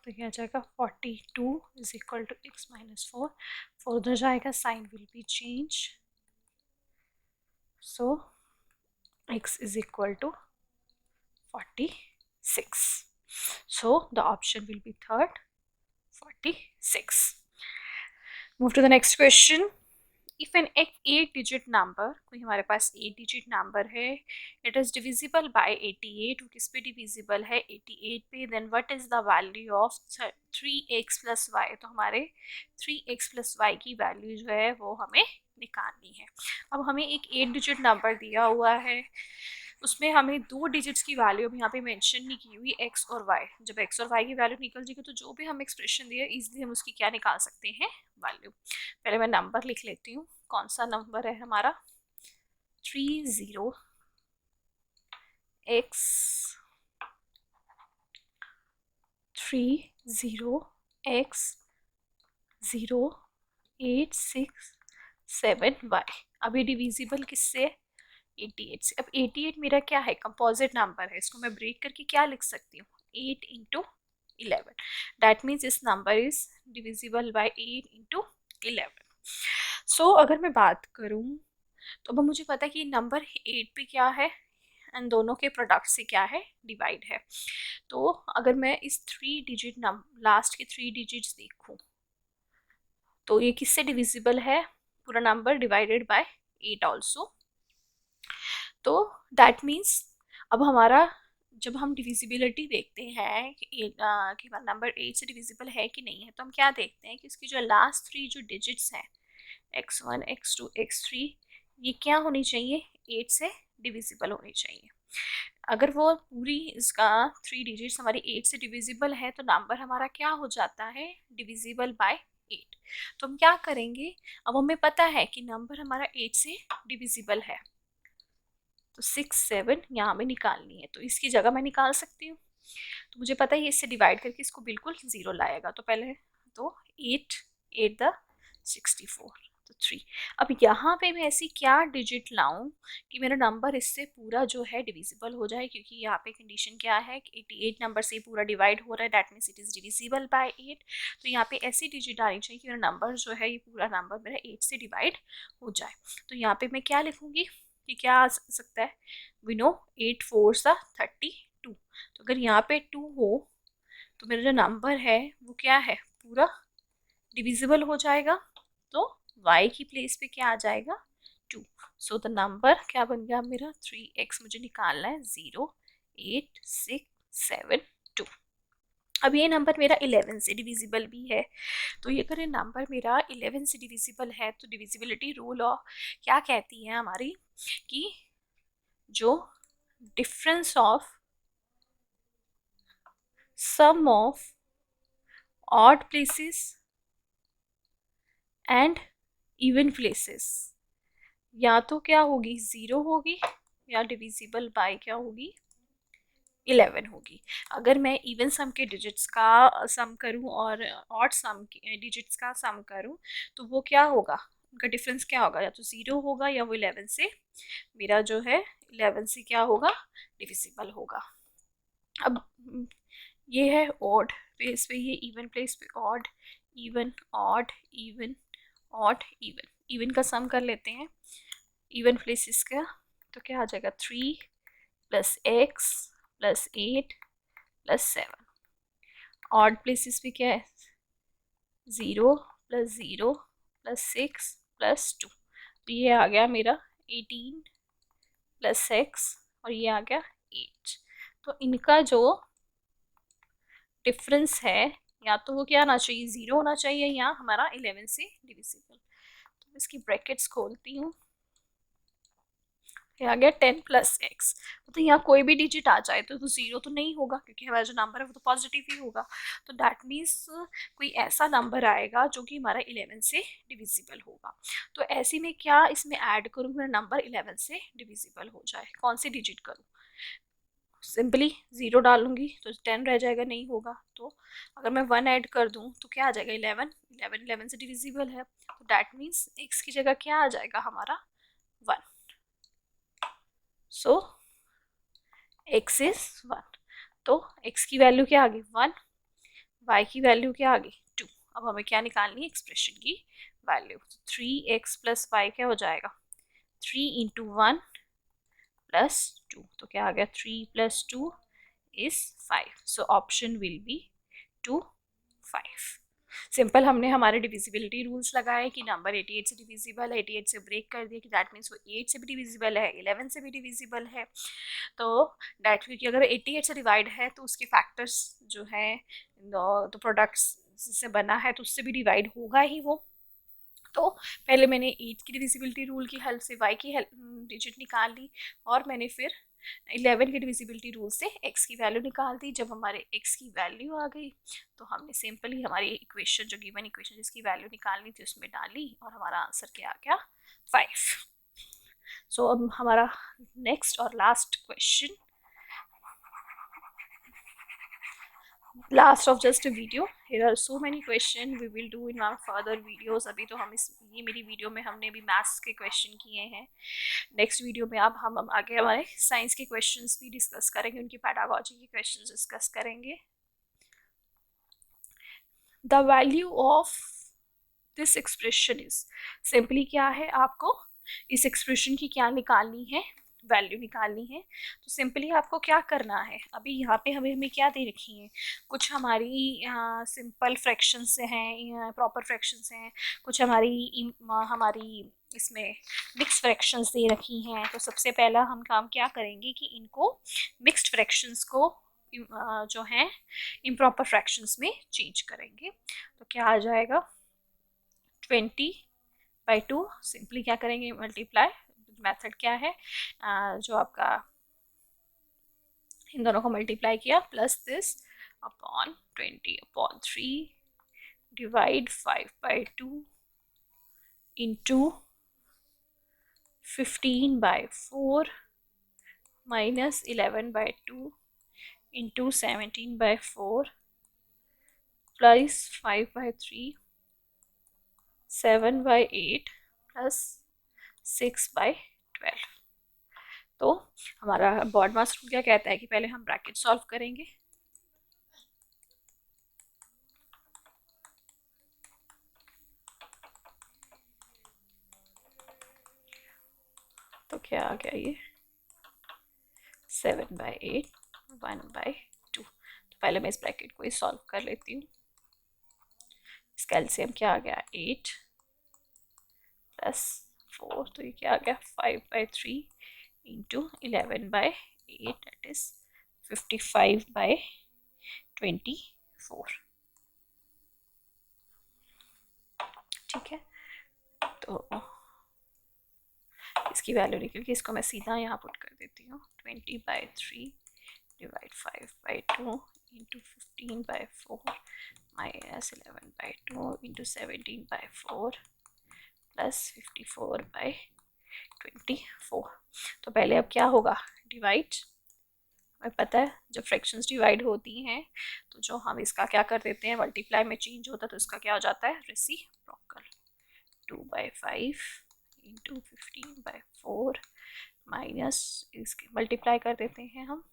तो क्या आ जाएगा? 42 is equal to x minus 4. 4 उधर जाएगा, sign will be change, so x is equal to 46. So the option will be third, 46. Move to the next question. If an 8-digit number, कोई हमारे पास 8-digit number है, it is divisible by 88, वो किस पे divisible है? 88 पे. Then what is the value of 3x plus y? तो हमारे 3x plus y की वैल्यू जो है वो हमें निकालनी है. अब हमें एक 8-digit नंबर दिया हुआ है, उसमें हमें 2 डिजिट्स की वैल्यू अब यहाँ पे मेंशन नहीं की हुई, x और y. जब x और y की वैल्यू निकल जाएगी तो जो भी हम एक्सप्रेशन दिए इजीली हम उसकी क्या निकाल सकते हैं? वैल्यू. पहले मैं नंबर लिख लेती हूँ. कौन सा नंबर है हमारा? 30x 086 7y. अभी डिविजिबल किससे? 88 से. अब 88 मेरा क्या है? कंपोजिट नंबर है. इसको मैं ब्रेक करके क्या लिख सकती हूँ? 8 इंटू 11. दैट मीन्स इस number is divisible by 8 into 11. सो अगर मैं बात करूँ तो अब मुझे पता है कि नंबर 8 पे क्या है एंड दोनों के प्रोडक्ट से क्या है? डिवाइड है. तो अगर मैं इस 3 डिजिट लास्ट के 3 डिजिट्स देखूँ तो ये किससे डिविजिबल है? पूरा नंबर डिवाइडेड बाय 8 ऑल्सो. तो दैट मीन्स अब हमारा जब हम डिविजिबिलिटी देखते हैं कि नंबर 8 से डिविजिबल है कि नहीं है, तो हम क्या देखते हैं कि इसकी जो लास्ट 3 जो डिजिट्स हैं, x1 x2 x3, ये क्या होनी चाहिए? 8 से डिविजिबल होनी चाहिए. अगर वो पूरी इसका 3 डिजिट्स हमारी 8 से डिविजिबल है तो नंबर हमारा क्या हो जाता है? Divisible by 8. तो हम क्या करेंगे? अब हमें पता है कि नंबर हमारा 8 से डिविजिबल है, तो 6 7 यहाँ में निकालनी है, तो इसकी जगह मैं निकाल सकती हूँ. तो मुझे पता है ये इससे डिवाइड करके इसको बिल्कुल 0 लाएगा. तो पहले तो 8 8 द 64, तो 3। अब यहाँ पे मैं ऐसी क्या डिजिट लाऊं कि मेरा नंबर इससे पूरा जो है डिविजिबल हो जाए, क्योंकि यहाँ पे कंडीशन क्या है कि 88 नंबर से पूरा डिवाइड हो रहा है, that means it is divisible by 8। तो यहाँ पे ऐसी डिजिट आनी चाहिए कि मेरा नंबर जो है ये पूरा नंबर मेरा 8 से डिवाइड हो जाए। तो यहाँ पे मैं क्या लिखूँगी कि क्या आ सकता है, वी नो 8 4 सा 32। तो अगर यहाँ पे 2 हो तो मेरा जो नंबर है वो क्या है, पूरा डिविजिबल हो जाएगा। तो y की प्लेस पे क्या आ जाएगा, 2। सो द नंबर क्या बन गया मेरा, 3x मुझे निकालना है, 0 8 6 7 2। अब ये नंबर मेरा 11 से डिविजिबल भी है। तो ये अगर ये नंबर मेरा 11 से डिविजिबल है तो डिविजिबिलिटी रूल ऑफ क्या कहती है हमारी, कि जो difference of sum of odd places and even places या तो क्या होगी, 0 होगी, या डिविजिबल बाय क्या होगी, 11 होगी। अगर मैं इवन सम के डिजिट्स का सम करूं और ऑड सम के डिजिट्स का सम करूं तो वो क्या होगा, उनका डिफरेंस क्या होगा, या तो 0 होगा या वो 11 से मेरा जो है 11 से क्या होगा, डिविजिबल होगा। अब ये है ऑड प्लेस पे, ये इवन प्लेस पे odd even odd even odd even, even का सम कर लेते हैं इवन प्लेसेस का। तो क्या आ जाएगा, 3 plus x plus 8 plus 7। Odd places पे क्या है, 0 प्लस 0 प्लस 6 प्लस 2। तो ये आ गया मेरा 18 प्लस एक्स और ये आ गया 8। तो इनका जो डिफरेंस है या तो वो क्या आना चाहिए, 0 होना चाहिए, या हमारा 11 से डिविजिबल। तो इसकी ब्रैकेट्स खोलती हूँ, ये आ गया 10 प्लस एक्स। तो यहाँ कोई भी डिजिट आ जाए तो 0 तो नहीं होगा, क्योंकि हमारा जो नंबर है वो तो पॉजिटिव ही होगा। तो दैट मीन्स कोई ऐसा नंबर आएगा जो कि हमारा 11 से डिविजिबल होगा। तो ऐसे में क्या इसमें ऐड करूँ, मेरा नंबर 11 से डिविजिबल हो जाए, कौन सी डिजिट करूँ, सिंपली 0 डालूंगी तो 10 रह जाएगा, नहीं होगा। तो अगर मैं 1 ऐड कर दूं तो क्या आ जाएगा, 11 से डिविजिबल है। तो दैट मीन्स x की जगह क्या आ जाएगा हमारा, 1। सो x इज 1। तो x की वैल्यू क्या आ गई, 1, y की वैल्यू क्या आ गई, 2। अब हमें क्या निकालनी है, एक्सप्रेशन की वैल्यू। 3x प्लस वाई क्या हो जाएगा, 3 इंटू 1 प्लस 2। तो क्या आ गया, 3 plus 2 is 5। So option will B 2 5। Simple हमने हमारे डिविजिबिलिटी रूल्स लगाए कि नंबर 88 से डिविजिबल है, 88 से ब्रेक कर दिया कि दैट मीन्स वो 8 से भी डिविजिबल है, 11 से भी डिविजिबल है। तो दैट क्योंकि अगर 88 से डिवाइड है तो उसके फैक्टर्स जो है तो प्रोडक्ट्स से बना है तो उससे भी डिवाइड होगा ही वो। तो पहले मैंने 8 की डिविजिबिलिटी रूल की हेल्प से y की हेल्प डिजिट निकाल ली, और मैंने फिर 11 की डिविजिबिलिटी रूल से x की वैल्यू निकाल दी। जब हमारे x की वैल्यू आ गई तो हमने सिंपली हमारी इक्वेशन, जो गिवन इक्वेशन जिसकी वैल्यू निकालनी थी उसमें डाली और हमारा आंसर क्या आ गया, 5। सो अब हमारा नेक्स्ट और last question, last of just a video. Here are so many questions we will do in our further videos. अभी तो हम ये मेरी वीडियो में हमने अभी मैथ्स के क्वेश्चन किए हैं। नेक्स्ट वीडियो में अब हम आगे हमारे साइंस के क्वेश्चंस भी डिस्कस करेंगे, उनकी पैडागोजी के क्वेश्चंस डिस्कस करेंगे। The value of this expression is, simply क्या है, आपको इस एक्सप्रेशन की क्या निकालनी है, वैल्यू निकालनी है। तो सिंपली आपको क्या करना है, अभी यहाँ पे हमें क्या दे रखी है, कुछ हमारी सिंपल फ्रैक्शंस हैं, प्रॉपर फ्रैक्शंस हैं, कुछ हमारी इसमें मिक्स फ्रैक्शंस दे रखी हैं। तो सबसे पहला हम काम क्या करेंगे कि इनको मिक्स्ड फ्रैक्शंस को जो है इम्प्रॉपर फ्रैक्शंस में चेंज करेंगे। तो क्या आ जाएगा, 20/2, सिंपली क्या करेंगे, मल्टीप्लाई, मेथड क्या है, जो आपका इन दोनों को मल्टीप्लाई किया plus this upon 20/3 divide 5/2 into 15/4 minus 11/2 into 17/4 plus 5/3 7/8 plus 6/12। तो हमारा BODMAS रूल क्या कहता है कि पहले हम ब्रैकेट सॉल्व करेंगे। तो क्या आ गया ये 7/8 1/2। तो पहले मैं इस ब्रैकेट को ही सॉल्व कर लेती हूँ। इसका एलसीएम क्या आ गया 8 प्लस 4, तो ये क्या आ गया 5/3 इंटू 11/8 दैट इज 55/24। ठीक है, तो इसकी वैल्यू निकल के इसको मैं सीधा यहाँ पुट कर देती हूँ 20/3 divide 5/2 into 15/4 minus 11/2 into 17/4 plus 54/24। तो पहले अब क्या होगा डिवाइड, हमें पता है जब फ्रैक्शंस डिवाइड होती हैं तो जो हम इसका क्या कर देते हैं मल्टीप्लाई में चेंज होता है तो इसका क्या हो जाता है रेसिप्रोकल। 2/5 इंटू 15/4 माइनस इसके मल्टीप्लाई कर देते हैं हम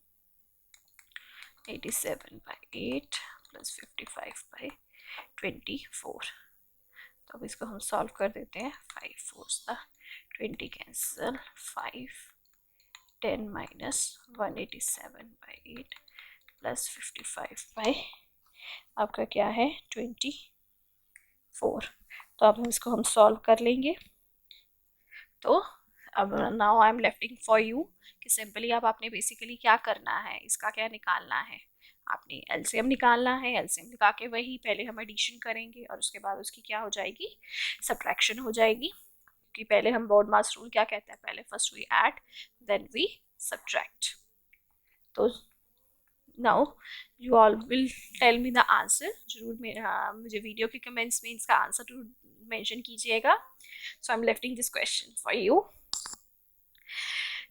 87/8 प्लस 55/24। तो अब इसको हम सॉल्व कर देते हैं। 5 4 20 कैंसिल 5 10 माइनस 187/8 प्लस 55 आपका क्या है 24। तो अब हम इसको हम सॉल्व कर लेंगे। तो अब now I am lifting for you कि सिंपली अब आपने बेसिकली क्या करना है, इसका क्या निकालना है, आपने एलसीएम निकालना है। एलसीएम निकाल के वही पहले हम एडिशन करेंगे और उसके बाद उसकी क्या हो जाएगी सब्ट्रैक्शन हो जाएगी, क्योंकि पहले हम BODMAS रूल क्या कहते हैं, पहले first we add then we subtract. तो now you all will tell me the answer, जरूर मुझे वीडियो के कमेंट्स में इसका आंसर जरूर मेंशन कीजिएगा। So I am lefting this question for you.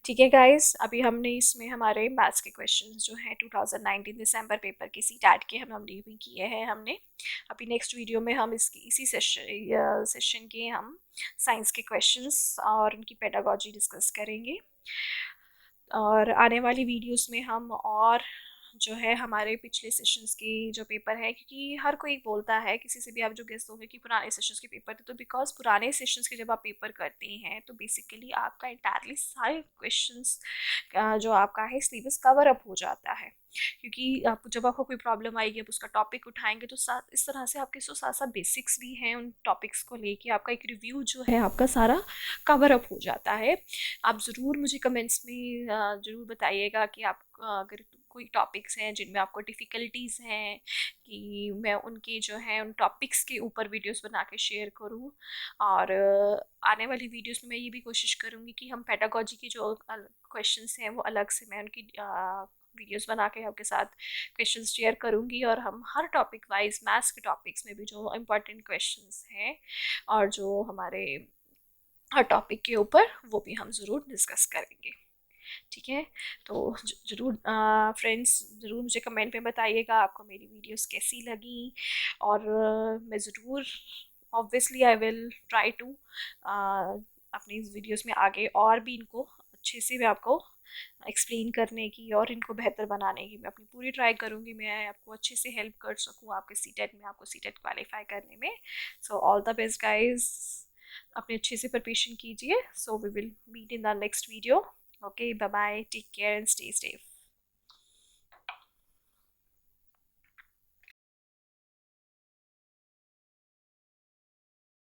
ठीक है गाइस, अभी हमने इसमें हमारे मैथ्स के क्वेश्चंस जो हैं 2019 दिसंबर पेपर के CTAT के हमने भी किए हैं हमने। अभी नेक्स्ट वीडियो में हम इसी सेशन के हम साइंस के क्वेश्चंस और उनकी पेडागोजी डिस्कस करेंगे। और आने वाली वीडियोस में हम और जो है हमारे पिछले सेशंस की जो पेपर है, क्योंकि हर कोई बोलता है किसी से भी आप जो गेस्ट होंगे कि पुराने सेशंस के पेपर थे, तो बिकॉज पुराने सेशंस के जब आप पेपर करते हैं तो बेसिकली आपका इंटायरली सारे क्वेश्चंस जो आपका है सिलेबस कवर अप हो जाता है, क्योंकि आप जब आपको कोई प्रॉब्लम आएगी आप उसका टॉपिक उठाएंगे तो इस तरह से आपके जो साथ साथ बेसिक्स भी हैं उन टॉपिक्स को लेके आपका एक रिव्यू जो है आपका सारा कवर अप हो जाता है। आप ज़रूर मुझे कमेंट्स में ज़रूर बताइएगा कि आप अगर कोई टॉपिक्स हैं जिनमें आपको डिफ़िकल्टीज़ हैं कि मैं उनके जो है उन टॉपिक्स के ऊपर वीडियोस बना के शेयर करूं। और आने वाली वीडियोस में मैं ये भी कोशिश करूंगी कि हम पेडागोजी के जो क्वेश्चंस हैं वो अलग से मैं उनकी वीडियोस बना के आपके साथ क्वेश्चन शेयर करूंगी, और हम हर टॉपिक वाइज मैथ्स के टॉपिक्स में भी जो इम्पोर्टेंट क्वेश्चंस हैं और जो हमारे हर टॉपिक के ऊपर वो भी हम ज़रूर डिस्कस करेंगे। ठीक है, तो ज़रूर फ्रेंड्स ज़रूर मुझे कमेंट में बताइएगा आपको मेरी वीडियोस कैसी लगी, और मैं ज़रूर obviously I will try to अपनी इस वीडियोस में आगे और भी इनको अच्छे से मैं आपको एक्सप्लेन करने की और इनको बेहतर बनाने की मैं अपनी पूरी ट्राई करूँगी, मैं आपको अच्छे से हेल्प कर सकूँ आपके CTET में, आपको CTET क्वालिफाई करने में। So all the best guys, अपने अच्छे से प्रिपरेशन कीजिए। So we will meet in the next video. Okay, bye bye. Take care and stay safe.